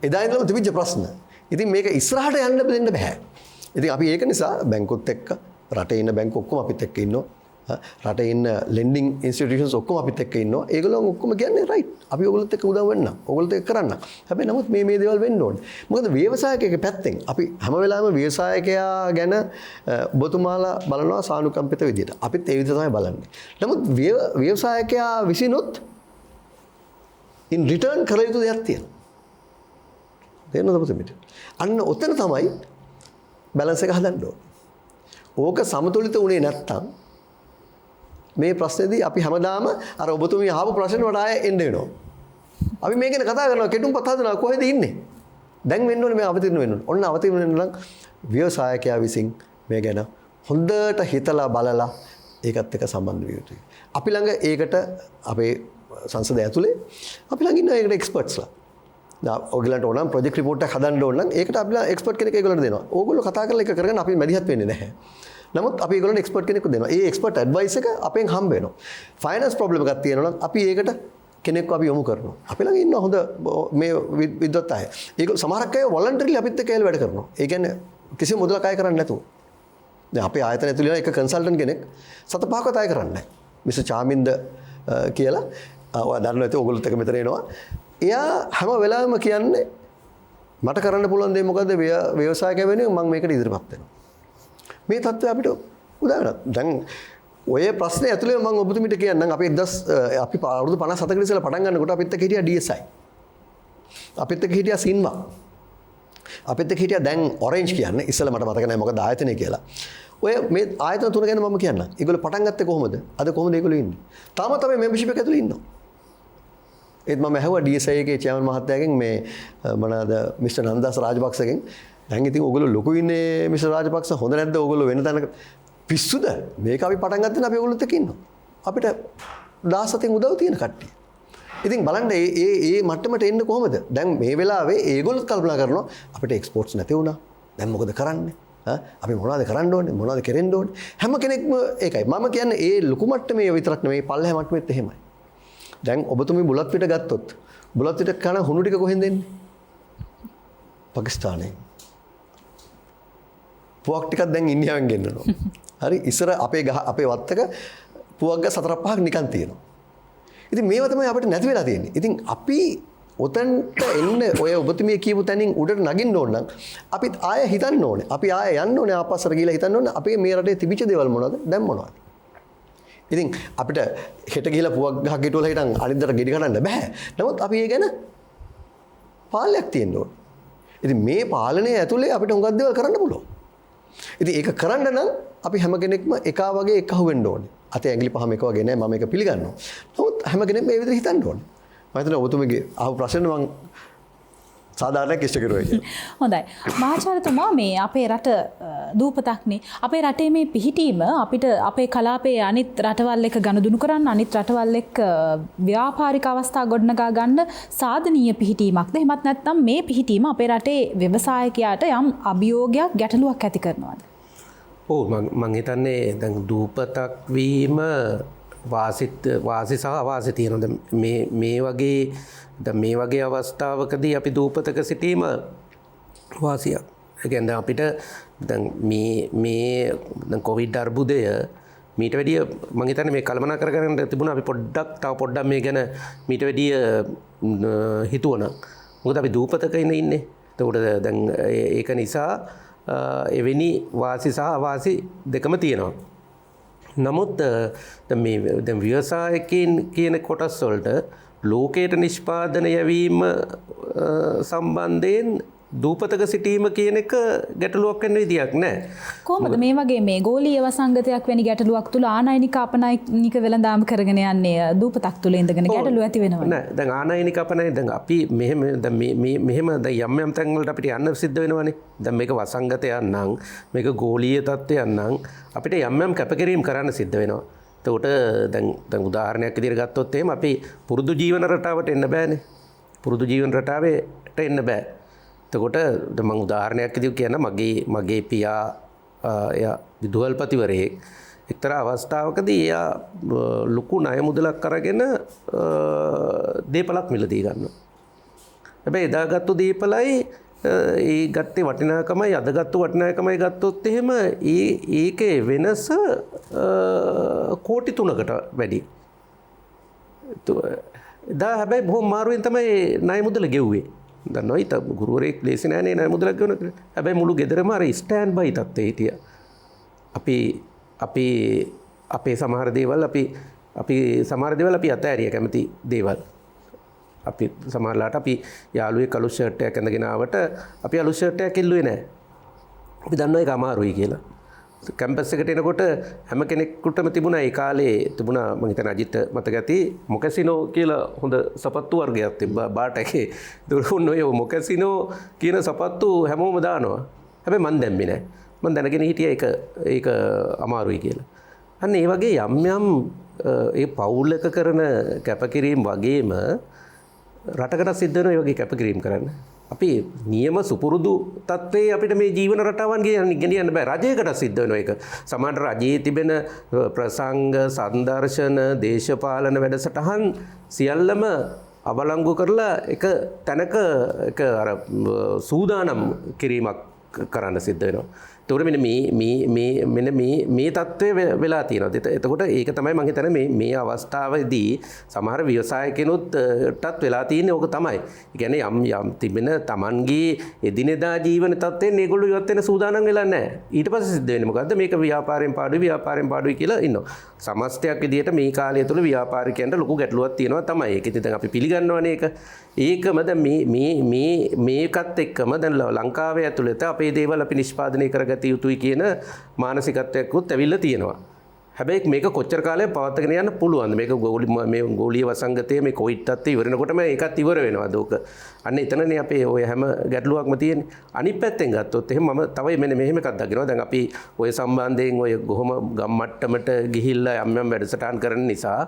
එදා ඉඳලම තිබිච්ච ප්‍රශ්න. ඉතින් මේක ඉස්සරහට යන්න දෙන්න බෑ. ඉතින් අපි ඒක නිසා බැංකුත් එක්ක රටේ ඉන්න බැංකු ඔක්කොම අපිත් එක්ක ඉන්නවා. රටේ ඉන්න lending institutions ඔක්කොම අපිත් එක්ක ඉන්නවා. ඒගොල්ලෝ ඔක්කොම කියන්නේ right. අපි ඔයගොල්ලොත් එක්ක උදව් වෙන්න. ඔයගොල්ලොත් එක්ක කරන්න. හැබැයි නමුත් මේ දේවල් වෙන්න ඕනේ. මොකද ව්‍යවසායකයෙක් පැත්තෙන් අපි හැම වෙලාවෙම ව්‍යවසායකයා ගැන ඔබතුමාලා බලනවා සානුකම්පිත විදියට. අපිත් ඒ විදිහට තමයි බලන්නේ. නමුත් ව්‍යවසායකයා විසිනුත් in return කළ යුතු දෙයක් තියෙනවා. තේරෙනවද ඔබතුමීට? අන්න ඔතන තමයි බැලන්ස් එක හදන්න ඕනේ. ඕක සමතුලිත උනේ නැත්තම් මේ ප්‍රශ්නේදී අපි හැමදාම අර ඔබතුමිය අහපු ප්‍රශ්නෙට වඩා ආයෙ එන්න වෙනවා. අපි මේ ගැන කතා කරනවා කෙටුම්පත් හදනවා කොහෙද ඉන්නේ? දැන් වෙන්න ඕනේ මේ අවතීර්ණ වෙන්න ඕනේ. ඔන්න අවතීර්ණ වෙන්න නම් ව්‍යවසායකයා විසින් මේ ගැන හොඳට හිතලා බලලා ඒකත් එක්ක සම්බන්ධ විය යුතුයි. අපි ළඟ ඒකට අපේ සංසදය ඇතුලේ අපි ළඟ ඉන්න ඒකට එක්ස්පර්ට්ස්ලා. ඔයගලන්ට ඕන නම් ප්‍රොජෙක්ට් රිපෝට් එකක් හදන්න ඕන නම් ඒකට අපි එක්ස්පර්ට් කෙනෙක් ඒගොල්ලන්ට දෙනවා. ඕගොල්ලෝ කතා කරලා එක කරගෙන අපි මැදිහත් වෙන්නේ නැහැ. නමුත් අපි ඒගොල්ලන්ට එක්ස්පර්ට් කෙනෙක්ව දෙනවා. ඒ එක්ස්පර්ට් ඇඩ්වයිස් එක අපෙන් හම්බ වෙනවා. ෆයිනෑන්ස් ප්‍රොබ්ලම් එකක් තියෙනවා නම් අපි ඒකට කෙනෙක්ව අපි යොමු කරනවා. අපි ළඟ ඉන්න හොඳ මේ විද්වත් අය. ඒගොල්ලෝ සමහරක් අය වොලන්ටරිලි අපිත් එක්ක වැඩ කරනවා. ඒ කියන්නේ කිසිම මුදලක් අය කරන්නේ නැතුව. දැන් අපේ ආයතනය ඇතුළේ ඉන්න එක කන්සල්ටන්ට් කෙනෙක් සත පහකවත් අය කරන්නේ නැහැ. මිස්ටර් චාමින්ද කියලා ඔයා දන්නවා ඇති ඕගොල්ලොත් එක මෙතන එනවා. එයා හැම වෙලාවෙම කියන්නේ මට කරන්න පුළුවන් දේ මොකද්ද? ව්‍යවසායකයා වෙනුවෙන් මම මේකට ඉදිරිපත් වෙනවා. මේ තත්ත්වය අපිට උදාහරණ දැන් ඔය ප්‍රශ්නේ ඇතුලේ මම ඔබතුමිට කියන්නම් අපි අපි අවුරුදු 57කට ඉස්සෙල්ලා පටන් ගන්නකොට අපිත් එක්ක හිටියා DSI. අපිත් එක්ක හිටියා සින්වා. අපිත් එක්ක හිටියා දැන් ඔරෙන්ජ් කියන්නේ ඉස්සෙල්ලා මට මතක නැහැ මොකද ආයතනය කියලා. ඔය මේ ආයතන තුන ගැන මම කියන්නම්. ඒගොල්ලෝ පටන් ගත්තේ කොහොමද? අද කොහොමද ඒගොල්ලෝ ඉන්නේ? තාමත් අපි membership එක ඇතුලේ ඉන්නවා. ඒත් මම ඇහුවා DSI එකේ චෙයාමන් මහත්තයාගෙන් මේ මොනවාද මිස්ටර් නන්දාස් රාජපක්ෂගෙන් දැන් ඉතින් ඔයගොල්ලෝ ලොකු ඉන්නේ මිස්ටර් රාජපක්ෂ හොඳ නැද්ද ඔයගොල්ලෝ වෙන තැනක පිස්සුද මේක අපි පටන් ගත්තේ අපි ඔයගොල්ලොත් එක්ක ඉන්නවා අපිට 17න් උදව් තියෙන කට්ටිය ඉතින් බලන්න ඒ මට්ටමට එන්න කොහොමද දැන් මේ වෙලාවේ ඒගොල්ලොත් කල්පනා කරනවා අපිට එක්ස්පෝර්ට්ස් නැති වුණා දැන් මොකද කරන්නේ අපි මොනවද කරන්න ඕනේ මොනවද කෙරෙන්න ඕනේ හැම කෙනෙක්ම ඒකයි මම කියන්නේ ඒ ලොකු මට්ටමේ විතරක් නෙමෙයි පල්ලෙහා මට්ටමෙත් එහෙමයි දැන් ඔබතුමී බුලත් පිට ගත්තොත් බුලත් පිට කන හුණු ටික කොහෙන්ද එන්නේ? පාකිස්තානයේ. පුවක් ටිකක් දැන් ඉන්දියාවෙන් ගෙන්නනවා. හරි ඉස්සර අපේ අපේ වත්තක පුවක් ගස් 4-5ක් නිකන් තියෙනවා. ඉතින් මේවා තමයි අපිට නැති වෙලා තියෙන්නේ. ඉතින් අපි ඔතනට එන්න ඔය ඔබතුමිය කියපු තැනින් උඩට නගින්න ඕන නම් අපිත් ආය හිතන්න ඕනේ. අපි ආය යන්න ඕනේ ආපස්සට ගිහලා හිතන්න ඕනේ අපේ මේ රටේ තිබිච්ච දේවල් මොනවද? දැන් මොනවද? ඉතින් අපිට හෙට ගිහලා පුවක් ගහක් ගෙටවල හිටන් අනිද්දාට ගෙඩි ගන්න බෑ. නමුත් අපි ඒ ගැන පාලනයක් තියෙන්න ඕනේ. ඉතින් මේ පාලනය ඇතුලේ අපිට හුඟක් දේවල් කරන්න පුළුවන්. ඉතින් ඒක කරන්න නම් අපි හැම කෙනෙක්ම එකා වගේ එකහුව වෙන්න ඕනේ. අතේ ඇඟිලි පහම එක වගේ නෑ මම ඒක පිළිගන්නවා. නමුත් හැම කෙනෙක්ම මේ විදිහට හිතන්න ඕනේ. මම හිතනවා ඔබතුමගේ අහපු ප්‍රශ්න මම සාධාරණයක් ඉෂ්ට කරුවා කියලා. හොඳයි. මහාචාර්යතුමා මේ අපේ රට දූපතක්නේ. අපේ රටේ මේ පිහිටීම අපිට අපේ කලාපයේ අනිත් රටවල් එක්ක ගනුදෙනු කරන්න අනිත් රටවල් එක්ක ව්‍යාපාරික අවස්ථා ගොඩනගා ගන්න සාධනීය පිහිටීමක්ද? එහෙමත් නැත්නම් මේ පිහිටීම අපේ රටේ ව්‍යවසායකයාට යම් අභියෝගයක් ගැටලුවක් ඇති කරනවද? ඔව් මම හිතන්නේ දැන් දූපතක් වීම වාසි සහ අවාසි තියෙනවා. මේ වගේ මේ වගේ අවස්ථාවකදී අපි දූපතක සිටීම වාසියක්. ඒ කියන්නේ අපිට දැන් මේ කොවිඩ් අර්බුදය මීට වැඩිය මම හිතන්නේ මේ කල්පනා කරගෙන තිබුණා අපි තව පොඩ්ඩක් මේ ගැන මීට වැඩිය හිතුවනම්. මොකද අපි දූපතක ඉන්නේ. ඒකට දැන් ඒක නිසා එවැනි වාසි සහ අවාසි දෙකම තියෙනවා. නමුත් දැන් ව්‍යවසායකයන් කියන කොටස් වලට ලෝකයට නිෂ්පාදනය යැවීම සම්බන්ධයෙන් දූපතක සිටීම කියන එක ගැටලුවක් වෙන විදියක් නැහැ. කොහොමද මේ වගේ මේ ගෝලීය වසංගතයක් වැනි ගැටලුවක් තුල ආනයනික අපනයනික වෙළඳාම කරගෙන යන්නේ දූපතක් තුල ඉඳගෙන ගැටලුව ඇති වෙනවා. නෑ දැන් ආනයනික අපනය දැන් අපි මෙහෙම දැන් දැන් යම් තැන් වලට අපිට යන්න සිද්ධ වෙනවනේ. දැන් මේක වසංගතයක් නම් මේක ගෝලීය තත්ත්වයක් නම් අපිට යම් කැපකිරීම කරන්න සිද්ධ වෙනවා. එතකොට දැන් උදාහරණයක් විදිහට ගත්තොත් එහෙම අපි පුරුදු ජීවන රටාවට එන්න බෑනේ. පුරුදු ජීවන රටාවට එන්න බෑ. එතකොට මම උදාහරණයක් විදිහට කියන්න මගේ පියා එයා විදුහල්පතිවරයෙක් එක්තරා අවස්ථාවකදී එයා ලොකු ණය මුදලක් අරගෙන දීපලක් මිලදී ගන්නවා. හැබැයි එදා ගත්තු දීපලයි ඒ ගත්තේ වටිනාකමයි අද ගත්තු වටිනාකමයි ගත්තොත් එහෙම ඒකේ වෙනස කෝටි 3කට වැඩි. එදා හැබැයි බොහොම මාරුවෙන් තමයි ණය මුදල ගෙව්වේ. දන්නවයි ගුරුවරයෙක් ලේසි නෑනේ ණය මුදලක් ගෙවන කියලා. හැබැයි මුළු ගෙදරම අර ස්ටෑන්ඩ් බයි තත්ත්වයේ හිටියා. අපේ සමහර දේවල් අපි අතෑරිය කැමති දේවල්. අපි සමහරලාට අපි යාළුවෙක් අලුත් ෂර්ට් එකක් ඇඳගෙන ආවට අපි අලුත් ෂර්ට් එකක් ඉල්ලුවේ නැහැ. අපි දන්නවා ඒක අමාරුයි කියලා. කැම්පස් එකට එනකොට හැම කෙනෙකුටම තිබුණා ඒ කාලේ තිබුණා මම හිතන අජිත් මතක ඇති මොකැසිනෝ කියලා හොඳ සපත්තු වර්ගයක් තිබ්බා බාට එකේ. දුරුන් ඔය මොකැසිනෝ කියන සපත්තු හැමෝම දානවා. හැබැයි මන් දැම්මේ නැහැ. මන් දැනගෙන හිටියා ඒක අමාරුයි කියලා. අන්න ඒ වගේ යම් ඒ පවුලක කරන කැපකිරීම වගේම රටකට සිද්ධ වෙන ඒ වගේ කැපකිරීම කරන්න. අපි නියම සුපුරුදු තත්ත්වයේ අපිට මේ ජීවන රටාවන් ගෙනියන්න බෑ. රජයකට සිද්ධ වෙනවා ඒක. සමහර රජයේ තිබෙන ප්‍රසංග, සංදර්ශන, දේශපාලන වැඩසටහන් සියල්ලම අවලංගු කරලා එක තැනක එක අර සූදානම් කිරීමක් කරන්න සිද්ධ වෙනවා. තොර මෙන්න මේ තත්ත්වය වෙලා තියෙනවා. එතකොට ඒක තමයි මම හිතන්නේ මේ අවස්ථාවේදී සමහර ව්‍යවසායකෙනුටත් වෙලා තියෙන්නේ ඕක තමයි. ඒ කියන්නේ යම් තිබෙන Tamanගේ එදිනෙදා ජීවන තත්ත්වෙන් ඒගොල්ලෝ ඉවත් වෙන සූදානම් වෙලා නැහැ. ඊට පස්සේ සිද්ධ වෙන්නේ මොකද්ද? මේක ව්‍යාපාරයෙන් පාඩුයි කියලා ඉන්නවා. සමස්තයක් විදිහට මේ කාලය තුළ ව්‍යාපාරිකයන්ට ලොකු ගැටලුවක් තියෙනවා තමයි. ඒක ඉතින් දැන් අපි පිළිගන්නවනේ ඒක. ඒකම දැන් මේකත් එක්කම දැන් ලංකාවේ ඇතුළත අපේ දේවල් අපි නිෂ්පාදනය කරගත යුතුයි කියන මානසිකත්වයක්වත් ඇවිල්ලා තියෙනවා. හැබැයි මේක කොච්චර කාලයක් පවත්වාගෙන යන්න පුළුවන්ද? මේක ගෝලීය වසංගතය මේ කොවිඩ් තත්ත්වය ඉවරනකොටම ඒකත් ඉවර වෙනවාද ඕක? අන්න එතනනේ අපේ ඔය හැම ගැටලුවක්ම තියෙන්නේ. අනිත් පැත්තෙන් ගත්තොත් එහෙනම් මම තව මෙන්න මෙහෙම එකක් දකිනවා. දැන් අපි ඔය සම්බන්ධයෙන් ඔය කොහොම ගම් මට්ටමට ගිහිල්ලා යම් වැඩසටහන් කරන නිසා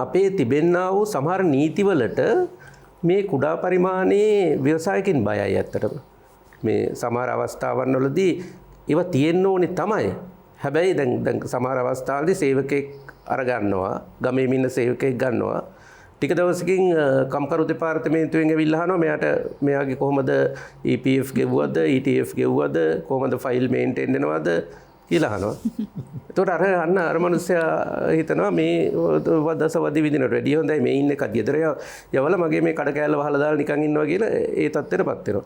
අපේ තිබෙන්නා වූ සමහර නීතිවලට මේ කුඩා පරිමාණයේ ව්‍යවසායකින් බයයි ඇත්තටම. මේ සමහර අවස්ථාවන් වලදී ඒව තියෙන්න ඕනේ තමයි. හැබැයි දැන් සමහර අවස්ථාවලදී සේවකෙක් අරගන්නවා, ගමේ ඉන්න සේවකෙක් ගන්නවා. ටික දවසකින් කම්කරු දෙපාර්තමේන්තුවෙන් ඇවිල්ලා අහනවා මෙයාගේ කොහොමද EPF ගෙවුවද, ETF ගෙවුවද, කොහොමද ෆයිල් මේන්ටේන් වෙනවද කියලා අහනවා. එතකොට අර මනුස්සයා හිතනවා මේ දසවදි විදිනට වැඩිය හොඳයි මේ ඉන්න එකත් ගෙදර යවලා මගේ මේ කඩ කෑල්ල වහලා දාලා නිකන් ඉන්නවා කියලා ඒ තත්ත්වෙටපත් වෙනවා.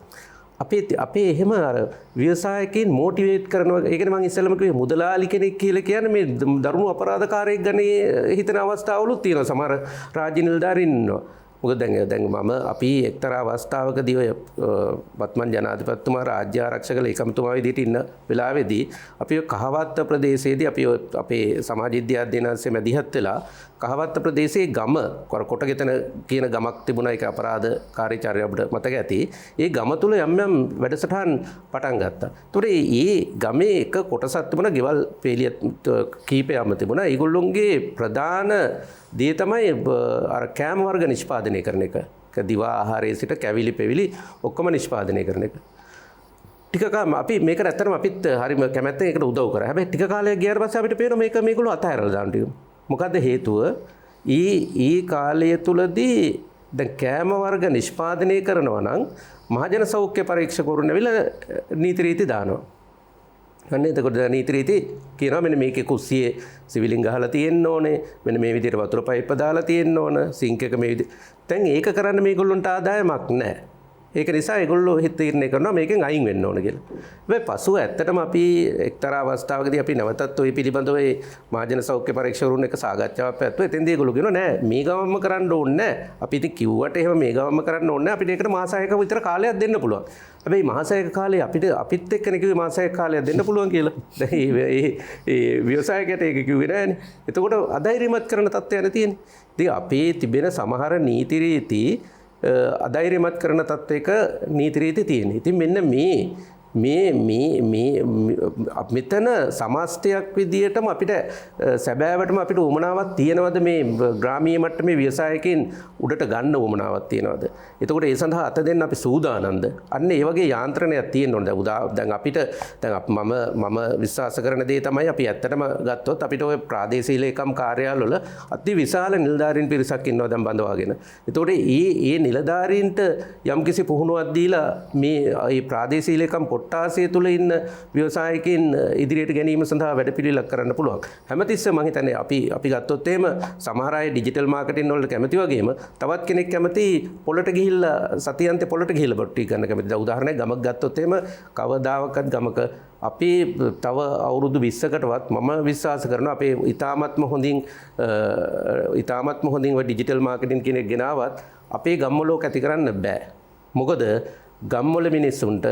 අපේ එහෙම අර ව්‍යවසායකයන් මොටිවේට් කරනවා. ඒකනේ මම ඉස්සෙල්ලම කිව්වේ මුදලාලි කෙනෙක් කියලා කියන්නේ මේ දරුණු අපරාධකාරයෙක් ගන්නේ හිතන අවස්ථාවලුත් තියෙනවා. සමහර රාජ්‍ය නිලධාරීන් ඉන්නවා. මොකද දැන් අපි එක්තරා අවස්ථාවකදී ඔය වත්මන් ජනාධිපතිතුමා රාජ්‍ය ආරක්ෂක ලේකම්තුමා විදිහට ඉන්න වෙලාවේදී අපි කහවත්ත ප්‍රදේශයේදී අපි අපේ සමාජ විද්‍යා අධ්‍යයනාංශයේ මැදිහත් වෙලා කහවත්ත ප්‍රදේශයේ ගම කොටගෙතන කියන ගමක් තිබුණා. ඒක අපරාධකාරී චර්යාවට මතක ඇති. ඒ ගම තුල යම් වැඩසටහන් පටන් ගත්තා. ඒතකොට ඒ ගමේ එක කොටසක් තිබුණා. ගෙවල් පේලිය කීපයක්ම තිබුණා. ඒගොල්ලොන්ගේ ප්‍රධාන දේ තමයි අර කෑම වර්ග නිෂ්පාදනය කරන එක. දිවා ආහාරයේ සිට කැවිලි පෙවිලි ඔක්කොම නිෂ්පාදනය කරන එක. ටික කාලෙක අපි මේකට ඇත්තටම අපිත් හරිම කැමැත්තෙන් ඒකට උදව් කරා. හැබැයි ටික කාලයක් ගියාට පස්සේ අපිට පේනවා මේගොල්ලෝ අතහැරලා දාන්න ටික. මොකද්ද හේතුව? ඊ කාලය තුලදී දැන් කෑම වර්ග නිෂ්පාදනය කරනවා නම් මහජන සෞඛ්‍ය පරීක්ෂකවරුන් ඇවිල්ලා නීති රීති දානවා. අන්න එතකොට නීති රීති කියනවා මෙන්න මේකේ කුස්සියේ සිවිලින් ගහලා තියෙන්න ඕනේ. මෙන්න මේ විදිහට වතුර පයිප්ප දාලා තියෙන්න ඕන. සිංක් එක මේ විදිහට. දැන් ඒක කරන්න මේගොල්ලන්ට ආදායමක් නැහැ. ඒක නිසා ඒගොල්ලෝ හිත තීරණය කරනවා මේකෙන් අයින් වෙන්න ඕන කියලා. හැබැයි පසුව ඇත්තටම අපි එක්තරා අවස්ථාවකදී අපි නැවතත් ওই පිළිබඳව ඒ මහජන සෞඛ්‍ය පරීක්ෂකවරුන් එක්ක සාකච්ඡාවක් පැවැත්වුවා. එතෙන්දී ඒගොල්ලෝ කියනවා නෑ මේ ගමම කරන්න ඕනේ නෑ. අපි ඉතින් කිව්වට එහෙම මේ ගමම කරන්න ඕනේ නෑ. අපිට ඒකට මාස 6ක විතර කාලයක් දෙන්න පුළුවන්. හැබැයි මාස 6ක කාලේ අපිත් එක්කනේ කිව්වේ මාස 6ක කාලයක් දෙන්න පුළුවන් කියලා. දැන් ඒ ව්‍යවසායකයට ඒක කිව්වේ නෑනේ. එතකොට අධෛර්යමත් කරන තත්ත්වයක් තියෙන්නේ. ඉතින් අපේ තිබෙන සමහර නීති රීති අධෛර්යමත් කරන තත්ත්වයක නීති රීති තියෙනවා. ඉතින් මෙන්න මෙතන සමස්තයක් විදියටම අපිට සැබෑවටම අපිට උමනාවක් තියෙනවද මේ ග්‍රාමීය මට්ටමේ ව්‍යවසායකයන් උඩට ගන්න උමනාවක් තියෙනවද? එතකොට ඒ සඳහා අත දෙන්න අපි සූදානම්ද? අන්න ඒ වගේ යාන්ත්‍රණයක් තියෙන්න ඕනේ. දැන් අපිට මම විශ්වාස කරන දේ තමයි අපි ඇත්තටම ගත්තොත් අපිට ඔය ප්‍රාදේශීය ලේකම් කාර්යාලවල අති විශාල නිලධාරීන් පිරිසක් ඉන්නවා දැන් බඳවාගෙන. එතකොට ඒ නිලධාරීන්ට යම්කිසි පුහුණුවක් දීලා මේ ප්‍රාදේශීය ලේකම් කොට්ටාසය තුළ ඉන්න ව්‍යවසායකයන් ඉදිරියට ගැනීම සඳහා වැඩපිළිවෙලක් කරන්න පුළුවන්. හැමතිස්සෙම මම හිතන්නේ අපි ගත්තොත් එහෙම සමහර අය ඩිජිටල් මාකටිං වලට කැමති වගේම තවත් කෙනෙක් කැමති පොළට ගිහිල්ලා සතියන්තේ පොළට ගිහිල්ලා බොට්ටි ගන්න කැමති. දැන් උදාහරණයක් ගමක් ගත්තොත් එහෙම කවදාකවත් ගමක අපි තව අවුරුදු 20කටවත් මම විශ්වාස කරනවා අපේ ඉතාමත්ම හොඳින් ඔය ඩිජිටල් මාකටිං කෙනෙක් ගෙනාවත් අපේ ගම්වලෝක ඇති කරන්න බෑ. මොකද ගම්වල මිනිස්සුන්ට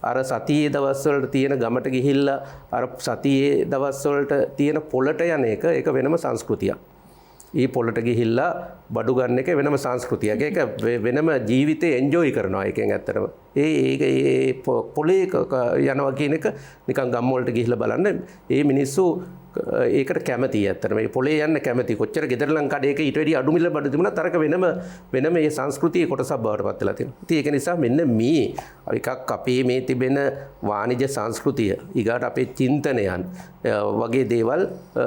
අර සතියේ දවස්වලට තියෙන ගමට ගිහිල්ලා අර සතියේ දවස්වලට තියෙන පොළට යන එක ඒක වෙනම සංස්කෘතියක්. ඊ පොළට ගිහිල්ලා බඩු ගන්න එක වෙනම සංස්කෘතියක්. ඒක වෙනම ජීවිතේ එන්ජොයි කරනවා එකෙන් ඇත්තටම. ඒ පොළේ යනවා කියන එක නිකන් ගම් වලට ගිහිල්ලා බලන්න ඒ මිනිස්සු ඒකට කැමති ඇත්තටම. මේ පොළේ යන්න කැමති. කොච්චර ගෙදරලන් කඩේක ඊට වැඩි අඩු මිල බඩු තිබුණත් අරක වෙනම මේ සංස්කෘතියේ කොටසක් බවට පත් වෙලා තියෙනවා. ඉතින් ඒක නිසා මෙන්න මේ එකක් අපේ මේ තිබෙන වාණිජ සංස්කෘතිය ඊගාට අපේ චින්තනයන් වගේ දේවල්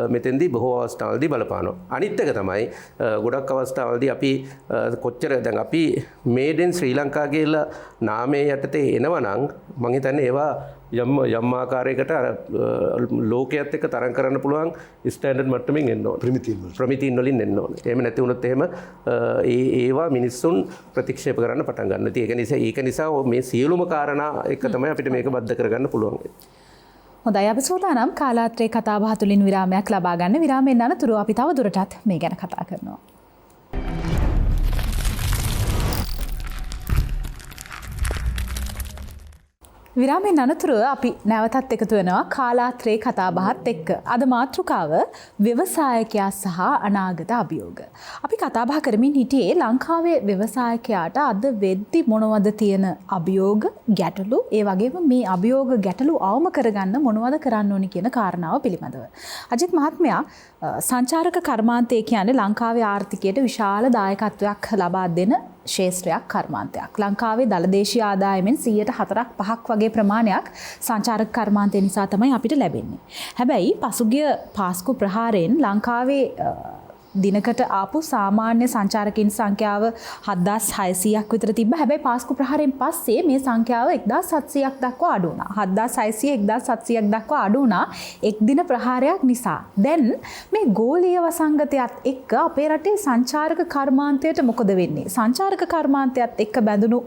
මෙතෙන්දී බොහෝ අවස්ථාවලදී බලපානවා. අනිත් එක තමයි ගොඩක් අවස්ථාවලදී අපි කොච්චර දැන් අපි මේඩ් ඉන් ශ්‍රී ලංකා කියලා නාමය මේ යටතේ එනවා නම් මම හිතන්නේ ඒවා යම් ආකාරයකට ලෝකයේත් එක්ක තරම් කරන්න පුළුවන් ස්ටෑන්ඩඩ් මට්ටමින් එන්න ඕන. ප්‍රමිතීන් වලින් එන්න ඕන. එහෙම නැති වුණොත් එහෙම ඒවා මිනිස්සුන් ප්‍රතික්ෂේප කරන්න පටන් ගන්නවා. ඉතින් ඒක නිසා මේ සියලුම කාරණා එක තමයි අපිට මේක බද්ධ කරගන්න පුළුවන්. හොඳයි අපි සූදානම් කාලාත්‍රේ කතා බහ තුලින් විරාමයක් ලබා ගන්න. විරාමයෙන් අනතුරු අපි තව දුරටත් මේ ගැන කතා කරනවා. විරාමයෙන් අනතුරුව අපි නැවතත් එකතු වෙනවා කාලාත්‍රේ කතා බහත් එක්ක. අද මාතෘකාව ව්‍යවසායකයා සහ අනාගත අභියෝග. අපි කතා බහ කරමින් හිටියේ ලංකාවේ ව්‍යවසායකයාට අද වෙද්දි මොනවද තියෙන අභියෝග ගැටලු, ඒ වගේම මේ අභියෝග ගැටලු අවම කරගන්න මොනවද කරන්න ඕනි කියන කාරණාව පිළිබඳව. අජිත් මහත්මයා, සංචාරක කර්මාන්තය කියන්නේ ලංකාවේ ආර්ථිකයට විශාල දායකත්වයක් ලබා දෙන ශේෂ්ත්‍රයක් කර්මාන්තයක්. ලංකාවේ දළදේශීය ආදායමෙන් 4%-5% වගේ ප්‍රමාණයක් සංචාරක කර්මාන්තය නිසා තමයි අපිට ලැබෙන්නේ. හැබැයි පසුගිය පාස්කු ප්‍රහාරයෙන් ලංකාවේ දිනකට ආපු සාමාන්‍ය සංචාරකින් සංඛ්‍යාව 7600ක් විතර තිබ්බ. හැබැයි පාස්කු ප්‍රහාරයෙන් පස්සේ මේ සංඛ්‍යාව 1700ක් දක්වා අඩු වුණා. 7600 1700ක් දක්වා අඩු වුණා එක් දින ප්‍රහාරයක් නිසා. දැන් මේ ගෝලීය වසංගතයත් එක්ක අපේ රටේ සංචාරක කර්මාන්තයට මොකද වෙන්නේ? සංචාරක කර්මාන්තයත් එක්ක බැඳුණු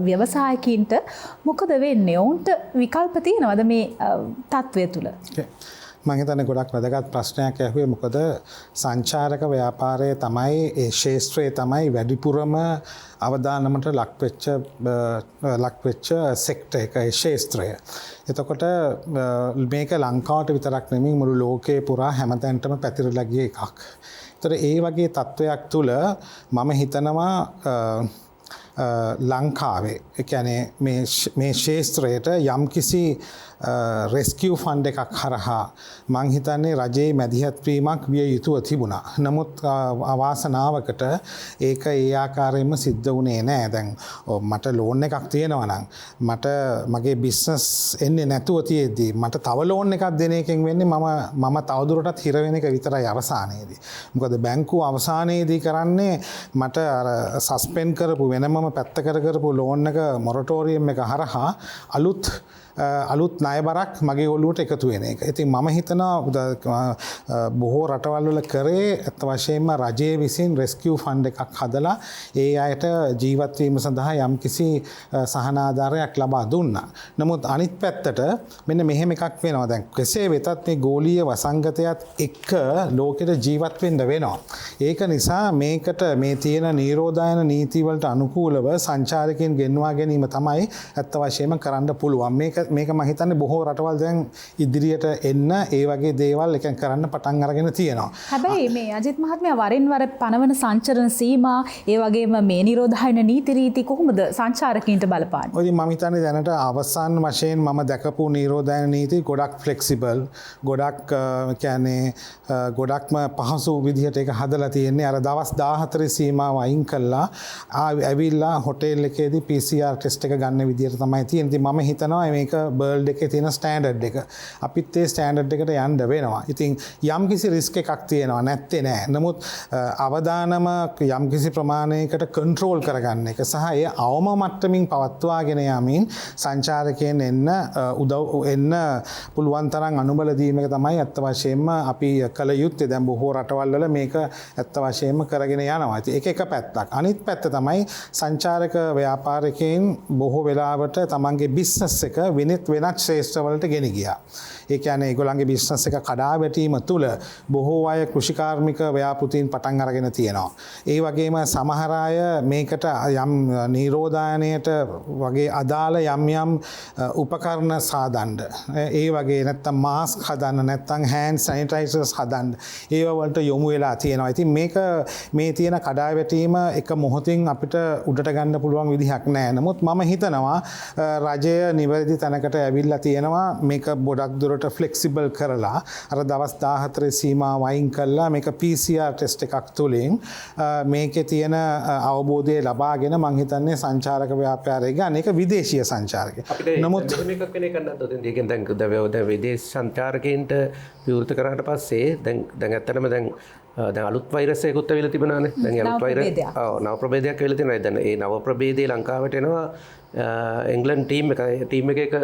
ව්‍යවසායකින්ට මොකද වෙන්නේ? ඔවුන්ට විකල්ප තියෙනවද මේ තත්ත්වය තුළ? මම හිතන්නේ ගොඩක් වැදගත් ප්‍රශ්නයක් ඇහුවේ. මොකද සංචාරක ව්‍යාපාරය තමයි ඒ ශේෂ්ත්‍රයේ තමයි වැඩිපුරම අවදානමට ලක්වෙච්ච සෙක්ටර් එක, ඒ ශේෂ්ත්‍රය. එතකොට මේක ලංකාවට විතරක් නෙමෙයි මුළු ලෝකේ පුරා හැමතැනටම පැතිරලා ගිය එකක්. ඒතර ඒ වගේ තත්වයක් තුළ මම හිතනවා ලංකාවේ ඒ කියන්නේ මේ ශේෂ්ත්‍රයට යම්කිසි රෙස්කියු ෆන්ඩ් එකක් හරහා මං හිතන්නේ රජයේ මැදිහත් වීමක් විය යුතුව තිබුණා. නමුත් අවාසනාවකට ඒක ඒ ආකාරයෙන්ම සිද්ධ වුණේ නැහැ. දැන් මට ලෝන් එකක් තියෙනවා නම් මට මගේ බිස්නස් එන්නේ නැතුව තියෙද්දි මට තව ලෝන් එකක් දෙන එකෙන් වෙන්නේ මම තවදුරටත් හිර වෙන එක විතරයි අවසානයේදී. මොකද බැංකුව අවසානයේදී කරන්නේ මට අර සස්පෙන්ඩ් කරපු වෙනමම පැත්ත කරපු ලෝන් එක මොරටෝරියම් එක හරහා අලුත් ණයබරක් මගේ ඔළුවට එකතු වෙන එක. ඉතින් මම හිතනවා බොහෝ රටවල් වල කරේ අත් වශයෙන්ම රජයේ විසින් රෙස්කියු ෆන්ඩ් එකක් හදලා ඒ අයට ජීවත් වීම සඳහා යම්කිසි සහනාධාරයක් ලබා දුන්නා. නමුත් අනිත් පැත්තට මෙන්න මෙහෙම එකක් වෙනවා. දැන් කෙසේ වෙතත් මේ ගෝලීය වසංගතයත් එක්ක ලෝකෙට ජීවත් වෙන්න වෙනවා. ඒක නිසා මේකට මේ තියෙන නිරෝධායන නීති වලට අනුකූලව සංචාරකයන් ගෙන්වා ගැනීම තමයි අත් වශයෙන්ම කරන්න පුළුවන්. මේක මම හිතන්නේ බොහෝ රටවල් දැන් ඉදිරියට එන්න ඒ වගේ දේවල් එකෙන් කරන්න පටන් අරගෙන තියෙනවා. හැබැයි මේ අජිත් මහත්මයා වරින් වර පනවන සංචරණ සීමා ඒ වගේම මේ නිරෝධායන නීති රීති කොහොමද සංචාරකීන්ට බලපාන්නේ? ඔය මම හිතන්නේ දැනට අවසාන වශයෙන් මම දැකපු නිරෝධායන නීති ගොඩක් ෆ්ලෙක්සිබල්, ගොඩක් කියන්නේ ගොඩක්ම පහසු විදිහට ඒක හදලා තියෙන්නේ. අර දවස් 14 සීමාව අයින් කළා ඇවිල්ලා හොටෙල් එකේදී PCR ටෙස්ට් එක ගන්න විදිහට තමයි තියෙන්නේ. ඉතින් මම හිතනවා මේක බර්ල්ඩ් එකේ තියෙන ස්ටෑන්ඩඩ් එක. අපිත් ඒ ස්ටෑන්ඩඩ් එකට යන්න වෙනවා. ඉතින් යම්කිසි රිස්ක් එකක් තියෙනවා නැත්තේ නෑ. නමුත් අවදානම යම්කිසි ප්‍රමාණයකට කන්ට්‍රෝල් කරගන්න එක සහ ඒ අවම මට්ටමින් පවත්වාගෙන යමින් සංචාරකයන් එන්න පුළුවන් තරම් අනුබල දීම එක තමයි අත්ත වශයෙන්ම අපි කළ යුත්තේ. දැන් බොහෝ රටවල් වල මේක අත්ත වශයෙන්ම කරගෙන යනවා. ඉතින් ඒක එක පැත්තක්. අනිත් පැත්ත තමයි සංචාරක ව්‍යාපාරිකයන් බොහෝ වෙලාවට තමන්ගේ බිස්නස් එක වෙනත් ශ්‍රේෂ්ඨවලට ගෙන ගියා. ඒ කියන්නේ ඒගොල්ලන්ගේ බිස්නස් එක කඩා වැටීම තුළ බොහෝ අය කෘෂිකාර්මික ව්‍යාපෘතීන් පටන් අරගෙන තියෙනවා. ඒ වගේම සමහර අය මේකට යම් නිරෝධායනයට වගේ අදාළ යම් උපකරණ සාදන්න, ඒ වගේ නැත්තම් මාස්ක් හදන්න, නැත්තම් හෑන්ඩ් සැනිටයිසර්ස් හදන්න ඒව වලට යොමු වෙලා තියෙනවා. ඉතින් මේ තියෙන කඩා වැටීම එක මොහොතින් අපිට උඩට ගන්න පුළුවන් විදිහක් නෑ. නමුත් මම හිතනවා රජය නිවැරදි තැනකට ඇවිල්ලා තියෙනවා මේක ගොඩක් දුරට ෆ්ලෙක්සිබල් කරලා අර දවස් 14 සීමාව වයින් කරලා මේක PCR ටෙස්ට් එකක් තුලින් මේකේ තියෙන අවබෝධය ලබාගෙන මම හිතන්නේ සංචාරක ව්‍යාපාරය ගන්න ඒක විදේශීය සංචාරකය. නමුත් මේකක් වෙන එකක් නැද්ද? දැන් දැන් විදේශ සංචාරකයන්ට විවෘත කරාට පස්සේ දැන් ඇත්තටම දැන් දැන් අලුත් වෛරස් එකකුත් ඇවිල්ලා තිබුණානේ. දැන් අලුත් වෛරස් නව ප්‍රභේදයක් ඇවිල්ලා තියෙනවා. දැන් ඒ නව ප්‍රභේදයේ ලංකාවට එනවා එංගලන්ඩ් ටීම් එකක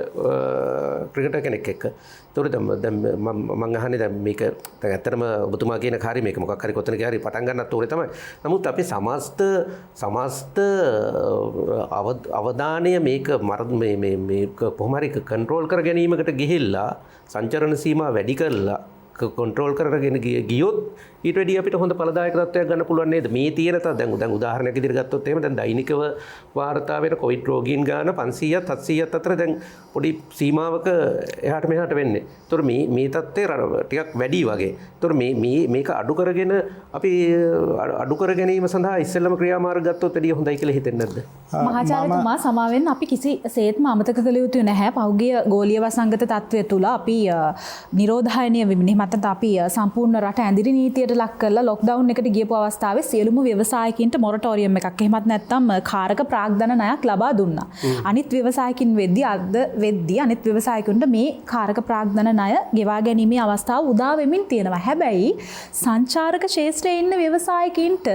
ක්‍රිකටර් කෙනෙක් එක්ක. ඒතකොට දැන් මම අහන්නේ දැන් මේක දැන් ඇත්තටම ඔබතුමා කියන කාර්ය මේක මොකක් හරි කොතනක හරි පටන් ගන්නත් ඕනේ තමයි. නමුත් අපි සමස්ත අවධානය මේක මේ කොහොම හරි කන්ට්‍රෝල් කර ගැනීමකට ගිහිල්ලා සංචරණ සීමා වැඩි කරලා කොන්ට්‍රෝල් කරගෙන ගියොත් ඊට වැඩිය අපිට හොඳ ඵලදායක තත්ත්වයක් ගන්න පුළුවන් නේද? මේ තියෙන දැන් උදාහරණයක් ඉදිරියට ගත්තොත් එහෙම දැන් දෛනිකව වාර්තා වෙන කොවිඩ් රෝගීන් ගාන 500ත් 700ත් අතර දැන් පොඩි සීමාවක එහාට මෙහාට වෙන්නේ. ඒතොර මේ තත්ත්වය ටිකක් වැඩි වගේ. ඒතොර මේක අඩු කරගෙන අපි අඩු කර ගැනීම සඳහා ඉස්සෙල්ලම ක්‍රියාමාර්ග ගත්තොත් වැඩිය හොඳයි කියලා හිතෙන්නේ නැද්ද? මහාචාර්යතුමා සමාවෙන්න අපි කිසිසේත්ම අමතක කළ යුතු නැහැ. පහුගිය ගෝලීය වසංගත තත්ත්වය තුළ අපි නිරෝධායනය වෙමින් මතත් අපි සම්පූර්ණ රට ඇඳිරි නීතියට ලක් කරලා ලොක්ඩවුන් එකට ගියපු අවස්ථාවේ සියලුම ව්‍යවසායකින්ට මොරටෝරියම් එකක් එහෙමත් නැත්නම් කාරක ප්‍රාග්ධන ණයක් ලබා දුන්නා. අනිත් ව්‍යවසායකින් වෙද්දී අනිත් ව්‍යවසායකුන්ට මේ කාරක ප්‍රාග්ධන ණය ගෙවා ගැනීමේ අවස්ථාව උදා වෙමින් තියෙනවා. හැබැයි සංචාරක ක්ෂේත්‍රයේ ඉන්න ව්‍යවසායකින්ට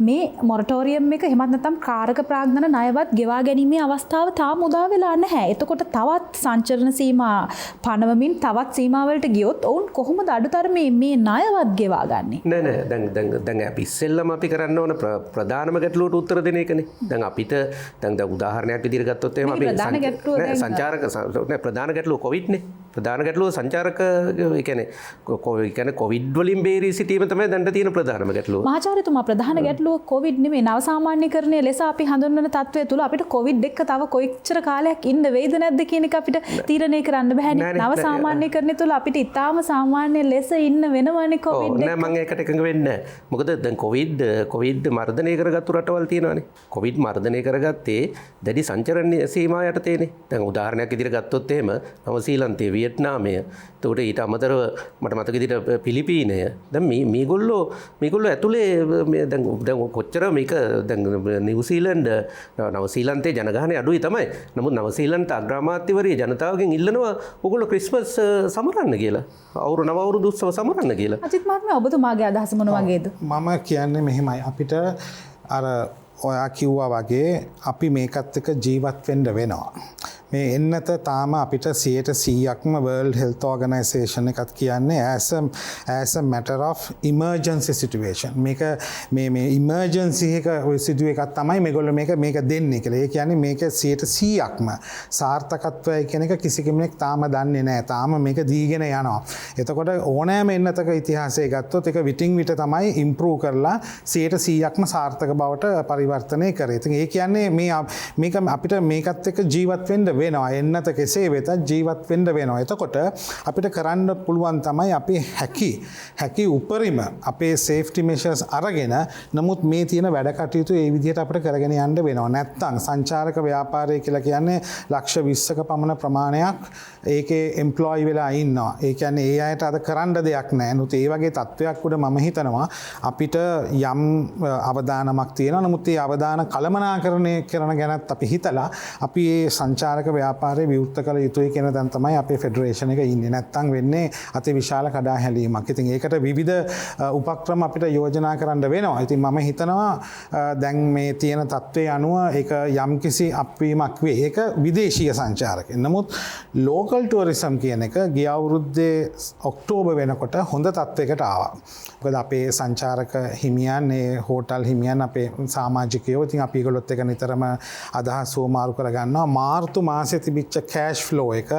මේ මොරටෝරියම් එක එහෙමත් නැත්නම් කාරක ප්‍රාග්ධන ණයවත් ගෙවා ගැනීමේ අවස්ථාව තාම උදා වෙලා නැහැ. එතකොට තවත් සංචරණ සීමා පනවමින් තවත් සීමාවලට ගියොත් ඔවුන් කොහොමද අඩුතරමේ මේ ණයවත් ගෙවා ගන්නේ? නෑ දැන් අපි ඉස්සෙල්ලම අපි කරන්න ඕන ප්‍රධානම ගැටලුවට උත්තර දෙන එකනේ. දැන් අපිට දැන් උදාහරණයක් විදිහට ගත්තොත් එහෙම අපි සංචාරක ප්‍රධාන ගැටලුව කොවිඩ්නේ. ප්‍රධාන ගැටලුව සංචාරක ඒ කියන්නේ කොවිඩ් වලින් බේරී සිටීම තමයි දැන් තියෙන ප්‍රධානම ගැටලුව. මහාචාර්යතුමා ප්‍රධාන ගැටලුව කොවිඩ් නෙමෙයි නව සාමාන්‍යකරණය ලෙස අපි හඳුන්වන තත්ත්වය තුල අපිට කොවිඩ් එක්ක තව කොයිච්චර කාලයක් ඉන්න වෙයිද නැද්ද කියන එක අපිට තීරණය කරන්න බෑනේ. නව සාමාන්‍යකරණය තුල අපිට ඉතාම සාමාන්‍ය ලෙස ඉන්න වෙනවනේ කොවිඩ් එක. නෑ මම ඒකට එකඟ වෙන්නේ නෑ. මොකද දැන් කොවිඩ් මර්ධනය කරගත්තු රටවල් තියෙනවානේ. කොවිඩ් මර්ධනය කරගත්තේ දැඩි සංචරණ සීමා යටතේනේ. දැන් උදාහරණයක් විදිහට ගත්තොත් එහෙම නවසීලන්තයේ වියට්නාමය එතකොට ඊට අමතරව මට මතක විදිහට පිලිපීනය දැන් මේගොල්ලෝ ඇතුලේ දැන් කොච්චර මේක දැන් නිව්සීලන්ත නවසීලන්තයේ ජනගහනය අඩුයි තමයි. නමුත් නවසීලන්ත අග්‍රාමාත්‍යවරිය ජනතාවගෙන් ඉල්ලනවා ඔයගොල්ලෝ ක්‍රිස්මස් සමරන්න කියලා. නව අවුරුදු උත්සව සමරන්න කියලා. අජිත් මහත්මයා ඔබතුමාගේ අදහස මොන වගේද? මම කියන්නේ මෙහෙමයි අපිට අර ඔයා කිව්වා වගේ අපි මේකත් එක්ක ජීවත් වෙන්න වෙනවා. මේ එන්නත තාම අපිට 100%ක්ම World Health Organization එකත් කියන්නේ as a matter of emergency situation. මේක මේ emergency එක සිදුවේ එකක් තමයි මේගොල්ලෝ මේක දෙන්නේ කියලා. ඒ කියන්නේ මේක 100%ක්ම සාර්ථකත්වය කියන එක කිසි කෙනෙක් තාම දන්නේ නැහැ. තාම මේක දීගෙන යනවා. එතකොට ඕනෑම එන්නතක ඉතිහාසය ගත්තොත් ඒක විටින් විට තමයි improve කරලා 100%ක්ම සාර්ථක බවට පරිවර්තනය කරේ. ඉතින් ඒ කියන්නේ මේක අපිට මේකත් එක්ක ජීවත් වෙන්න වෙනවා. එන්නත කෙසේ වෙතත් ජීවත් වෙන්න වෙනවා. එතකොට අපිට කරන්න පුළුවන් තමයි අපි හැකි උපරිම අපේ සේෆ්ටි මෙෂර්ස් අරගෙන නමුත් මේ තියෙන වැඩ කටයුතු ඒ විදිහට අපිට කරගෙන යන්න වෙනවා. නැත්තම් සංචාරක ව්‍යාපාරය කියලා කියන්නේ ලක්ෂ 20ක පමණ ප්‍රමාණයක් ඒකේ එම්ප්ලොයි වෙලා ඉන්නවා. ඒ කියන්නේ ඒ අයට අද කරන්න දෙයක් නැහැ. නමුත් ඒ වගේ තත්ත්වයක් උඩ මම හිතනවා අපිට යම් අවදානමක් තියෙනවා. නමුත් ඒ අවදාන කළමනාකරණය කරන ගැනත් අපි හිතලා අපි මේ සංචාරක ව්‍යාපාරය විවෘත කළ යුතුයි කියන තැන තමයි අපේ ෆෙඩරේෂන් එක ඉන්නේ. නැත්තම් වෙන්නේ අති විශාල කඩාහැලීමක්. ඉතින් ඒකට විවිධ උපක්‍රම අපිට යෝජනා කරන්න වෙනවා. ඉතින් මම හිතනවා දැන් මේ තියෙන තත්ත්වයේ අනුව ඒක යම්කිසි අප්වීමක් වේ. ඒක විදේශීය සංචාරකයන්. නමුත් ලෝකල් ටුවරිසම් කියන එක ගිය අවුරුද්දේ ඔක්තෝබර් වෙනකොට හොඳ තත්ත්වයකට ආවා. මොකද අපේ සංචාරක හිමියන් හෝටල් හිමියන් අපේ සමාජිකයෝ ඉතින් අපි ඒගොල්ලොත් එක නිතරම අදහස් සෝමාරු කරගන්නවා. මාර්තු මාසේ තිබිච්ච කෑෂ් ෆ්ලෝ එක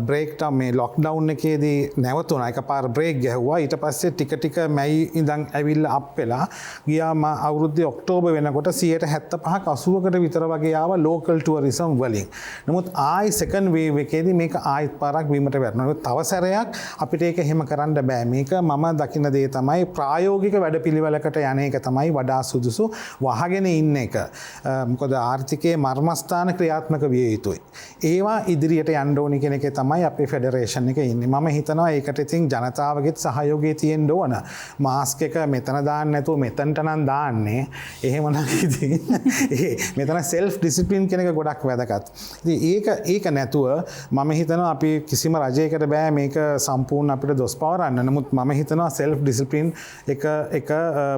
බ්‍රේක් ඩවුන් මේ ලොක්ඩවුන් එකේදී නැවතුණා. එකපාර බ්‍රේක් ගැහුවා. ඊට පස්සේ ටික මැයි ඉඳන් ඇවිල්ලා අප් වෙලා ගියා අවුරුද්දේ ඔක්තෝබර් වෙනකොට 75ක් 80කට විතර වගේ ආවා ලෝකල් ටුවරිසම් වලින්. නමුත් ආයි සෙකන්ඩ් වේව් එකේදී මේක ආයිත් පාරක් බීමට වැටෙනවා. තව සැරයක් අපිට ඒක එහෙම කරන්න බෑ. මේක මම දකින දේ තමයි ප්‍රායෝගික වැඩපිළිවෙලකට යන එක තමයි වඩා සුදුසු. වහගෙන ඉන්න එක. මොකද ආර්ථිකයේ මර්මස්ථාන ක්‍රියාත්මක විය යුතුයි. ඒවා ඉදිරියට යන්න ඕනි කියන එකේ තමයි අපේ ෆෙඩරේෂන් එක ඉන්නේ. මම හිතනවා ඒකට ඉතින් ජනතාවගේත් සහයෝගය තියෙන්න ඕන. මාස්ක් එක මෙතන දාන්න නැතුව මෙතනට නම් දාන්නේ. එහෙමනම් ඉතින් මෙතන self discipline කියන එක ගොඩක් වැදගත්. ඉතින් ඒක නැතුව මම හිතනවා අපි කිසිම රජයකට බෑ මේක සම්පූර්ණ අපිට දොස් පවරන්න. නමුත් මම හිතනවා self discipline එක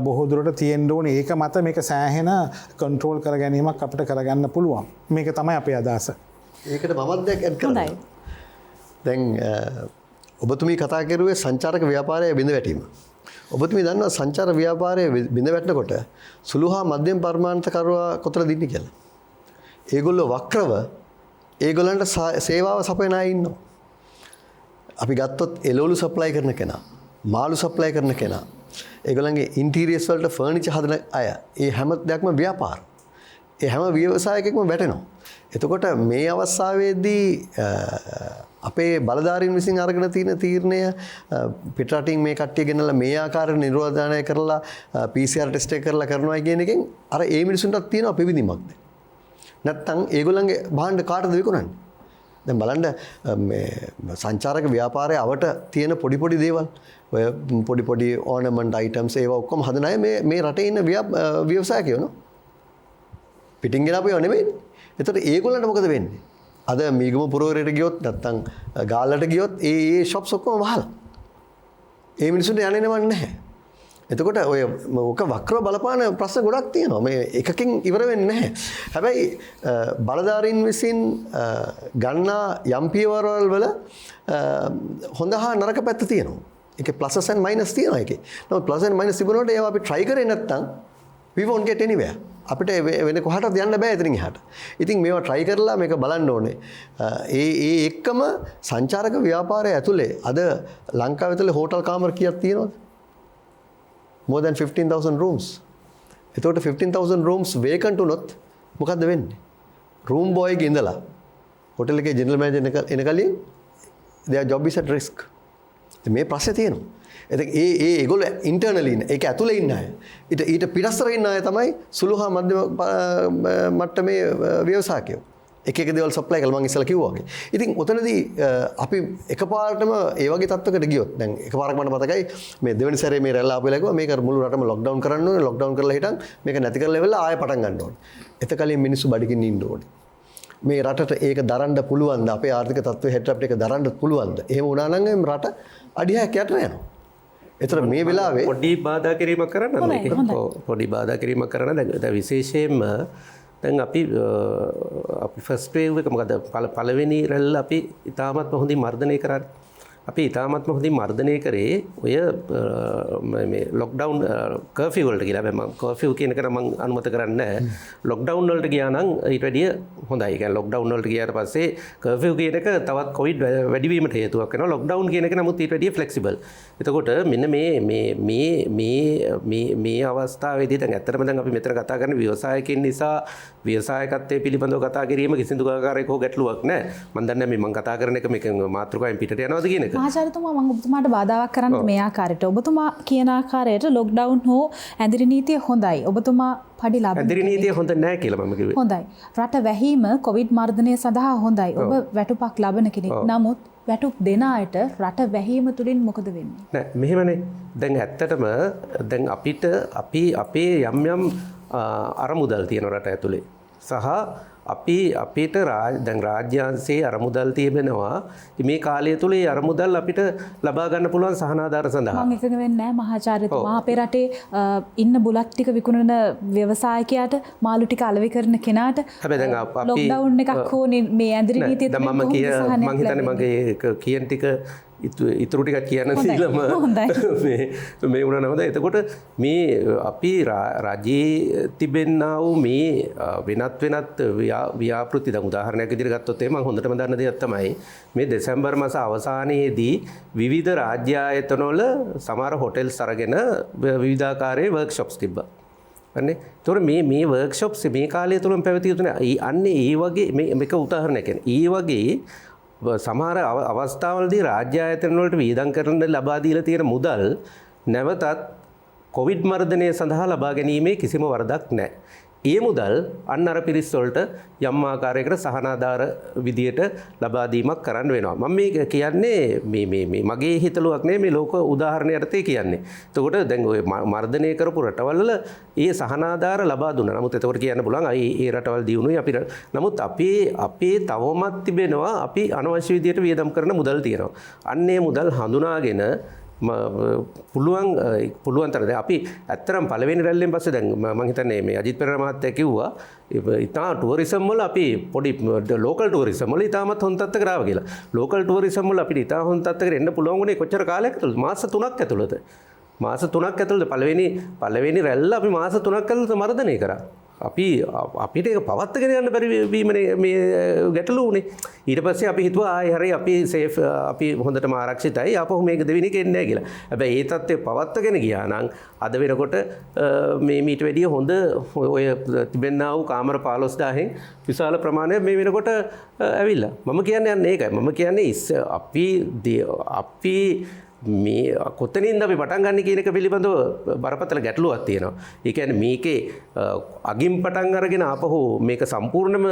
බොහෝ දුරට තියෙන්න ඕනේ. ඒක මත මේක සෑහෙන control කර ගැනීමක් අපිට කරගන්න පුළුවන්. මේක තමයි අපේ අදහස. ඒකට මමත් දැන් ඇඩ් කරනවා. දැන් ඔබතුමී කතා කරුවේ සංචාරක ව්‍යාපාරයේ බිඳ වැටීම. ඔබතුමී දන්නවා සංචාර ව්‍යාපාරයේ බිඳ වැටෙනකොට සුළු හා මධ්‍යම පරිමාණකරුවා කොතනද ඉන්නේ කියලා. ඒගොල්ලෝ වක්‍රව ඒගොල්ලන්ට සේවාව සපයන අය ඉන්නවා. අපි ගත්තොත් එළවලු සප්ලයි කරන කෙනා, මාළු සප්ලයි කරන කෙනා, ඒගොල්ලන්ගේ ඉන්ටීරියර්ස් වලට ෆර්නිචර් හදන අය, ඒ හැම දෙයක්ම ව්‍යාපාර. ඒ හැම ව්‍යවසායකෙක්ම වැටෙනවා. එතකොට මේ අවස්ථාවේදී අපේ බලධාරීන් විසින් අරගෙන තියෙන තීරණය පිටරටින් මේ කට්ටිය ගෙනල්ලා මේ ආකාරයට නිරෝධනය කරලා PCR ටෙස්ට් එක කරලා කරනවා කියන එකෙන් අර ඒ මිනිසුන්ටත් තියෙන පිවිදීමක්ද? නැත්තම් ඒගොල්ලන්ගේ භාණ්ඩ කාටද විකුණන්නේ? දැන් බලන්න මේ සංචාරක ව්‍යාපාරයේ අවට තියෙන පොඩි දේවල්, ඔය පොඩි ඕනමන්ට් අයිටම්ස් ඒවා ඔක්කොම හදන අය මේ රටේ ඉන්න ව්‍යවසායකයෝ නෝ. පිටින් ගෙන අපේව නෙමෙයි. එතකොට ඒගොල්ලන්ට මොකද වෙන්නේ? අද මීගම පුරවරයට ගියොත් නැත්තම් ගාල්ලට ගියොත් ඒ ෂොප්ස් ඔක්කොම වහලා. ඒ මිනිස්සුන්ට යන්නේ නම නැහැ. එතකොට ඔය ඔක වක්‍රව බලපාන ප්‍රශ්න ගොඩක් තියෙනවා. මේ එකකින් ඉවර වෙන්නේ නැහැ. හැබැයි බලධාරීන් විසින් ගන්නා යම් පියවරවල් වල හොඳ හා නරක පැත්ත තියෙනවා. ඒකේ pluses and minus තියෙනවා ඒකේ. නමුත් plus and minus තිබුණොත් ඒවා අපි try කරේ නැත්තම් we won't get anywhere. අපිට වෙන කොහටවත් යන්න බෑ එතනින් එහාට. ඉතින් මේවා try කරලා මේක බලන්න ඕනේ. ඒ එක්කම සංචාරක ව්‍යාපාරය ඇතුලේ අද ලංකාවේ ඇතුලේ හෝටල් කාමර කීයක් තියෙනවද? More than 15,000 rooms. එතකොට 15,000 rooms vacant වුණොත් මොකද්ද වෙන්නේ? room boy ගේ ඉඳලා hotel එකේ general manager එන කලින් their job is at risk. මේ ප්‍රශ්නේ තියෙනවා. ඒගොල්ලෝ ඉන්ටර්නලි ඉන්න ඒක ඇතුලේ ඉන්න අය. ඊට පිටස්තර ඉන්න අය තමයි සුළු හා මධ්‍යම මට්ටමේ ව්‍යවසායකයෝ. එක දේවල් සප්ලයි කරලා මම ඉස්සෙල්ලා කිව්වා වගේ. ඉතින් ඔතනදී අපි එකපාරටම ඒ වගේ තත්ත්වයකට ගියොත් දැන් එකපාරක් මට මතකයි මේ දෙවෙනි සැරේ මේ රැල්ල ආපු වෙලාවක මේක මුළු රටම ලොක්ඩවුන් කරන්න ඕනේ. ලොක්ඩවුන් කරලා හිටන් මේක නැති කරලා ඉවරලා ආයෙ පටන් ගන්න ඕනේ. එතකලින් මිනිස්සු බඩගින්න ඉන්න ඕනේ. මේ රටට ඒක දරන්න පුළුවන්ද? අපේ ආර්ථික තත්ත්වය හෙට අපිට ඒක දරන්න පුළුවන්ද? එහෙම වුණා නම් රට අඩියක් යට යනවා. එතර මේ වෙලාවේ පොඩි බාධා කිරීමක් කරන්න පොඩි බාධා කිරීමක් කරන්න දැන් විශේෂයෙන්ම දැන් අපි ෆස්ට් වේව් එක මොකද පළවෙනි රැල්ල අපි ඉතාමත්ම හොඳින් මර්ධනය කරන්නේ. අපි ඉතාමත්ම හොඳින් මර්ධනය කරේ ඔය මේ ලොක්ඩවුන් කර්ෆියු වලට කියලා. මම කර්ෆියු කියන එක නම් මම අනුමත කරන්නේ නැහැ. ලොක්ඩවුන් වලට ගියා නම් ඊට වැඩිය හොඳයි. ඒ කියන්නේ ලොක්ඩවුන් වලට ගියාට පස්සේ කර්ෆියු කියන එක තවත් කොවිඩ් වැඩි වීමට හේතුවක් වෙනවා. ලොක්ඩවුන් කියන එක නමුත් ඊට වැඩිය ෆ්ලෙක්සිබල්. එතකොට මෙන්න මේ අවස්ථාවේදී දැන් ඇත්තටම දැන් අපි මෙතන කතා කරන්නේ ව්‍යවසායකින් නිසා ව්‍යවසායකත්වයේ පිළිබඳව කතා කිරීම කිසිදු ආකාරයක ගැටලුවක් නැහැ. මම දන්නේ මේ මම කතා කරන එක මේක මාතෘකාවෙන් පිටට යනවාද කියන එක. මහාචාර්යතුමා මම ඔබතුමාට බාධාවක් කරන්න මේ ආකාරයට ඔබතුමා කියන ආකාරයට ලොක්ඩවුන් හෝ ඇඳිරි නීතිය හොඳයි. ඔබතුමා පඩි ලබන ඇඳිරි නීතිය හොඳ නැහැ කියලා මම කිව්වේ. හොඳයි. රට වැහිම කොවිඩ් මර්ධනය සඳහා හොඳයි. ඔබ වැටුපක් ලබන කෙනෙක්. නමුත් වැටුප් දෙන අයට රට වැහිම තුලින් මොකද වෙන්නේ? නෑ මෙහෙමනේ. දැන් ඇත්තටම දැන් අපේ යම් අරමුදල් තියෙන රට ඇතුලේ සහ අපිට දැන් රාජ්‍යාංශයේ අරමුදල් තිබෙනවා. මේ කාලය තුල ඒ අරමුදල් අපිට ලබා ගන්න පුළුවන් සහනාධාර සඳහා. මම එකඟ වෙන්නේ නැහැ මහාචාර්යතුමා. අපේ රටේ ඉන්න බුලත් ටික විකුණන ව්‍යවසායකයාට මාළු ටික අලෙවි කරන කෙනාට හැබැයි දැන් අපි ලොක්ඩවුන් එකක් හෝ මේ ඇඳිරි නීතිය තුල මම හිතන්නේ මගේ කියන ටික ඉතුරු ටිකක් කියන්න සීලම මේ වුණා නේද? එතකොට මේ අපි රජයේ තිබෙන්නා වූ මේ වෙනත් ව්‍යාපෘති දැන් උදාහරණයක් විදිහට ගත්තොත් මම හොඳටම දන්න දෙයක් තමයි මේ දෙසැම්බර් මාස අවසානයේදී විවිධ රාජ්‍ය ආයතනවල සමහර හොටෙල්ස් අරගෙන විවිධාකාරයේ වර්ක්ෂොප්ස් තිබ්බා. අනේ ඒතකොට මේ වර්ක්ෂොප්ස් මේ කාලය තුලම පැවතිය යුතුනේ. අන්නේ ඒ වගේ මේක උදාහරණයක් කියන්නේ. ඒ වගේ සමහර අවස්ථාවලදී රාජ්‍ය ආයතන වලට වියදම් කරන්න ලබා දීලා තියෙන මුදල් නැවතත් කොවිඩ් මර්ධනය සඳහා ලබා ගැනීමේ කිසිම වරදක් නැහැ. ඒ මුදල් අන්න අර පිරිස් වලට යම් ආකාරයකට සහනාධාර විදියට ලබා දීමක් කරන්න වෙනවා. මම මේ කියන්නේ මේ මගේ හිතලුවක් නෙමෙයි මේ ලෝක උදාහරණය යටතේ කියන්නේ. එතකොට දැන් ඔය මර්ධනය කරපු රටවල් වල ඒ සහනාධාර ලබා දුන්නා. නමුත් එතකොට කියන්න පුළුවන් ඒ රටවල් දියුණුයි අපි. නමුත් අපේ තවමත් තිබෙනවා අපි අනවශ්‍ය විදියට වියදම් කරන මුදල් තියෙනවා. අන්නේ මුදල් හඳුනාගෙන පුළුවන් තරම් දැන් අපි ඇත්තටම පළවෙනි රැල්ලෙන් පස්සේ දැන් මම හිතන්නේ මේ අජිත් පෙරේරා මහත්තයා කිව්වා ඉතා ටුවරිසම් වල අපි පොඩි ලෝකල් ටුවරිසම් වල ඉතාමත් හොඳ තත්ත්වයකට ආවා කියලා. ලෝකල් ටුවරිසම් වල අපිට ඉතා හොඳ තත්ත්වයකට එන්න පුළුවන් වුණේ කොච්චර කාලයක් ඇතුළත? මාස 3ක් ඇතුළත. මාස 3ක් ඇතුළත පළවෙනි රැල්ල අපි මාස 3ක් ඇතුළත මර්ධනය කරා. අපිට ඒක පවත්වාගෙන යන්න බැරි වීමනේ මේ ගැටලුව උනේ. ඊට පස්සේ අපි හිතුවා හරි අපි සේෆ් අපි හොඳටම ආරක්ෂිතයි ආපහු මේක දෙවෙනි එක එන්නේ නැහැ කියලා. හැබැයි ඒ තත්ත්වය පවත්වාගෙන ගියා නම් අද වෙනකොට මේ මීට වැඩිය හොඳ ඔය තිබෙන්නා වූ කාමර 15000න් විශාල ප්‍රමාණයක් මේ වෙනකොට ඇවිල්ලා. මම කියන්නේ යන්නේ ඒකයි. මම කියන්නේ අපි මේ කොතනින්ද අපි පටන් ගන්න කියන එක පිළිබඳව බරපතල ගැටලුවක් තියෙනවා. ඒ කියන්නේ මේකේ අගින් පටන් අරගෙන ආපහු මේක සම්පූර්ණයෙන්ම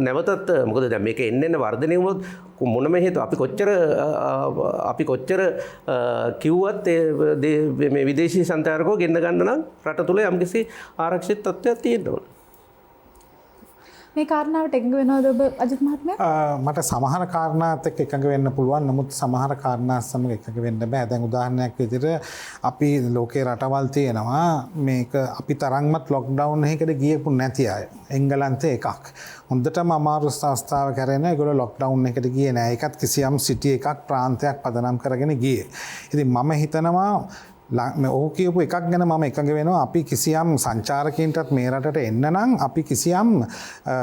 නැවතත් මොකද දැන් මේක එන්න වර්ධනය වුණොත් මොනම හේතු අපි කොච්චර කිව්වත් මේ විදේශී සංචාරකව ගෙන්න ගන්න නම් රට තුල යම්කිසි ආරක්ෂිත තත්ත්වයක් තියෙන්න ඕන. මේ කාරණාවට එකඟ වෙනවද ඔබ අජිත් මහත්මයා? මට සමහර කාරණාත් එක්ක එකඟ වෙන්න පුළුවන්. නමුත් සමහර කාරණා සමග එකඟ වෙන්න බෑ. දැන් උදාහරණයක් විදිහට අපි ලෝකේ රටවල් තියෙනවා මේක අපි තරම්වත් ලොක්ඩවුන් එකකට ගියපු නැති අය. එංගලන්තේ එකක්. හොඳටම අමාරු අවස්ථාව කරගෙන ඒගොල්ලෝ ලොක්ඩවුන් එකට ගියේ නෑ. ඒකත් කිසියම් සිටි එකක් ප්‍රාන්තයක් පදනම් කරගෙන ගියේ. ඉතින් මම හිතනවා ඔහු කියපු එකක් ගැන මම එකඟ වෙනවා. අපි කිසියම් සංචාරකයන්ටත් මේ රටට එන්න නම් අපි කිසියම්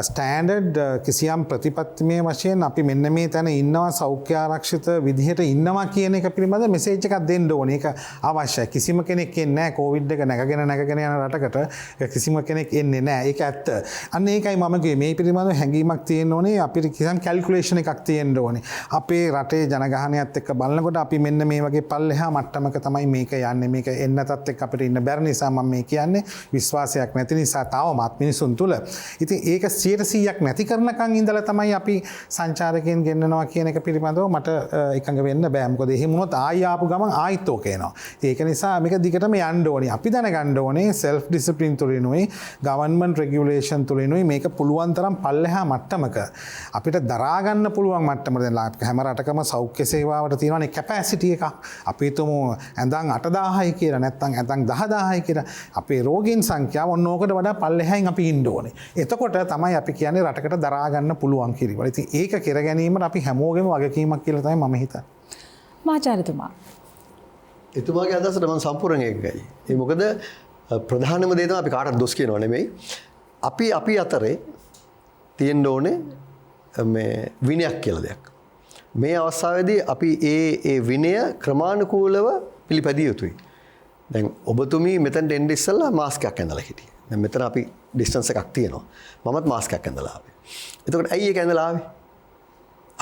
ස්ටෑන්ඩඩ් කිසියම් ප්‍රතිපත්තිමය වශයෙන් අපි මෙන්න මේ තැන ඉන්නවා සෞඛ්‍ය ආරක්ෂිත විදිහට ඉන්නවා කියන එක පිළිබඳ මෙසේජ් එකක් දෙන්න ඕනේ. ඒක අවශ්‍යයි. කිසිම කෙනෙක් එන්නේ නැහැ කොවිඩ් එක නැගගෙන යන රටකට. කිසිම කෙනෙක් එන්නේ නැහැ. ඒක ඇත්ත. අන්න ඒකයි මම කිව්වේ මේ පිළිබඳව හැඟීමක් තියෙන්න ඕනේ. අපිට කිසියම් කැල්කියුලේෂන් එකක් තියෙන්න ඕනේ. අපේ රටේ ජනගහනයත් එක්ක බලනකොට අපි මෙන්න මේ වගේ පල්ලෙහා මට්ටමක තමයි මේක යන්නේ. මේක එන්නතත් එක්ක අපිට ඉන්න බැරි නිසා මම මේ කියන්නේ විශ්වාසයක් නැති නිසා තාමත් මිනිසුන් තුල. ඉතින් ඒක 100%ක් නැති කරනකන් ඉඳලා තමයි අපි සංචාරකයන් ගෙන්නනවා කියන එක පිළිබඳව මට එකඟ වෙන්න බෑ. මොකද එහෙම වුණොත් ආයි ආපු ගමන් ආයිත් ඕක එනවා. ඒක නිසා මේක දිගටම යන්න ඕනේ. අපි දැනගන්න ඕනේ self discipline තුලිනුයි government regulation තුලිනුයි මේක පුළුවන් තරම් පල්ලෙහා මට්ටමක අපිට දරා ගන්න පුළුවන් මට්ටමකට දැන් හැම රටකම සෞඛ්‍ය සේවාවට තියෙනවානේ කැපැසිටි එකක්. අපි හිතමු ඇඳන් 8000යි කියලා නැත්නම් ඇඳන් 10000යි කියලා අපේ රෝගීන් සංඛ්‍යාව ඔන්න ඕකට වඩා පල්ලෙහායින් අපි ඉන්න ඕනේ. එතකොට තමයි අපි කියන්නේ රටකට දරා ගන්න පුළුවන් කිරිවල. ඉතින් ඒක කර ගැනීමට අපි හැමෝගෙම වගකීමක් කියලා තමයි මම හිතන්නේ. මාචාර්යතුමා. එතුමාගේ අදහසට මම සම්පූර්ණයෙන් ඒකයි. ඒ මොකද ප්‍රධානම දේ තමයි අපි කාටවත් දොස් කියනවා නෙමෙයි. අපි අතරේ තියෙන්න ඕනේ මේ විනයක් කියලා දෙයක්. මේ අවස්ථාවේදී අපි ඒ විනය ක්‍රමානුකූලව පිළිපැදිය යුතුයි. දැන් ඔබතුමී මෙතනට එන්න ඉස්සෙල්ලා මාස්ක් එකක් ඇඳලා හිටියේ. දැන් මෙතන අපි ඩිස්ටන්ස් එකක් තියෙනවා. මමත් මාස්ක් එකක් ඇඳලා ආවේ. එතකොට ඇයි ඒක ඇඳලා ආවේ?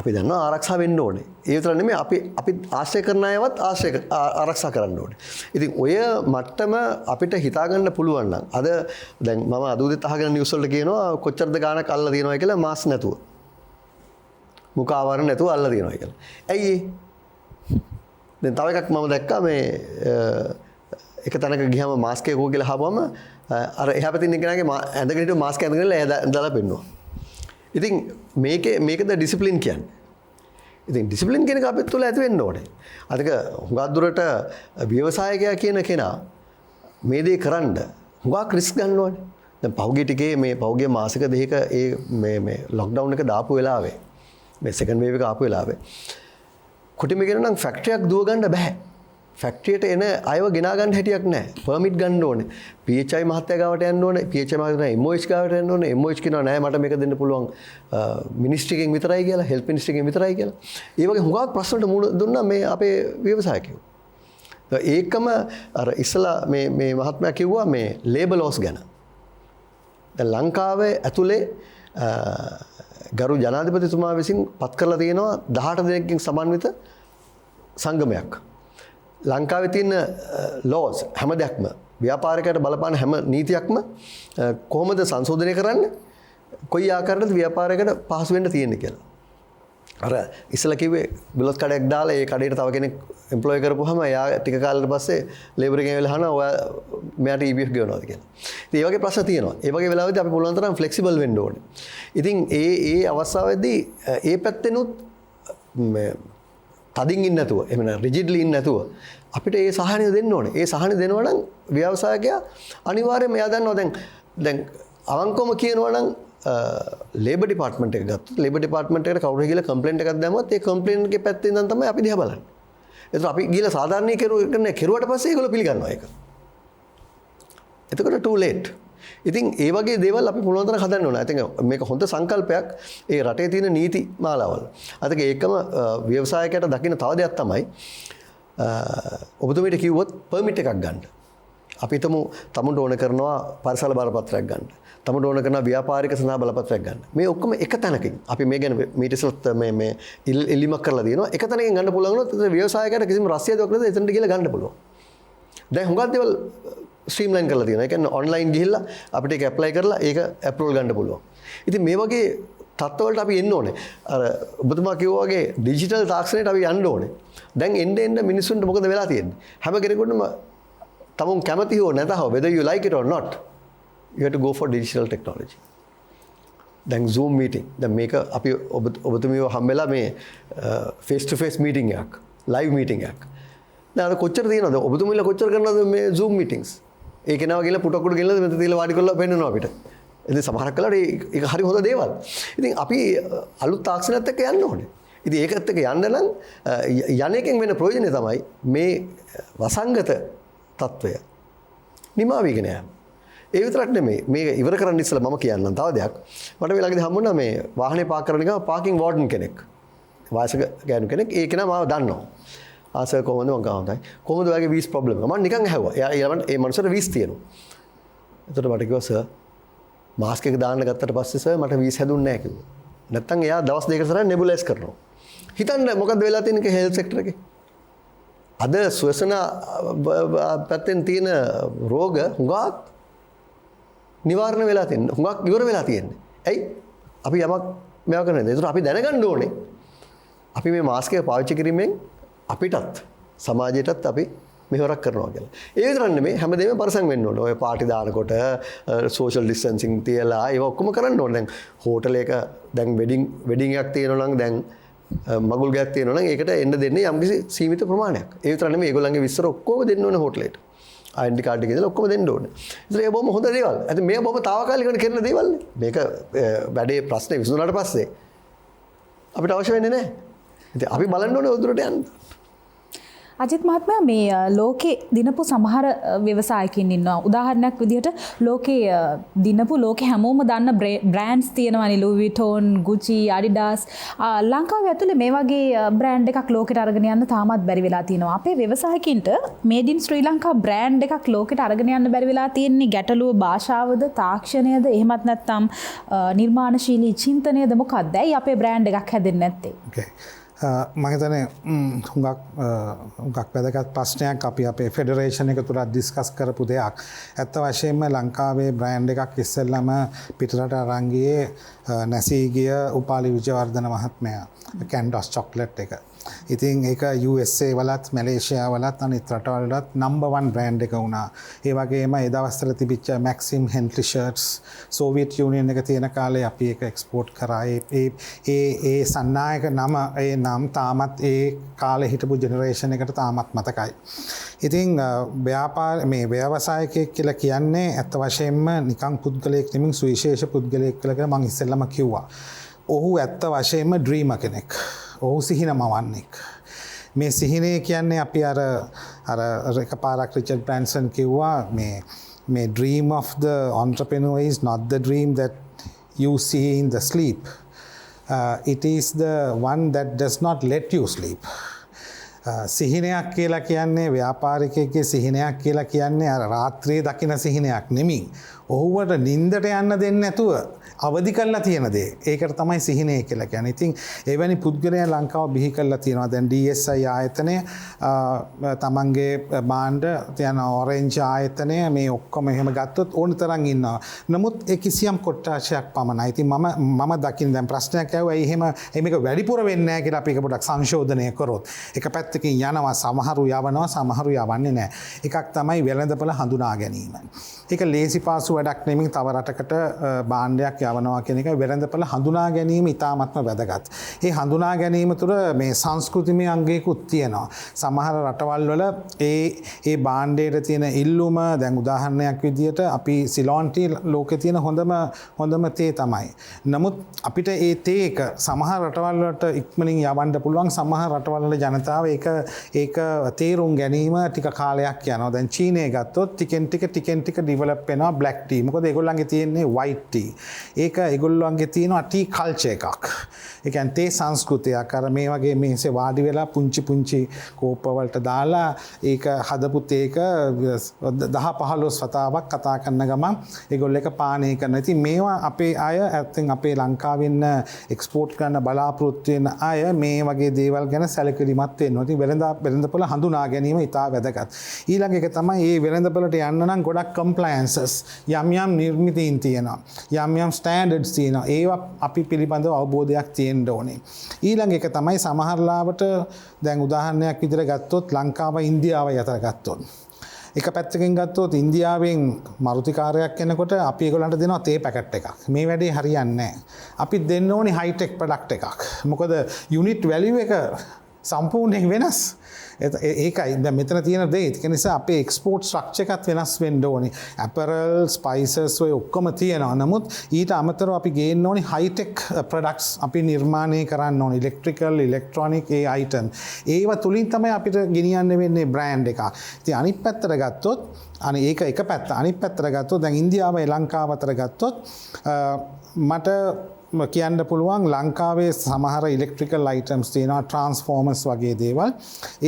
අපි දන්නවා ආරක්ෂා වෙන්න ඕනේ. ඒ විතර නෙමෙයි අපි ආශ්‍රය කරන අයවත් ආරක්ෂා කරන්න ඕනේ. ඉතින් ඔය මට්ටම අපිට හිතා ගන්න පුළුවන් නම් අද දැන් මම අද උදේත් අහගෙන නිවුස් වලට කියනවා කොච්චරද ගාණක් අල්ලලා තියෙනවා කියලා මාස්ක් නැතුව. මුඛ ආවරණ නැතුව අල්ලලා තියෙනවා කියලා. ඇයි ඒ? දැන් තව එකක් මම දැක්කා මේ එක තැනක ගියාම මාස්ක් එක කෝ කියලා අහපුවම අර එහා පැත්තේ ඉන්න කෙනාගේ ඇඳගෙන හිටු මාස්ක් ඇඳගෙන දාලා පෙන්නුවා. ඉතින් මේකද ඩිසිප්ලින් කියන්නේ. ඉතින් ඩිසිප්ලින් කියන එක අපිට තුල ඇති වෙන්න ඕනේ. අදක හුඟක් දුරට ව්‍යවසායකයා කියන කෙනා මේ දේ කරන්න හුඟක් රිස්ක් ගන්න ඕනේ. දැන් පහුගිය මාසෙක දෙකක මේ ලොක්ඩවුන් එක දාපු වෙලාවේ මේ සෙකන්ඩ් වේව් එක ආපු වෙලාවේ කොටිම කියනවා නම් ෆැක්ටරියක් දුව ගන්න බෑ. ෆැක්ටරියට එන අයව ගෙනා ගන්න හැටියක් නැහැ. පර්මිට් ගන්න ඕනේ. PHI මහත්තයා ගාවට යන්න ඕනේ. PHI මහත්තයා MOH ගාවට යන්න ඕනේ. MOH කියනවා නෑ මට මේක දෙන්න පුළුවන් මිනිස්ට්‍රි එකෙන් විතරයි කියලා, හෙල්ත් මිනිස්ට්‍රි එකෙන් විතරයි කියලා. ඒ වගේ හුඟක් ප්‍රශ්න වලට මුහුණ දුන්නා මේ අපේ ව්‍යවසායකයෝ. ඒකම අර ඉස්සලා මේ මහත්මයා කිව්වා මේ ලේබර් ලෝස් ගැන. දැන් ලංකාවේ ඇතුලේ ගරු ජනාධිපතිතුමා විසින් පත් කරලා තියෙනවා 18 දෙනෙක්ගෙන් සමන්විත සංගමයක්. ලංකාවේ තියෙන ලෝස් හැම දෙයක්ම ව්‍යාපාරිකයට බලපාන හැම නීතියක්ම කොහොමද සංශෝධනය කරන්නේ? කොයි ආකාරයකටද ව්‍යාපාරයකට පහසු වෙන්න තියෙන්නේ කියලා. අර ඉස්සලා කිව්වේ බිලොත් කඩයක් දාලා ඒ කඩේට තව කෙනෙක් එම්ප්ලොයි කරපුවාම එයා ටික කාලෙකට පස්සේ ලේබර් එකෙන් වෙලා අහනවා ඔයා මෙයාට EPF ගෙවනවාද කියලා. ඉතින් ඒ වගේ ප්‍රශ්න තියෙනවා. ඒ වගේ වෙලාවෙදී අපි පුළුවන් තරම් ෆ්ලෙක්සිබල් වෙන්න ඕනේ. ඉතින් ඒ අවස්ථාවේදී ඒ පැත්තෙනුත් තදින් ඉන්නේ නැතුව එහෙම නැත්නම් රිජිඩ්ලි ඉන්නේ නැතුව අපිට ඒ සහනය දෙන්න ඕනේ. ඒ සහනය දෙනවා නම් ව්‍යවසායකයා අනිවාර්යයෙන්ම එයා දන්නවා දැන් අවංකවම කියනවා නම් ලේබර් ඩිපාර්ට්මන්ට් එක ගත්තොත් ලේබර් ඩිපාර්ට්මන්ට් එකට කවුරු ගිහලා කම්ප්ලේන්ට් එකක් දැම්මොත් ඒ කම්ප්ලේන්ට් එකේ පැත්තෙන් ඉඳන් තමයි අපි දිහා බලන්නේ. ඒතර අපි ගිහලා සාධාරණීකරණය කෙරුවට පස්සේ ඒගොල්ලෝ පිළිගන්නවා ඒක. එතකොට too late. ඉතින් ඒ වගේ දේවල් අපි පුළුවන් තරම් හදන්න ඕන. I think මේක හොඳ සංකල්පයක් ඒ රටේ තියෙන නීති මාලාවල. I think ඒකම ව්‍යවසායකයට දකින්න තව දෙයක් තමයි ඔබතුමීට කිව්වොත් පර්මිට් එකක් ගන්න. අපි හිතමු තමුන්ට ඕන කරනවා පරිසර බලපත්‍රයක් ගන්න. තමුන්ට ඕන කරනවා ව්‍යාපාරික සඳහා බලපත්‍රයක් ගන්න. මේ ඔක්කොම එක තැනකින් අපි මේ ගැන මීට ඉස්සෙල්ලත් මේ ඉල්ලීමක් කරලා තියෙනවා. එක තැනකින් ගන්න පුළුවන් වුණොත් ව්‍යවසායකයට කිසිම රසීදයක් නැතුව එතනට ගිහලා ගන්න පුළුවන්. දැන් හුඟක් දේවල් ස්ට්‍රීම්ලයින් කරලා තියෙනවා. ඒ කියන්නේ ඔන්ලයින් ගිහිල්ලා අපිට ඒක ඇප්ලයි කරලා ඒක ඇප්‍රූවල් ගන්න පුළුවන්. ඉතින් මේ වගේ තත්ත්වවලට අපි එන්න ඕනේ. අර ඔබතුමා කිව්වා වගේ ඩිජිටල් තාක්ෂණයට අපි යන්න ඕනේ. දැන් එන්න මිනිස්සුන්ට මොකද වෙලා තියෙන්නේ? හැම කෙනෙකුටම තමුන් කැමති හෝ නැත හෝ whether you like it or not you have to go for digital technology. දැන් Zoom meeting. දැන් මේක අපි ඔබතුමියව හම්බෙලා මේ face to face meeting එකක්, live meeting එකක්. දැන් අද කොච්චර තියෙනවද? ඔබතුමියලා කොච්චර කරනවද මේ Zoom meetings? ඒක නවා කියලා පුටකුඩ ගෙනලා මෙතන තියලා වාඩි කරලා පෙන්නනවා අපිට. ඉතින් සමහරක් වෙලාවට ඒක හරි හොඳ දේවල්. ඉතින් අපි අලුත් තාක්ෂණයත් එක්ක යන්න ඕනේ. ඉතින් ඒකත් එක්ක යන්න නම් යන්නේකින් වෙන ප්‍රයෝජනේ තමයි මේ වසංගත තත්වය නිමා වීගෙන යෑම. ඒ විතරක් නෙමෙයි මේක ඉවර කරන්න ඉස්සෙල්ලා මම කියන්නම් තව දෙයක්. මට වෙලාවකදී හම්බුණා මේ වාහනේ පාක් කරන ගමන් පාකින් වෝඩන් කෙනෙක්. වයසක ගෑනු කෙනෙක් ඒක නම මාව දන්නවා. ආසර් කොහොමද මං ගාවන්දයි. කොහොමද ඔයාගේ වීස් ප්‍රොබ්ලම් එක? මම නිකන් ඇහුවා. එයා ඒ මනුස්සයාට වීස් තියෙනවා. එතකොට මට කිව්වා සර් මාස්ක් එක දාන්න ගත්තට පස්සේ සර් මට වීස් හැදුන්නේ නැහැ කිව්වා. නැත්තම් එයා දවස් දෙකකට සරා නෙබුලයිස් කරනවා. හිතන්න මොකද්ද වෙලා තියෙන්නේ හෙල්ත් සෙක්ටර් එකේ? අද ස්වසන පැත්තෙන් තියෙන රෝග හුඟක් නිවාරණය වෙලා තියෙනවා. හුඟක් ඉවර වෙලා තියෙන්නේ. ඇයි? අපි යමක් මේවා කරන්නේ. ඒකට අපි දැනගන්න ඕනේ. අපි මේ මාස්ක් එක පාවිච්චි කිරීමෙන් අපිටත් සමාජයටත් අපි මෙහෙවරක් කරනවා කියලා. ඒ විතරක් නෙමෙයි හැමදේම පරිසම් වෙන්න ඕනේ. ඔය පාටි දානකොට සෝෂල් ඩිස්ටන්සින් තියලා ඒව ඔක්කොම කරන්න ඕනේ. දැන් හෝටලයක දැන් වෙඩින් එකක් තියෙනවා නම් දැන් මගුල් ගයක් තියෙනවා නම් ඒකට එන්න දෙන්නේ යම්කිසි සීමිත ප්‍රමාණයක්. ඒ විතර නෙමෙයි ඒගොල්ලන්ගේ විස්තර ඔක්කොම දෙන්න ඕනේ හෝටලෙට. ID කාඩ් එක ඉදලා ඔක්කොම දෙන්න ඕනේ. ඒතර ඒ බොහොම හොඳ දේවල්. අද මේ බොහොම తాවකාලිකව කරන දේවල් නේ. මේක වැඩේ ප්‍රශ්නේ විසඳුණාට පස්සේ අපිට අවශ්‍ය වෙන්නේ නැහැ. ඉතින් අපි බලන්න ඕනේ උදුරට යන්න. අජිත් මහත්මයා මේ ලෝකේ දිනපු සමහර ව්‍යවසායකින් ඉන්නවා. උදාහරණයක් විදිහට ලෝකේ දිනපු ලෝකේ හැමෝම දන්න බ්‍රෑන්ඩ්ස් තියෙනවානේ Louis Vuitton, Gucci, Adidas. ලංකාවේ ඇතුලේ මේ වගේ බ්‍රෑන්ඩ් එකක් ලෝකෙට අරගෙන යන්න තාමත් බැරි වෙලා තියෙනවා. අපේ ව්‍යවසායකින්ට Made in Sri Lanka brand එකක් ලෝකෙට අරගෙන යන්න බැරි වෙලා තියෙන්නේ ගැටලුව භාෂාවද, තාක්ෂණයද, එහෙමත් නැත්නම් නිර්මාණශීලී චින්තනයද මොකක්ද? ඇයි අපේ බ්‍රෑන්ඩ් එකක් හැදෙන්නේ නැත්තේ? Okay. මහිතනේ හුඟක් වැදගත් ප්‍රශ්නයක් අපි අපේ ෆෙඩරේෂන් එක තුළ ඩිස්කස් කරපු දෙයක්. ඇත්ත වශයෙන්ම ලංකාවේ බ්‍රෑන්ඩ් එකක් ඉස්සෙල්ලම පිටරට අරන් ගියේ නැසී ගිය උපාලි විජයවර්ධන මහත්මයා කැන්ඩස් චොක්ලට් එක. ඉතින් ඒක USA වලත් මැලේසියා වලත් අනිත් රටවලත් නම්බර් 1 බ්‍රෑන්ඩ් එක වුණා. ඒ වගේම ඒ දවස්වල තිබිච්ච මැක්සිම් හෙන්ට්ලි ෂර්ට්ස් සෝවියට් යුනියන් එක තියෙන කාලේ අපි ඒක එක්ස්පෝර්ට් කරා. ඒ සන්නායක නම ඒ නම් තාමත් ඒ කාලේ හිටපු ජෙනරේෂන් එකට තාමත් මතකයි. ඉතින් ව්‍යවසායකයෙක් කියලා කියන්නේ ඇත්ත වශයෙන්ම නිකං පුද්ගලයෙක් නෙමෙයි සුවිශේෂ පුද්ගලයෙක් කියලා මම ඉස්සෙල්ලම කිව්වා. ඔහු ඇත්ත වශයෙන්ම ඩ්‍රීමර් කෙනෙක්. ඔහු සිහින මවන්නෙක්. මේ සිහිනේ කියන්නේ අපි අර එකපාරක් රිචඩ් බ්‍රැන්සන් කිව්වා මේ dream of the entrepreneur is not the dream that you see in the sleep. It is the one that does not let you sleep. සිහිනයක් කියලා කියන්නේ ව්‍යාපාරිකයෙක්ගේ සිහිනයක් කියලා කියන්නේ අර රාත්‍රියේ දකින සිහිනයක් නෙමෙයි. ඔහුවට නිින්දට යන්න දෙන්නේ නැතුව අවදි කරලා තියෙන දේ. ඒකට තමයි සිහිනය කියලා කියන්නේ. ඉතින් එවැනි පුද්ගලයන් ලංකාව බිහි කරලා තියෙනවා. දැන් DSI ආයතනය තමන්ගේ බාණ්ඩ තියන ඔරෙන්ජ් ආයතනය මේ ඔක්කොම එහෙම ගත්තොත් ඕන තරම් ඉන්නවා. නමුත් ඒ කිසියම් කොට්ටාශයක් පමණයි. ඉතින් මම දකින්න දැන් ප්‍රශ්නයක් ඇහුවා ඇයි මේක වැඩිපුර වෙන්නේ නැහැ කියලා අපි ඒක පොඩ්ඩක් සංශෝධනය කරොත්. එක පැත්තකින් යනවා සමහරු යවනවා සමහරු යවන්නේ නැහැ. එකක් තමයි වෙළඳපොළ හඳුනා ගැනීම. ඒක ලේසි පාසු වැඩක් නෙමෙයි තව රටකට භාණ්ඩයක් යවනවා කියන එක වෙළඳපොළ හඳුනා ගැනීම ඉතාමත්ම වැදගත්. මේ හඳුනා ගැනීම තුළ මේ සංස්කෘතිමය අංගයකුත් තියෙනවා. සමහර රටවල් වල ඒ භාණ්ඩයට තියෙන ඉල්ලුම දැන් උදාහරණයක් විදියට අපි සිලෝන් ටී ලෝකේ තියෙන හොඳම තේ තමයි. නමුත් අපිට ඒ තේ එක සමහර රටවල් වලට ඉක්මනින් යවන්න පුළුවන් සමහර රටවල් වල ජනතාව ඒක තේරුම් ගැනීම ටික කාලයක් යනවා. දැන් චීනය ගත්තොත් ටිකෙන් ටික ඩිවලොප් වෙනවා බ්ලැක් ටී. මොකද ඒගොල්ලන්ගේ තියෙන්නේ වයිට් ටී. ඒක ඒගොල්ලන්ගේ තියෙනවා ටී කල්චර් එකක්. ඒ කියන්නේ තේ සංස්කෘතියක්. අර මේ වගේ මේසේ වාඩි වෙලා පුංචි කෝප වලට දාලා ඒක හදපු තේක 10-15 වතාවක් කතා කරන ගමන් ඒගොල්ලෝ එක පානය කරනවා. ඉතින් මේවා අපේ අය ඇත්තෙන් අපේ ලංකාවෙන් එක්ස්පෝර්ට් කරන්න බලාපොරොත්තු වෙන අය මේ වගේ දේවල් ගැන සැලකිලිමත් වෙනවා. ඉතින් වෙළඳපොළ හඳුනා ගැනීම ඉතා වැදගත්. ඊළඟ එක තමයි මේ වෙළඳපොළට යන්න නම් ගොඩක් කම්ප්ලයන්සස් යම් නිර්මිතීන් තියෙනවා. යම් ස්ටෑන්ඩඩ්ස් තියෙනවා. ඒවා අපි පිළිබඳව අවබෝධයක් තියෙන්න ඕනේ. ඊළඟ එක තමයි සමහරලාවට දැන් උදාහරණයක් විදිහට ගත්තොත් ලංකාව ඉන්දියාව යතර ගත්තොත් එක පැත්තකින් ගත්තොත් ඉන්දියාවෙන් මරුතිකාරයක් එනකොට අපි ඒගොල්ලන්ට දෙනවා තේ පැකට් එකක්. මේ වැඩේ හරියන්නේ නැහැ. අපි දෙන්න ඕනේ හයිටෙක් ප්‍රොඩක්ට් එකක්. මොකද යුනිට් වැලියු එක සම්පූර්ණයෙන් වෙනස්. ඒකයි දැන් මෙතන තියෙන දේ. ඒක නිසා අපේ එක්ස්පෝර්ට් ස්ට්‍රක්චර් එකත් වෙනස් වෙන්න ඕනේ. ඇපරල්, ස්පයිසස් ඔය ඔක්කොම තියෙනවා. නමුත් ඊට අමතරව අපි ගේන්න ඕනේ හයිටෙක් ප්‍රොඩක්ට්ස් අපි නිර්මාණය කරන්න ඕනේ. ඉලෙක්ට්‍රිකල්, ඉලෙක්ට්‍රොනික ඒ අයිටම්. ඒව තුලින් තමයි අපිට ගෙනියන්න වෙන්නේ බ්‍රෑන්ඩ් එක. ඉතින් අනිත් පැත්තට ගත්තොත් ඒක එක පැත්ත. අනිත් පැත්තට ගත්තොත් දැන් ඉන්දියාවයි ලංකාව අතර ගත්තොත් මට කියන්න පුළුවන් ලංකාවේ සමහර ඉලෙක්ට්‍රිකල් අයිටම්ස් තියෙනවා ට්‍රාන්ස්ෆෝමර්ස් වගේ දේවල්.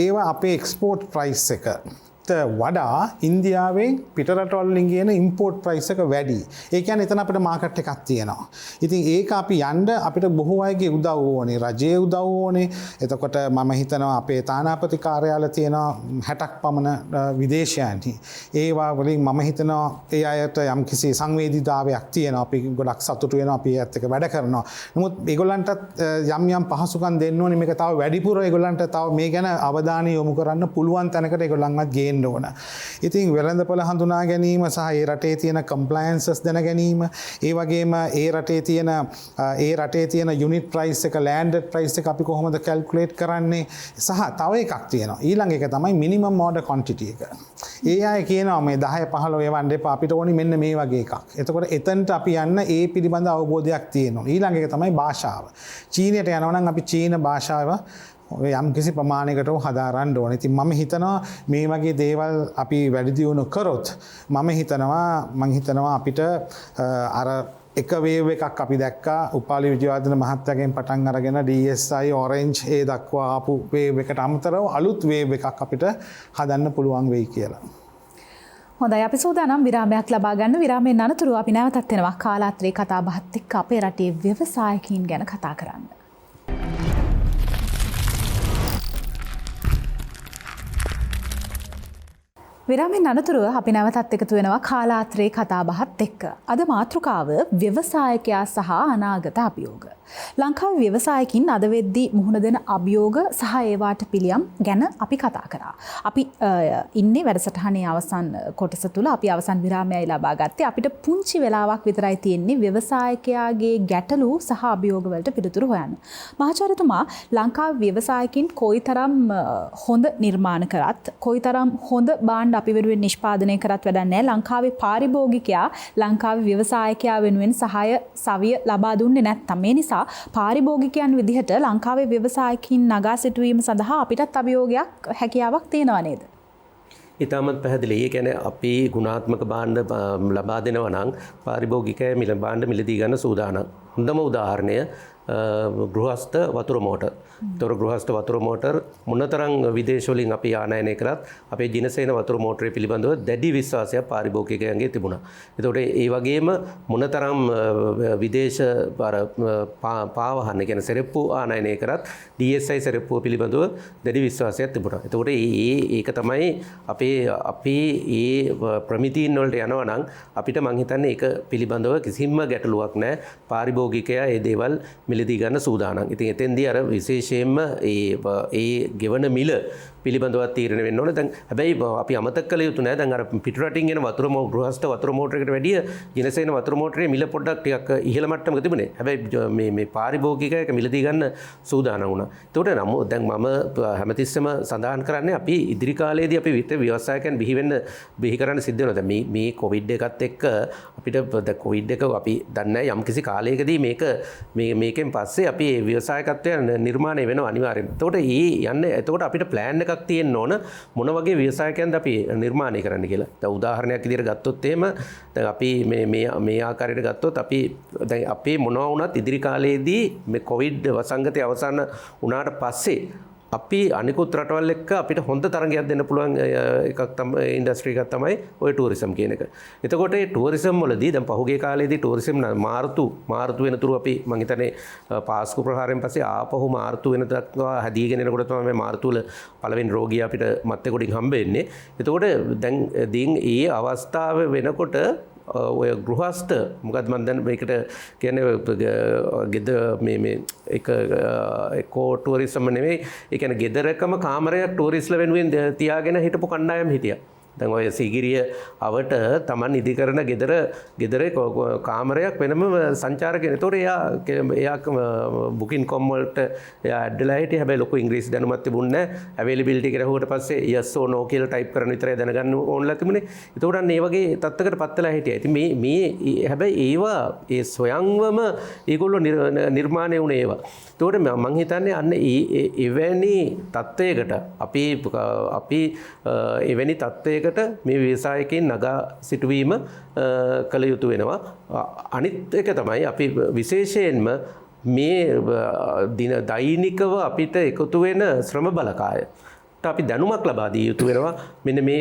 ඒවා අපේ එක්ස්පෝර්ට් ප්‍රයිස් එකට වඩා ඉන්දියාවෙන් පිටරටවල් වලින් කියන ඉම්පෝර්ට් ප්‍රයිස් එක වැඩි. ඒ කියන්නේ එතන අපිට මාකට් එකක් තියෙනවා. ඉතින් ඒක අපි යන්න අපිට බොහෝ අයගේ උදව් ඕනේ. රජයේ උදව් ඕනේ. එතකොට මම හිතනවා අපේ තානාපති කාර්යාල තියෙනවා 60ක් පමණ විදේශයන්හි. ඒවා වලින් මම හිතනවා ඒ අයට යම්කිසි සංවේදීතාවයක් තියෙනවා. අපි ගොඩක් සතුටු වෙනවා අපි ඒත් එක්ක වැඩ කරනවා. නමුත් ඒගොල්ලන්ට යම් පහසුකම් දෙන්න ඕනේ. මේක තව වැඩිපුර ඒගොල්ලන්ට තව මේ ගැන අවධානය යොමු කරන්න පුළුවන් තැනකට ඒගොල්ලන්වත් ගේන්න ඕන. ඉතින් වෙළඳපොළ හඳුනා ගැනීම සහ ඒ රටේ තියෙන කම්ප්ලයන්සස් දැන ගැනීම, ඒ වගේම ඒ රටේ තියෙන යුනිට් ප්‍රයිස් එක, ලෑන්ඩඩ් ප්‍රයිස් එක අපි කොහොමද කැල්කියුලේට් කරන්නේ සහ තව එකක් තියෙනවා. ඊළඟ එක තමයි මිනිමම් ඕඩර් ක්වොන්ටිටි එක. ඒ අය කියනවා මේ 10-15 එවන්න එපා අපිට ඕනි මෙන්න මේ වගේ එකක්. එතකොට එතනට අපි යන්න ඒ පිළිබඳ අවබෝධයක් තියෙනවා. ඊළඟ එක තමයි භාෂාව. චීනයට යනවා නම් අපි චීන භාෂාව යම් කිසි ප්‍රමාණයකට හදාරන්න ඕනේ. ඉතින් මම හිතනවා මේ වගේ දේවල් අපි වැඩි දියුණු කරොත් මම හිතනවා අපිට අර එක වේව් එකක් අපි දැක්කා උපාලි විජයවර්ධන මහත්තයාගෙන් පටන් අරගෙන DSI ඔරෙන්ජ් ඒ දක්වා ආපු වේව් එකට අමතරව අලුත් වේව් එකක් අපිට හදන්න පුළුවන් වෙයි කියලා. හොඳයි අපි සූදානම් විරාමයක් ලබා ගන්න. විරාමයෙන් අනතුරුව අපි නැවතත් එනවා කාලාත්‍රේ කතා බහත් එක්ක අපේ රටේ ව්‍යවසායකයින් ගැන කතා කරන්න. විරාමයෙන් අනතුරුව අපි නැවතත් එකතු වෙනවා කාලාත්‍රේ කතා බහත් එක්ක. අද මාතෘකාව ව්‍යවසායකයා සහ අනාගත අභියෝග. ලංකාවේ ව්‍යවසායකින් අද වෙද්දී මුහුණ දෙන අභියෝග සහ ඒවාට පිළියම් ගැන අපි කතා කරා. අපි ඉන්නේ වැඩසටහනේ අවසන් කොටස තුල. අපි අවසන් විරාමයයි ලබා ගත්තේ. අපිට පුංචි වෙලාවක් විතරයි තියෙන්නේ ව්‍යවසායකයාගේ ගැටලු සහ අභියෝග වලට පිළිතුරු හොයන්න. මහාචාර්යතුමා ලංකාවේ ව්‍යවසායකින් කොයිතරම් හොඳ නිර්මාණ කරත් කොයිතරම් හොඳ භාණ්ඩ අපි වෙනුවෙන් නිෂ්පාදනය කරත් වැඩක් නැහැ. ලංකාවේ පාරිභෝගිකයා ලංකාවේ ව්‍යවසායකයා වෙනුවෙන් සහාය සවිය ලබා දුන්නේ නැත්නම් මේ නිසා පාරිභෝගිකයන් විදිහට ලංකාවේ ව්‍යවසායකින් නගා සිටුවීම සඳහා අපිටත් අභියෝගයක් හැකියාවක් තියෙනවා නේද? ඉතාමත් පැහැදිලි. ඒ කියන්නේ අපි ගුණාත්මක භාණ්ඩ ලබා දෙනවා නම් පාරිභෝගිකයා භාණ්ඩ මිලදී ගන්න සූදානම්. හොඳම උදාහරණය ගෘහස්ත වතුර මෝටර්. තොර ගෘහස්ත වතුර මෝටර් මොනතරම් විදේශ වලින් අපි ආනයනය කරත් අපේ ජිනසේන වතුර මෝටරේ පිළිබඳව දැඩි විශ්වාසයක් පාරිභෝගිකයන්ගේ තිබුණා. ඒතකොට ඒ වගේම මොනතරම් විදේශ පාවහන කියන සෙරෙප්පු ආනයනය කරත් DSI සෙරෙප්පුව පිළිබඳව දැඩි විශ්වාසයක් තිබුණා. එතකොට ඒක තමයි අපේ ඒ ප්‍රමිතීන් වලට යනවා නම් අපිට මං හිතන්නේ ඒක පිළිබඳව කිසිම ගැටලුවක් නැහැ. පාරිභෝගිකයා ඒ දේවල් මිලදී ගන්න සූදානම්. ඉතින් එතෙන්දී අර විශේෂයෙන්ම ඒ ගෙවන මිල පිළිබඳව තීරණය වෙන්න ඕනේ. දැන් හැබැයි අපි අමතක කළ යුතු නෑ. දැන් අර පිටරටින් එන ගෘහස්ත වතුර මෝටරයකට වැඩිය ජිනසේන වතුර මෝටරේ මිල පොඩ්ඩක් ටිකක් ඉහළ මට්ටමක තිබුණේ. හැබැයි මේ පාරිභෝගිකයෙක් මිලදී ගන්න සූදානම් වුණා. ඒකට නම් දැන් මම හැමතිස්සෙම සඳහන් කරන්නේ අපි ඉදිරි කාලයේදී අපි ව්‍යවසායකයන් බිහි කරන්න සිද්ධ වෙනවා. දැන් මේ කොවිඩ් එකත් එක්ක අපිට කොවිඩ් එක අපි දන්නේ යම් කිසි කාලයකදී මේකෙන් පස්සේ අපි ව්‍යවසායකත්වය නිර්මාණය වෙනවා අනිවාර්යයෙන්. එතකොට අපිට ප්ලෑන් එකක් තියෙන්න ඕන මොන වගේ ව්‍යවසායකයන්ද අපි නිර්මාණය කරන්න කියලා. දැන් උදාහරණයක් විදිහට ගත්තොත් එහෙම දැන් අපි මේ ආකාරයට ගත්තොත් අපි දැන් අපේ මොනවා වුණත් ඉදිරි කාලයේදී මේ කොවිඩ් වසංගතය අවසන් වුණාට පස්සේ අපි අනිකුත් රටවල් එක්ක අපිට හොඳ තරගයක් දෙන්න පුළුවන් එකක් තමයි ඉන්ඩස්ට්‍රි එකක් තමයි ඔය ටූරිසම් කියන එක. එතකොට මේ ටූරිසම් වලදී දැන් පහුගිය කාලේදී ටූරිසම් මාර්තු වෙනතුරු අපි මම හිතන්නේ පාස්කු ප්‍රහාරයෙන් පස්සේ ආපහු මාර්තු වෙන දක්වා හැදීගෙන එනකොට තමයි මේ මාර්තු වල පළවෙනි රෝගියා අපිට මත්තේ කොටින් හම්බෙන්නේ. එතකොට දැන් ඒ අවස්ථාව වෙනකොට ඔය ගෘහස්ත මොකද මම දැන් මේකට කියන්නේ ගෙද මේ එකෝ ටූරිසම් නෙවෙයි ඒ කියන්නේ ගෙදරකම කාමරයක් ටූරිස්ට්ලා වෙනුවෙන් තියාගෙන හිටපු කණ්ඩායම් හිටියා. දැන් ඔය සීගිරිය අවට Taman ඉදි කරන ගෙදරේ කාමරයක් වෙනම සංචාරකයන්. ඒතකොට එයා booking.com වලට එයා ඇඩ්ලා හිටියේ. හැබැයි ලොකු ඉංග්‍රීසි දැනුමක් තිබුණේ නැහැ. availability කියලා හුවට පස්සේ yes or no කියලා ටයිප් කරන විතරයි දැනගන්න ඕනලා තිබුණේ. ඒතකොට අන්න ඒ වගේ තත්ත්වයකට පත් වෙලා හිටියා. ඉතින් මේ හැබැයි ඒවා ඒ ස්වයංවම ඒගොල්ලෝ නිර්මාණය වුණේ ඒවා. ඒතකොට මම හිතන්නේ අන්න එවැනි තත්ත්වයකට අපි එවැනි තත්ත්වයකට මේ ව්‍යවසායකයන් නගා සිටුවීම කළ යුතු වෙනවා. අනිත් එක තමයි අපි විශේෂයෙන්ම මේ දෛනිකව අපිට එකතු වෙන ශ්‍රම බලකාය අපි දැනුමක් ලබා දී යුතු වෙනවා. මෙන්න මේ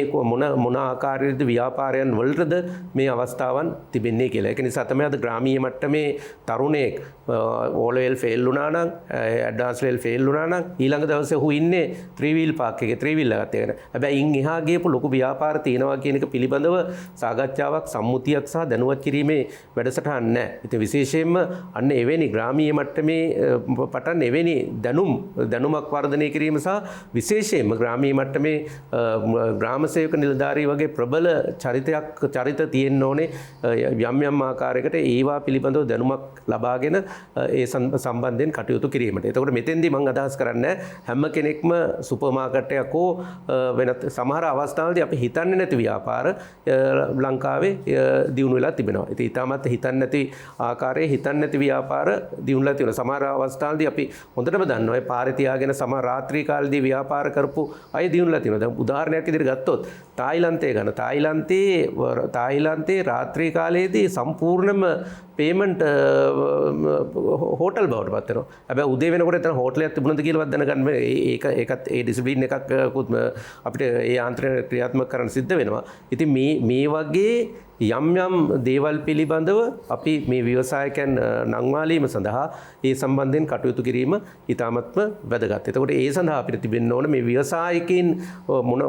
මොන ආකාරයේද ව්‍යාපාරයන් වලටද මේ අවස්ථාවන් තිබෙන්නේ කියලා. ඒක නිසා තමයි අද ග්‍රාමීය මට්ටමේ තරුණයෙක් O level ෆේල් වුණා නම් ඇඩ්වාන්ස් ලෙවල් ෆේල් වුණා නම් ඊළඟ දවසේ ඔහු ඉන්නේ 3 wheel park එකේ 3 wheel එකත් එක්කන. හැබැයි ඉන් එහා ගියපු ලොකු ව්‍යාපාර තියෙනවා කියන එක පිළිබඳව සාකච්ඡාවක් සම්මුතියක් සහ දැනුවත් කිරීමේ වැඩසටහන් නැහැ. ඉතින් විශේෂයෙන්ම අන්න එවැනි ග්‍රාමීය මට්ටමේ පටන් එවැනි දැනුමක් වර්ධනය කිරීම සහ විශේෂයෙන් ග්‍රාමීය මට්ටමේ ග්‍රාම සේවක නිලධාරී වගේ ප්‍රබල චරිත තියෙන්න ඕනේ. යම් ආකාරයකට ඒවා පිළිබඳව දැනුමක් ලබාගෙන ඒ සම්බන්ධයෙන් කටයුතු කිරීමට. එතකොට මෙතෙන්දී මම අදහස් කරන්නේ හැම කෙනෙක්ම සුපර් මාකට් එකක් හෝ වෙනත් සමහර අවස්ථාවලදී අපි හිතන්නේ නැති ව්‍යාපාර ලංකාවේ දියුණු වෙලා තිබෙනවා. ඉතින් ඊටමත් හිතන්නේ නැති ආකාරයේ හිතන්නේ නැති ව්‍යාපාර දියුණුලා තියෙනවා. සමහර අවස්ථාවලදී අපි හොඳටම දන්නවා ඒ පාරේ තියාගෙන සමහර රාත්‍රී කාලේදී ව්‍යාපාර කරපු අය දිනුලා තියෙනවා. දැන් උදාහරණයක් විදිහට ගත්තොත් තායිලන්තය ගන්න. තායිලන්තයේ රාත්‍රී කාලයේදී සම්පූර්ණම පේමන්ට් හෝටල් බවට පත් වෙනවා. හැබැයි උදේ වෙනකොට එතන හෝටලයක් තිබුණද කියලාවත් දැනගන්න ඒකත් ඒ ඩිසිප්ලින් එකක් අපිට ඒ ආන්ත්‍රණය ක්‍රියාත්මක කරන්න සිද්ධ වෙනවා. ඉතින් මේ වගේ යම් දේවල් පිළිබඳව අපි මේ ව්‍යවසායකයන් නංවාලීම සඳහා ඒ සම්බන්ධයෙන් කටයුතු කිරීම ඉතාමත්ම වැදගත්. එතකොට ඒ සඳහා අපිට තිබෙන්න ඕන මේ ව්‍යවසායකයන්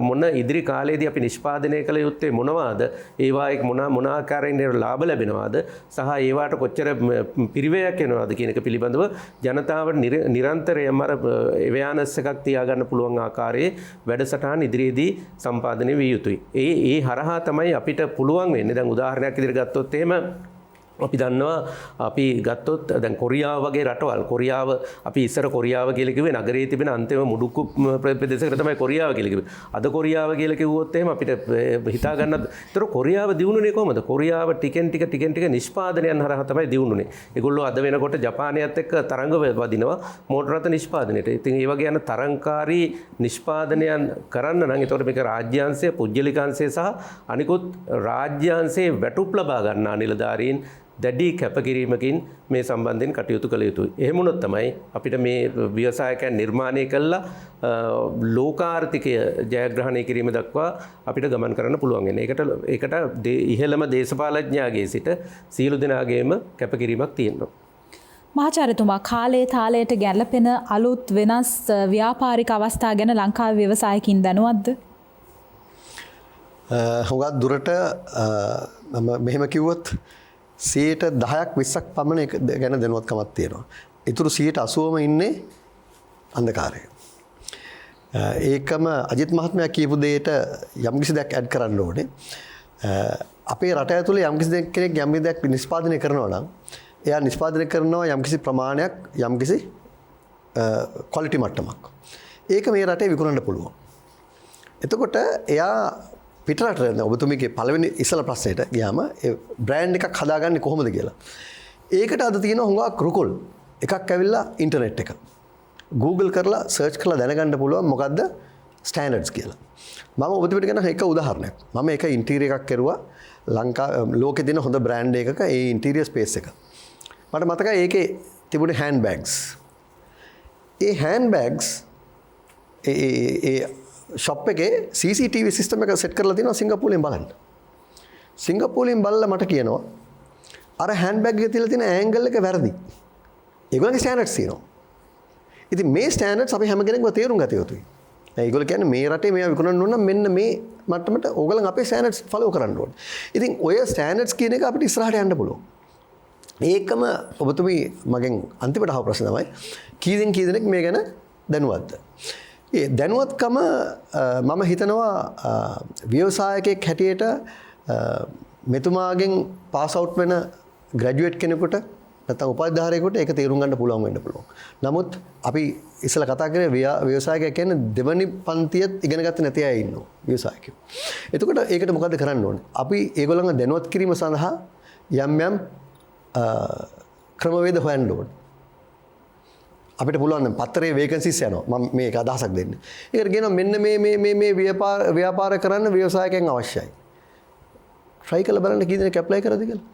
මොන ඉදිරි කාලයේදී අපි නිෂ්පාදනය කළ යුත්තේ මොනවාද? ඒවායික මොන ආකාරයෙන් ලාභ ලැබෙනවාද? සහ ඒවාට කොච්චර පිරිවැයක් එනවාද කියන එක පිළිබඳව ජනතාවට නිරන්තරයෙන්ම එවයානස් එකක් තියාගන්න පුළුවන් ආකාරයේ වැඩසටහන් ඉදිරියේදී සම්පාදනය විය යුතුයි. ඒ හරහා තමයි අපිට පුළුවන් වෙන්නේ. දැන් උදාහරණයක් විදිහට ගත්තොත් එහෙම අපි දන්නවා අපි ගත්තොත් දැන් කොරියාව වගේ රටවල් කොරියාව අපි ඉස්සර කොරියාව කියලා කිව්වේ නගරයේ තිබෙන අන්තිම මුඩුක්කු ප්‍රදේශයකට තමයි කොරියාව කියලා කිව්වේ. අද කොරියාව කියලා කිව්වොත් එහෙම අපිට හිතා ගන්නත්. ඒතර කොරියාව දියුණුනේ කොහමද? කොරියාව ටිකෙන් ටික නිෂ්පාදනයන් හරහා තමයි දියුණුනේ. ඒගොල්ලෝ අද වෙනකොට ජපානයත් එක්ක තරංග වදිනවා මෝටර රථ නිෂ්පාදනයේට. ඉතින් ඒ වගේ යන තරංකාරී නිෂ්පාදනයන් කරන්න නම් ඒතකොට මේක රාජ්‍යාංශය, පුජ්‍යලිකාංශය සහ අනිකුත් රාජ්‍යාංශයේ වැටුප් ලබා ගන්නා නිලධාරීන් දැඩි කැපකිරීමකින් මේ සම්බන්ධයෙන් කටයුතු කළ යුතුයි. එහෙම වුණොත් තමයි අපිට මේ ව්‍යවසායකයන් නිර්මාණය කළා ලෝකාර්ථිකය ජයග්‍රහණය කිරීම දක්වා අපිට ගමන් කරන්න පුළුවන් වෙන්නේ. ඒකට ඉහළම දේශපාලඥයාගේ සිට සියලු දෙනාගේම කැපකිරීමක් තියෙනවා. මහාචාර්යතුමා කාලේ තාලයට ගැළපෙන අලුත් වෙනස් ව්‍යාපාරික අවස්ථා ගැන ලංකාවේ ව්‍යවසායකින් දැනුවත්ද? හුඟක් දුරට මෙහෙම කිව්වොත් 10%ක් 20ක් පමණ ගැන දැනුවත්කමක් තියෙනවා. ඊටු 80%ම ඉන්නේ අන්ධකාරයේ. ඒකම අජිත් මහත්මයා කියපු දෙයට යම්කිසි දෙයක් ඇඩ් කරන්න ඕනේ. අපේ රට ඇතුලේ යම්කිසි කෙනෙක් යම්කිසි දෙයක් නිෂ්පාදනය කරනවා නම් එයා නිෂ්පාදනය කරනවා යම්කිසි ප්‍රමාණයක් යම්කිසි ක්වොලිටි මට්ටමක්. ඒක මේ රටේ විකුණන්න පුළුවන්. එතකොට එයා පිටරට ඔබතුමීගේ පළවෙනි ඉස්සල ප්‍රශ්නෙට ගියාම ඒ බ්‍රෑන්ඩ් එකක් හදාගන්නේ කොහොමද කියලා. ඒකට අද තියෙන හුඟක් රුකුල් එකක් ඇවිල්ලා ඉන්ටර්නෙට් එක. Google කරලා සර්ච් කරලා දැනගන්න පුළුවන් මොකද්ද ස්ටෑන්ඩඩ්ස් කියලා. මම ඔබතුමීට කියන එක උදාහරණයක්. මම එක ඉන්ටීරියර් එකක් කරුවා ලෝකේ තියෙන හොඳ බ්‍රෑන්ඩ් එකක ඒ ඉන්ටීරියර් ස්පේස් එක. මට මතකයි ඒකේ තිබුණේ හෑන්ඩ් බෑග්ස්. ඒ හෑන්ඩ් බෑග්ස් ඒ ෂොප් එකේ CCTV සිස්ටම් එක සෙට් කරලා තියෙනවා සිංගප්පූරුවෙන් බලන්න. සිංගප්පූරුවෙන් බලලා මට කියනවා අර හෑන්ඩ් බෑග් එකේ තියලා තියෙන ඇන්ගල් එක වැරදි. ඒගොල්ලන්ගේ ස්ටෑන්ඩඩ්ස් තියෙනවා. ඉතින් මේ ස්ටෑන්ඩඩ්ස් අපි හැම කෙනෙක්ම තේරුම් ගත යුතුයි. ඒගොල්ලෝ කියන්නේ මේ රටේ මේවා විකුණන්න ඕන නම් මෙන්න මේ මට්ටමට ඕගොල්ලන් අපේ ස්ටෑන්ඩඩ්ස් ෆලෝ කරන්න ඕනේ. ඉතින් ඔය ස්ටෑන්ඩඩ්ස් කියන එක අපිට ඉස්සරහට යන්න පුළුවන්. ඒකම ඔබතුමී මගෙන් අන්තිමට අහපු ප්‍රශ්න තමයි කී දෙනෙක් මේ ගැන දැනුවත්ද? ඒ දැනුවත්කම මම හිතනවා ව්‍යවසායකයෙක් හැටියට මෙතුමාගෙන් පාස් අවුට් වෙන ග්‍රැජුවේට් කෙනෙකුට නැත්නම් උපාධිධාරයෙකුට ඒක තේරුම් ගන්න පුළුවන් වෙන්න පුළුවන්. නමුත් අපි ඉස්සෙල්ලා කතා කරේ ව්‍යවසායකයා කියන්නේ දෙවනි පන්තියත් ඉගෙන ගත්තේ නැති අය ඉන්නවා ව්‍යවසායකයෝ. එතකොට ඒකට මොකද්ද කරන්න ඕනේ? අපි ඒගොල්ලන්ව දැනුවත් කිරීම සඳහා යම් ක්‍රමවේද හොයන්න ඕනේ. අපිට පුළුවන් නම් පත්තරේ වේකන්සිස් යනවා. මම මේක අදහසක් දෙන්න. ඒකට කියනවා මෙන්න මේ ව්‍යාපාර කරන්න ව්‍යවසායකයන් අවශ්‍යයි. try කරලා බලන්න කී දෙනෙක් ඇප්ලයි කරද කියලා.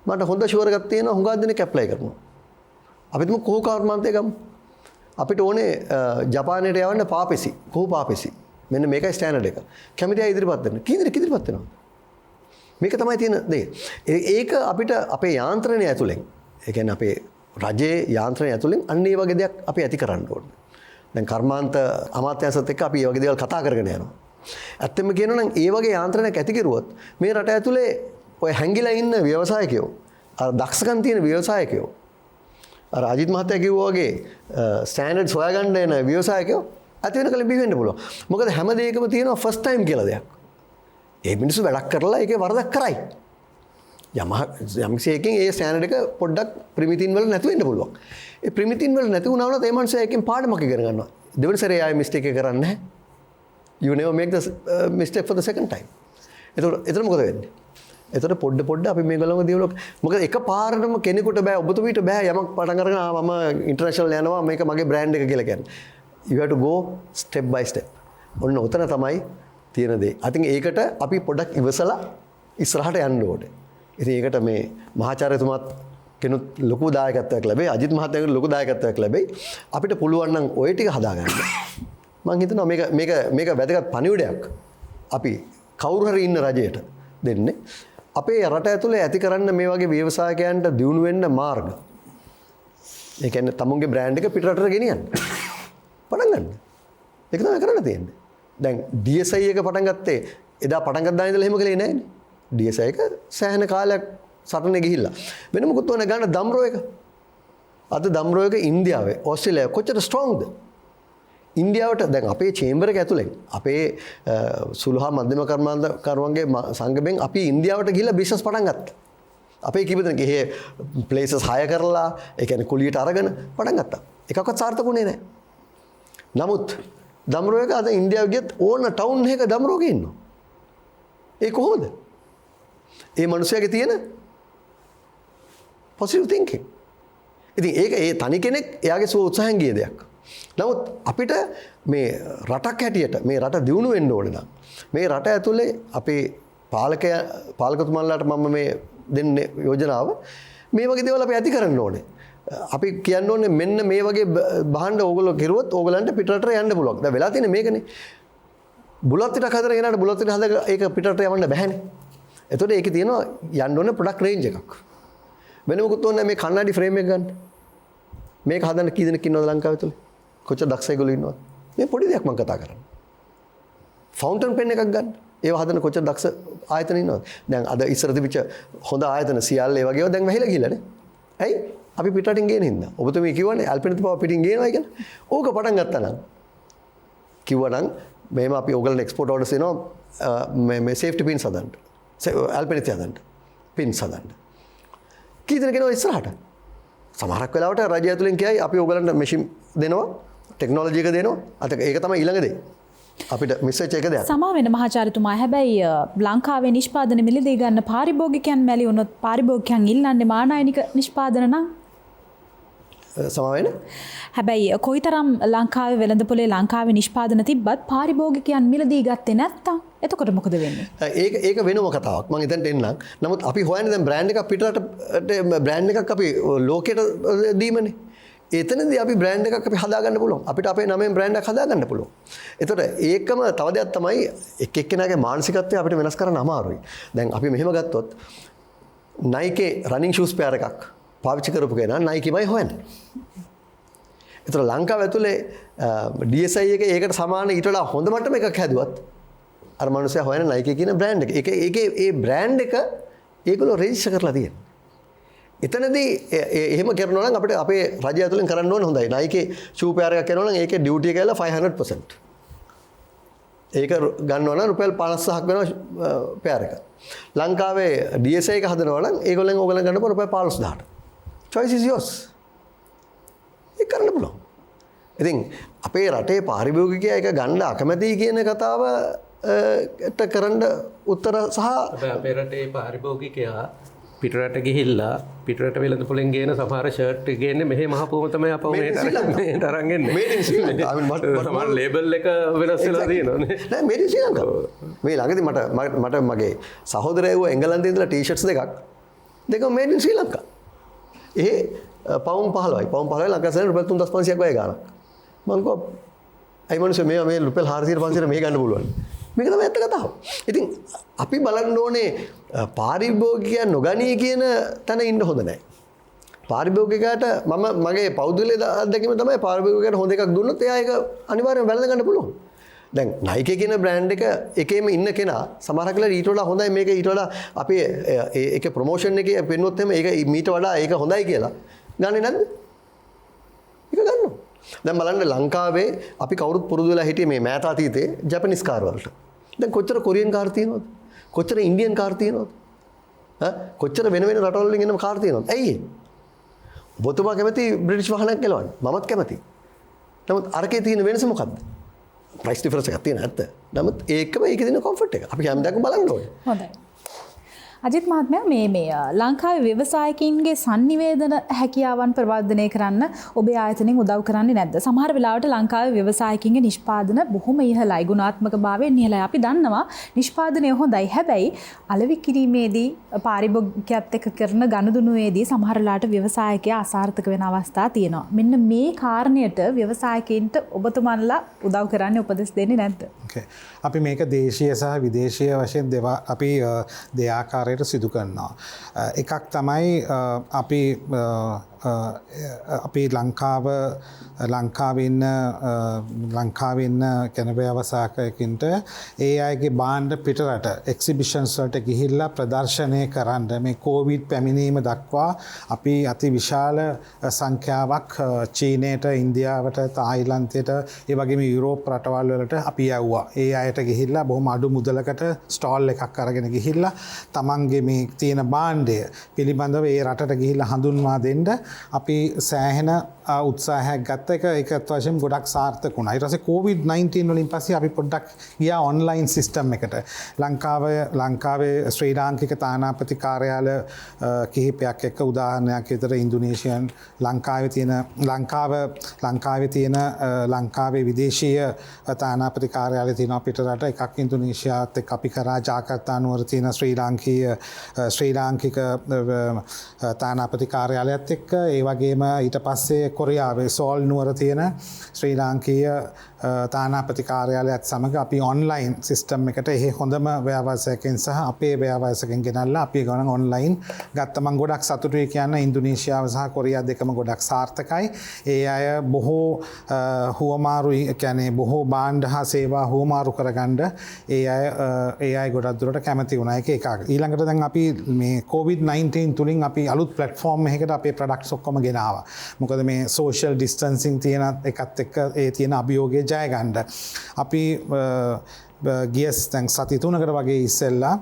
මට හොඳ ෂුවර් එකක් තියෙනවා හුඟක් දෙනෙක් ඇප්ලයි කරනවා. අපි තුමු කොහො කර්මාන්තය ගමු. අපිට ඕනේ ජපානයට යවන්න පාපෙසි. කොහො පාපෙසි. මෙන්න මේකයි ස්ටෑන්ඩඩ් එක. කැමති අය ඉදිරිපත් වෙන්න. කී දෙනෙක් ඉදිරිපත් වෙනවද? මේක තමයි තියෙන දේ. ඒක අපිට අපේ යාන්ත්‍රණය ඇතුලෙන් ඒ කියන්නේ අපේ රජයේ යාන්ත්‍රණය ඇතුලෙන් අන්න ඒ වගේ දෙයක් අපි ඇති කරන්න ඕනේ. දැන් කර්මාන්ත අමාත්‍යාංශත් එක්ක අපි මේ වගේ දේවල් කතා කරගෙන යනවා. ඇත්තම කියනවා නම් ඒ වගේ යාන්ත්‍රණයක් ඇති කරුවොත් මේ රට ඇතුලේ ඔය හැංගිලා ඉන්න ව්‍යවසායකයෝ අර දක්ෂකම් තියෙන ව්‍යවසායකයෝ අර අජිත් මහත්තයා කිව්වා වගේ ස්ටෑන්ඩඩ්ස් හොයාගන්න එන ව්‍යවසායකයෝ ඇති වෙන කලින් බිහි වෙන්න පුළුවන්. මොකද හැම දෙයකම තියෙනවා ෆස්ට් ටයිම් කියලා දෙයක්. ඒ මිනිස්සු වැඩක් කරලා ඒකේ වරදක් කරයි. යම්සේකින් ඒ ස්ටෑන්ඩඩ් එක පොඩ්ඩක් ප්‍රිමිතින් වල නැතු වෙන්න පුළුවන්. ඒ ප්‍රිමිතින් වල නැති වුණා වුණත් ඒ මනුස්සයා එකෙන් පාඩමක් ඉගෙන ගන්නවා. දෙවෙනි සැරේ ආයෙ මිස්ටේක් එක කරන්නේ නැහැ. You never make the mistake for the second time. එතකොට මොකද වෙන්නේ? එතකොට පොඩ අපි මේගොල්ලෝම දියුලක් මොකද එක පාරටම කෙනෙකුට බෑ ඔබතුමීට බෑ යමක් පටන් අරගෙන මම ඉන්ටර්නැෂනල් යනවා මේක මගේ බ්‍රෑන්ඩ් එක කියලා කියන්නේ. You have to go step by step. ඔන්න උතන තමයි තියෙන දේ. I think ඒකට අපි පොඩ්ඩක් ඉවසලා ඉස්සරහට යන්න ඕනේ. ඉතින් ඒකට මේ මහාචාර්යතුමාත් කෙනුත් ලොකු දායකත්වයක් ලැබෙයි. අජිත් මහත්තයාට ලොකු දායකත්වයක් ලැබෙයි. අපිට පුළුවන් නම් ওই ටික හදාගන්න. මම හිතනවා මේක වැදගත් පණිවිඩයක්. අපි කවුරු හරි ඉන්න රජයට දෙන්නේ. අපේ රට ඇතුලේ ඇති කරන්න මේ වගේ ව්‍යවසායකයන්ට දියුණු වෙන්න මාර්ග. ඒ කියන්නේ තමුන්ගේ බ්‍රෑන්ඩ් එක පිටරටට ගෙනියන්න. පටන් ගන්න. ඒක තමයි කරන්න තියෙන්නේ. දැන් DSI එක පටන් ගත්තේ එදා පටන් ගත්තා ඉඳලා එහෙම කලේ නැහැ නේ. DSI එක සෑහෙන කාලයක් සටනේ ගිහිල්ලා. වෙන මොකුත් ඕනේ ගන්න දම්රෝ එක. අද දම්රෝ එක ඉන්දියාවේ ඕස්ට්‍රේලියාවේ කොච්චර ස්ට්‍රොංග්ද? ඉන්දියාවට දැන් අපේ චේම්බර් එක ඇතුලෙන් අපේ සුළු හා මධ්‍යම කර්මාන්තකරුවන්ගේ සංගමෙන් අපි ඉන්දියාවට ගිහිල්ලා බිස්නස් පටන් ගත්තා. අපේ කීප දෙනෙක් එහෙ ප්ලේසස් හය කරලා ඒ කියන්නේ කුලියට අරගෙන පටන් ගත්තා. එකක්වත් සාර්ථකුනේ නැහැ. නමුත් දම්රෝ එක අද ඉන්දියාවේ ගියත් ඕන ටවුන් එකක දම්රෝගේ ඉන්නවා. ඒ කොහොමද? ඒ මිනිස්යාගේ තියෙන පොසිටිව් තින්කින්. ඉතින් ඒක ඒ තනි කෙනෙක් එයාගේ සුව උත්සාහයෙන් ගිය දෙයක්. නමුත් අපිට මේ රටක් හැටියට මේ රට දියුණු වෙන්න ඕනේ නම් මේ රට ඇතුලේ අපේ පාලකතුමන්ලාට මම මේ දෙන්න යෝජනාව මේ වගේ දේවල් අපි ඇති කරන්න ඕනේ. අපි කියන්න ඕනේ මෙන්න මේ වගේ බහන්න ඕගොල්ලෝ කිරුවොත් ඕගලන්ට පිටරට යන්න පුළුවන්. දැන් වෙලා තියෙන්නේ මේකනේ. බුලත් පිටක් හදන කෙනාට බුලත් පිට හද ඒක පිටරට යවන්න බෑනේ. එතකොට ඒකේ තියෙනවා යන්න ඕනේ ප්‍රොඩක්ට් රේන්ජ් එකක්. වෙන මොකුත් ඕනේ මේ කන්නඩි ෆ්‍රේම් එක ගන්න. මේක හදන්න කී දෙනෙක් ඉන්නවද ලංකාවේ තුල? කොච්චර දක්ෂ අයගොල්ලෝ ඉන්නවද? මේ පොඩි දෙයක් මම කතා කරන්නේ. ෆවුන්ටන් පෙන් එකක් ගන්න. ඒව හදන කොච්චර දක්ෂ ආයතන ඉන්නවද? දැන් අද ඉස්සර තිබිච්ච හොඳ ආයතන සියල්ල ඒ වගේව දැන් වැහිලා ගිහලානේ. ඇයි? අපි පිටරටින් ගේන හින්දා. ඔබතුමී කියවනේ ඇල්පිනිත පව පිටින් ගේනවා කියලා. ඕක පටන් ගත්තා නම් කිව්වනම් මේම අපි ඕගලන්ට එක්ස්පෝර්ට් ඕඩර්ස් දෙනවා මේ සේෆ්ටි පින්ස් හදන්න. ඇල්පිනිත හදන්න. පින්ස් හදන්න. කී දෙනෙක් එනවා ඉස්සරහට? සමහරක් වෙලාවට රජය ඇතුලෙන් කියයි අපි ඕගලන්ට මැෂින් දෙනවා, ටෙක්නොලොජි එක දෙනවා. අත ඒක තමයි ඊළඟ දේ. අපිට මිසේජ් එක දෙයක්. සමා වෙන මහාචාර්යතුමා හැබැයි ලංකාවේ නිෂ්පාදන මිලදී ගන්න පාරිභෝගිකයන් මැලි වුණොත් පාරිභෝගිකයන් ඉල්ලන්නේ මානයිනික නිෂ්පාදන නම් සමා වෙන හැබැයි කොයිතරම් ලංකාවේ වෙළඳපොලේ ලංකාවේ නිෂ්පාදන තිබ්බත් පාරිභෝගිකයන් මිලදී ගත්තේ නැත්තම් එතකොට මොකද වෙන්නේ? ඒක වෙනම කතාවක්. මම එතනට එන්නම්. නමුත් අපි හොයන්නේ දැන් බ්‍රෑන්ඩ් එකක් පිටරට බ්‍රෑන්ඩ් එකක් අපි ලෝකෙට දීමනේ. එතනදී අපි බ්‍රෑන්ඩ් එකක් අපි හදාගන්න පුළුවන්. අපිට අපේ නමෙන් බ්‍රෑන්ඩ් එකක් හදාගන්න පුළුවන්. එතකොට ඒකම තව දෙයක් තමයි එක්කෙනාගේ මානසිකත්වය අපිට වෙනස් කරන්න අමාරුයි. දැන් අපි මෙහෙම ගත්තොත් Nike running shoes pair එකක් පාවිච්චි කරපු කෙනා Nikeමයි හොයන්නේ. එතකොට ලංකාව ඇතුලේ DSI එක ඒකට සමාන ඊට වඩා හොඳ මට්ටම එකක් හැදුවත් අර මනුස්සයා හොයන Nike කියන බ්‍රෑන්ඩ් එක. ඒකේ ඒ බ්‍රෑන්ඩ් එක ඒගොල්ලෝ රෙජිස්ටර් කරලා තියෙනවා. එතනදී එහෙම කරනවා නම් අපිට අපේ රජය ඇතුලෙන් කරන්න ඕන හොඳයි. Nike shoe pair එකක් කරනවා නම් ඒකේ duty එක කියලා 500%. ඒක ගන්නවා නම් රුපියල් 50000ක් වෙනවා pair එක. ලංකාවේ DSI එක හදනවා නම් ඒගොල්ලන් ඕගලන් ගන්න රුපියල් 15000ට. choice is yours. ඒක කරන්න පුළුවන්. ඉතින් අපේ රටේ පාරිභෝගිකයා එක ගන්න අකමැති කියන කතාව කරන්න උත්තර සහ අපේ රටේ පාරිභෝගිකයා පිටරට ගිහිල්ලා පිටරට වෙළඳපොලෙන් ගේන සමහර ෂර්ට් ගේන්නේ මෙහි මහපුවම තමයි අපව මේ තරම් එන්නේ. made in Sri Lanka. I mean සමහර ලේබල් එක වෙනස් වෙලා තියෙනවානේ. නෑ made in Sri Lanka. මේ ළඟදී මට මගේ සහෝදරයව එංගලන්තේ ඉඳලා ටී-ෂර්ට්ස් දෙකම made in Sri Lanka. ඒ පවුම් 15යි. පවුම් 15යි ලංකාවේ රුපියල් 3500ක් වගේ ගාණක්. මම කිව්වා අයි මිනිස්සු මේ රුපියල් 400 500 මේ ගන්න පුළුවන්. මේක තමයි ඇත්ත කතාව. ඉතින් අපි බලන්න ඕනේ පාරිභෝගිකයන් නොගනී කියන තැන ඉන්න හොඳ නැහැ. පාරිභෝගිකයාට මගේ පෞද්ගලික අත්දැකීම තමයි පාරිභෝගිකයාට හොඳ එකක් දුන්නොත් එයා ඒක අනිවාර්යෙන් වැළඳ ගන්න පුළුවන්. දැන් Nike කියන බ්‍රෑන්ඩ් එකේම ඉන්න කෙනා සමහරක් වෙලාවට ඊට වඩා හොඳයි මේක ඊට වඩා අපි ඒකේ ප්‍රොමෝෂන් එකේ පෙන්වුවොත් එහෙම ඒක මීට වඩා ඒක හොඳයි කියලා ගන්නේ නැද්ද? ඒක ගන්නවා. දැන් බලන්න ලංකාවේ අපි කවුරුත් පුරුදු වෙලා හිටියේ මේ මෑත අතීතේ ජපනිස් කාර් වලට. දැන් කොච්චර කොරියන් කාර් තියෙනවද? කොච්චර ඉන්දියන් කාර් තියෙනවද? කොච්චර වෙන රටවල් වලින් එනම කාර් තියෙනවද? ඇයි ඒ? ඔබතුමා කැමති බ්‍රිටිෂ් වාහනයක් ගලවන්න. මමත් කැමති. නමුත් අරකේ තියෙන වෙනස මොකද්ද? ප්‍රයිස් ඩිෆරන්ස් එකක් තියෙන ඇත්ත. නමුත් ඒකම ඒකේ තියෙන කම්ෆර්ට් එක. අපි හැමදාම බලන්න ඕනේ. හොඳයි. අජිත් මහත්මයා මේ ලංකාවේ ව්‍යවසායකින්ගේ sannivedana හැකියාවන් ප්‍රවර්ධනය කරන්න ඔබේ ආයතනයෙන් උදව් කරන්නේ නැද්ද? සමහර වෙලාවට ලංකාවේ ව්‍යවසායකින්ගේ නිෂ්පාදන බොහොම ඉහළයි, ගුණාත්මකභාවයෙන් ඉහළයි. අපි දන්නවා නිෂ්පාදනය හොඳයි. හැබැයි අලෙවි කිරීමේදී පාරිභෝගිකයත් එක්ක කරන ගනුදෙනුවේදී සමහර වෙලාවට ව්‍යවසායකයා අසාර්ථක වෙන අවස්ථා තියෙනවා. මෙන්න මේ කාරණයට ව්‍යවසායකින්ට ඔබතුමන්ලා උදව් කරන්නේ උපදෙස් දෙන්නේ නැද්ද? අපි මේක දේශීය සහ විදේශීය වශයෙන් අපි දෙආකාරයට සිදු කරනවා. එකක් තමයි අපි ලංකාවෙන්න කැන ව්‍යවසායකයන්ට ඒ අයගේ භාණ්ඩ පිටරට එක්සිබිෂන්ස් වලට ගිහිල්ලා ප්‍රදර්ශනය කරන්න මේ කෝවිඩ් පැමිණීම දක්වා අපි අති විශාල සංඛ්‍යාවක් චීනයට, ඉන්දියාවට, තායිලන්තයට, ඒ වගේම යුරෝප් රටවල් වලට අපි යවුවා. ඒ අයට ගිහිල්ලා බොහොම අඩු මුදලකට ස්ටෝල් එකක් අරගෙන ගිහිල්ලා තමන්ගේ මේ තියෙන භාණ්ඩය පිළිබඳව ඒ රටට ගිහිල්ලා හඳුන්වා දෙන්න අපි සෑහෙන උත්සාහයක් ගත්ත එක ඒකත් වශයෙන් ගොඩක් සාර්ථක වුණා. ඊට පස්සේ COVID-19 වලින් පස්සේ අපි පොඩ්ඩක් ගියා ඔන්ලයින් සිස්ටම් එකට. ලංකාවේ ශ්‍රී ලාංකික තානාපති කාර්යාල කිහිපයක් එක්ක උදාහරණයක් විතර ඉන්දුනීසියන් ලංකාවේ තියෙන ලංකාවේ විදේශීය තානාපති කාර්යාල කාලේ තියෙනවා පිටරට එකක් ඉන්දුනීසියාත් එක්ක අපි කරා ජාකර්තා නුවර තියෙන ශ්‍රී ලාංකික තානාපති කාර්යාලයත් එක්ක ඒ වගේම ඊට පස්සේ කොරියාවේ සෝල් නුවර තියෙන ශ්‍රී ලාංකීය තානාපති කාර්යාලයත් සමඟ අපි ඔන්ලයින් සිස්ටම් එකට එහි හොඳම ව්‍යවසායකයන් සහ අපේ ව්‍යවසායකයන් ගෙනල්ලා අපි ගොඩක් ඔන්ලයින් ගත්ත මම ගොඩක් සතුටුයි කියන්න ඉන්දුනීසියාව සහ කොරියා දෙකම ගොඩක් සාර්ථකයි. ඒ අය බොහෝ හුවමාරු කියන්නේ බොහෝ භාණ්ඩ හා සේවා හුවමාරු කරගන්න ඒ අය ගොඩක් දුරට කැමති වුණා එක එකක්. ඊළඟට දැන් අපි මේ COVID-19 තුලින් අපි අලුත් ප්ලැට්ෆෝම් එකකට අපේ ප්‍රොඩක්ට්ස් ඔක්කොම ගෙනාවා. මොකද මේ සෝෂල් ඩිස්ටන්සින් තියෙන එකත් එක්ක ඒ තියෙන අභියෝගය ජය ගන්න. අපි ගියස් තැන් සති 3කට වගේ ඉස්සෙල්ලා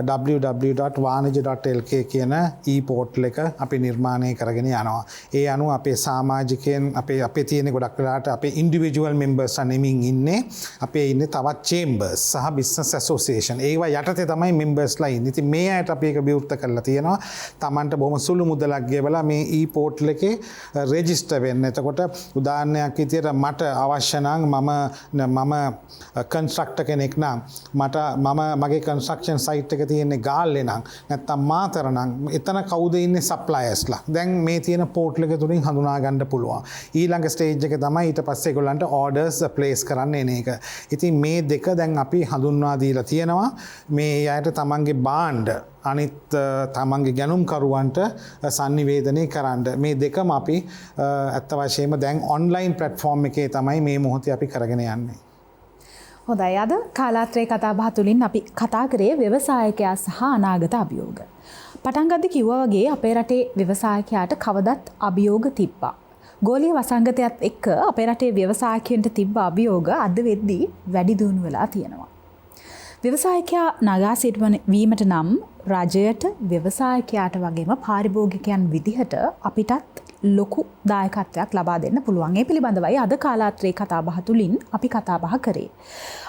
www.wanija.lk කියන e-පෝටල් එක අපි නිර්මාණය කරගෙන යනවා. ඒ අනුව අපේ සමාජිකයන් අපේ තියෙන ගොඩක් වෙලාට අපේ ඉන්ඩිවිජුවල් මෙම්බර්ස් නෙමින් ඉන්නේ. අපේ ඉන්නේ තවත් චේම්බර්ස් සහ බිස්නස් ඇසෝසියේෂන්. ඒවා යටතේ තමයි මෙම්බර්ස්ලා ඉන්නේ. ඉතින් මේ අයට අපි ඒක විවෘත කරලා තියෙනවා. Tamanට බොහොම සුළු මුදලක් ගෙවලා මේ e-පෝටල් එකේ රෙජිස්ටර් වෙන්න. එතකොට උදාහරණයක් විදියට මට අවශ්‍ය නම් මම කන්ස්ට්‍රක්ටර් කෙනෙක් නම් මම මගේ කන්ස්ට්‍රක්ෂන් සයිට් එක තියෙන්නේ ගාල්ලේ නම් නැත්තම් මාතර නම් එතන කවුද ඉන්නේ සප්ලයර්ස්ලා. දැන් මේ තියෙන පෝටල් එක තුලින් හඳුනා ගන්න පුළුවන්. ඊළඟ ස්ටේජ් එක තමයි ඊට පස්සේ ඒගොල්ලන්ට ඕඩර්ස් ප්ලේස් කරන්න එන එක. ඉතින් මේ දෙක දැන් අපි හඳුන්වා දීලා තියෙනවා. මේ අයට තමන්ගේ භාණ්ඩ අනිත් තමන්ගේ ගැනුම්කරුවන්ට sannivedanaya කරන්න. මේ දෙකම අපි ඇත්ත වශයෙන්ම දැන් ඔන්ලයින් ප්ලැට්ෆෝම් එකේ තමයි මේ මොහොතේ අපි කරගෙන යන්නේ. හොඳයි අද කාලාත්‍රේ කතාබහ තුළින් අපි කතා කරේ ව්‍යවසායකයා සහ අනාගත අභියෝග. පටන් ගද්දි කිව්වා වගේ අපේ රටේ ව්‍යවසායකයාට කවදත් අභියෝග තිබ්බා. ගෝලීය වසංගතයත් එක්ක අපේ රටේ ව්‍යවසායකයන්ට තිබ්බ අභියෝග අද වෙද්දී වැඩි දියුණු වෙලා තියෙනවා. ව්‍යවසායකයා නගා සිටවීමට නම් රජයට ව්‍යවසායකයාට වගේම පාරිභෝගිකයන් විදිහට අපිටත් ලොකු දායකත්වයක් ලබා දෙන්න පුළුවන්. ඒ පිළිබඳවයි අද කාලාත්‍රේ කතාබහ තුලින් අපි කතාබහ කරේ.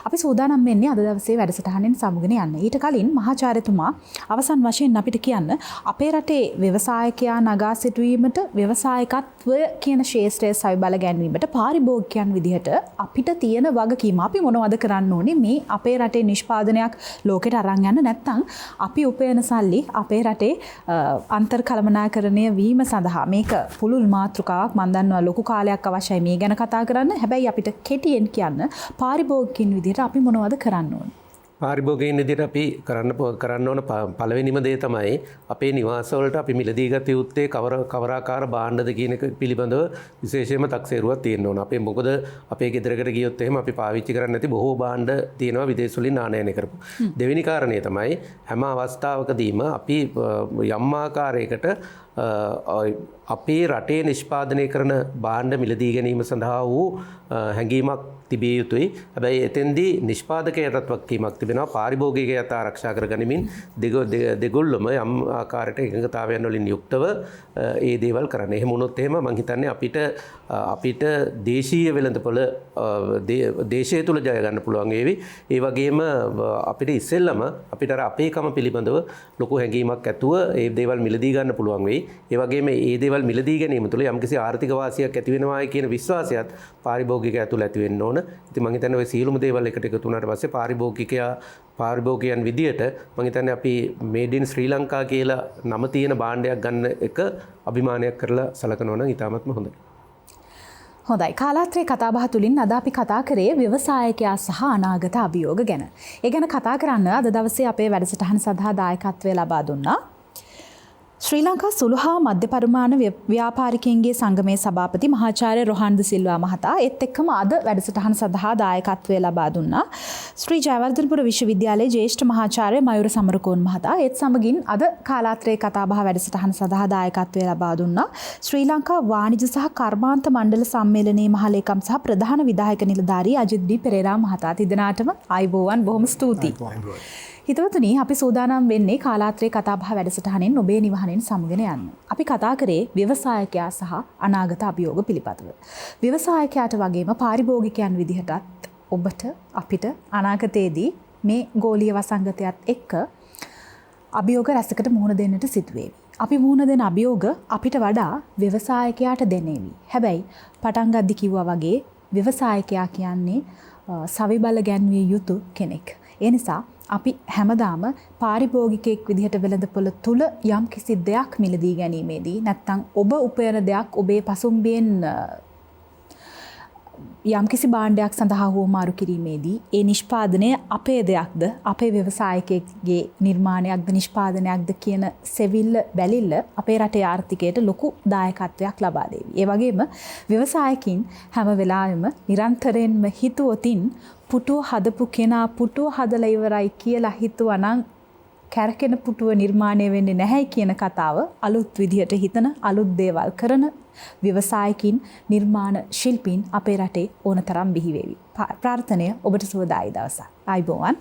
අපි සූදානම් වෙන්නේ අද දවසේ වැඩසටහනෙන් සමුගෙන යන්න. ඊට කලින් මහාචාර්යතුමා අවසන් වශයෙන් අපිට කියන්න අපේ රටේ ව්‍යවසායකයා නගා සිටුවීමට ව්‍යවසායකත්වය කියන ශාස්ත්‍රය සවි බල ගැන්වීමට පාරිභෝගිකයන් විදිහට අපිට තියෙන වගකීම අපි මොනවද කරන්න ඕනේ මේ අපේ රටේ නිෂ්පාදනයක් ලෝකෙට අරන් යන්න නැත්නම් අපි උපයන සල්ලි අපේ රටේ අන්තර් කළමනාකරණය වීම සඳහා මේක පුළුල් මාතෘකාවක් මම දන්නවා ලොකු කාලයක් අවශ්‍යයි මේ ගැන කතා කරන්න. හැබැයි අපිට කෙටියෙන් කියන්න පාරිභෝගිකින් විදිහට අපි මොනවද කරන්න ඕන? පාරිභෝගිකයන් විදිහට අපි කරන්න ඕන පළවෙනිම දේ තමයි අපේ නිවාසවලට අපි මිලදී ගත යුත්තේ කවරාකාර භාණ්ඩද කියන එක පිළිබඳව විශේෂයෙන්ම තක්සේරුවක් තියෙන්න ඕන. අපේ මොකද අපේ ගෙදරකට ගියොත් එහෙම අපි පාවිච්චි කරන්නේ නැති බොහෝ භාණ්ඩ තියෙනවා විදේශ වලින් ආනයනය කරපු. දෙවෙනි කාරණේ තමයි හැම අවස්ථාවකදීම අපි යම් ආකාරයකට අපේ රටේ නිෂ්පාදනය කරන භාණ්ඩ මිලදී ගැනීම සඳහා වූ හැඟීමක් තිබිය යුතුයි. හැබැයි එතෙන්දී නිෂ්පාදකයටත් වගකීමක් තිබෙනවා. පාරිභෝගිකයත් ආරක්ෂා කර ගනිමින් දෙගොල්ලොම යම් ආකාරයකට එකඟතාවයන් වලින් යුක්තව ඒ දේවල් කරන්න. එහෙම වුණොත් එහෙම මම හිතන්නේ අපිට දේශීය වෙළඳපොළ දේශය තුල ජය ගන්න පුළුවන් වේවි. ඒ වගේම අපිට ඉස්සෙල්ලම අපිට අර අපේකම පිළිබඳව ලොකු හැඟීමක් ඇතුව ඒ දේවල් මිලදී ගන්න පුළුවන් වෙයි. ඒ වගේම ඒ දේවල් මිලදී ගැනීම තුළ යම්කිසි ආර්ථික වාසියක් ඇති වෙනවා කියන විශ්වාසයත් පාරිභෝගිකයා තුළ ඇති වෙන්න ඕන. ඉතින් මම හිතන්නේ ওই සියලුම දේවල් එකට එකතු වුණාට පස්සේ පාරිභෝගිකයන් විදියට මම හිතන්නේ අපි මේඩ් ඉන් ශ්‍රී ලංකා කියලා නම තියෙන භාණ්ඩයක් ගන්න එක අභිමානයක් කරලා සලකනවා නම් ඉතාමත්ම හොඳයි. හොඳයි කාලාත්‍රේ කතාබහ තුළින් අද අපි කතා කරේ ව්‍යවසායකයා සහ අනාගත අභියෝග ගැන. ඒ ගැන කතා කරන්න අද දවසේ අපේ වැඩසටහන සඳහා දායකත්වය ලබා දුන්නා. ශ්‍රී ලංකා සුළු හා මධ්‍ය පරිමාණ ව්‍යාපාරිකයන්ගේ සංගමේ සභාපති මහාචාර්ය රොහාන් ද සිල්වා මහතා ඒත් එක්කම අද වැඩසටහන සඳහා දායකත්වය ලබා දුන්නා. ශ්‍රී ජයවර්ධනපුර විශ්වවිද්‍යාලයේ ජ්‍යෙෂ්ඨ මහාචාර්ය මයුර සමරකෝන් මහතා ඒත් සමගින් අද කාලාත්‍රේ කතාබහ වැඩසටහන සඳහා දායකත්වය ලබා දුන්නා. ශ්‍රී ලංකා වාණිජ සහ කර්මාන්ත මණ්ඩල සම්මේලනයේ මහලේකම් සහ ප්‍රධාන විධායක නිලධාරී අජිත් ඩී පෙරේරා මහතා තිදෙනාටම ආයුබෝවන් බොහොම ස්තුතියි. හිතවතුනි අපි සූදානම් වෙන්නේ කාලාත්‍රේ කතාබහ වැඩසටහනෙන් ඔබේ නිවහනෙන් සමුගෙන යන්න. අපි කතා කරේ ව්‍යවසායකයා සහ අනාගත අභියෝග පිළිබඳව. ව්‍යවසායකයාට වගේම පාරිභෝගිකයන් විදිහටත් ඔබට අපිට අනාගතයේදී මේ ගෝලීය වසංගතයත් එක්ක අභියෝග රැසකට මුහුණ දෙන්නට සිදුවේවි. අපි මුහුණ දෙන අභියෝග අපිට වඩා ව්‍යවසායකයාට දෙන්නේවි. හැබැයි පටන් ගද්දි කිව්වා වගේ ව්‍යවසායකයා කියන්නේ සවිබල ගැන්විය යුතු කෙනෙක්. ඒ නිසා අපි හැමදාම පාරිභෝගිකයෙක් විදිහට වෙළඳපොළ තුල යම් කිසි දෙයක් මිලදී ගැනීමේදී නැත්නම් ඔබ උපයන දෙයක් ඔබේ පසුම්බියෙන් යම් කිසි භාණ්ඩයක් සඳහා හුවමාරු කිරීමේදී ඒ නිෂ්පාදනය අපේ දෙයක්ද අපේ ව්‍යවසායකයෙක්ගේ නිර්මාණයක්ද නිෂ්පාදනයක්ද කියන සෙවිල්ල බැලිල්ල අපේ රටේ ආර්ථිකයට ලොකු දායකත්වයක් ලබා දෙවි. ඒ වගේම ව්‍යවසායකින් හැම වෙලාවෙම නිරන්තරයෙන්ම හිතුවොතින් පුටුව හදපු කෙනා පුටුව හදලා ඉවරයි කියලා හිතුවනම් කැරකෙන පුටුව නිර්මාණය වෙන්නේ නැහැ කියන කතාව අලුත් විදිහට හිතන අලුත් දේවල් කරන ව්‍යවසායකින් නිර්මාණ ශිල්පීන් අපේ රටේ ඕනතරම් බිහි වේවි. ප්‍රාර්ථනය ඔබට සුවදායි දවසක්. ආයුබෝවන්.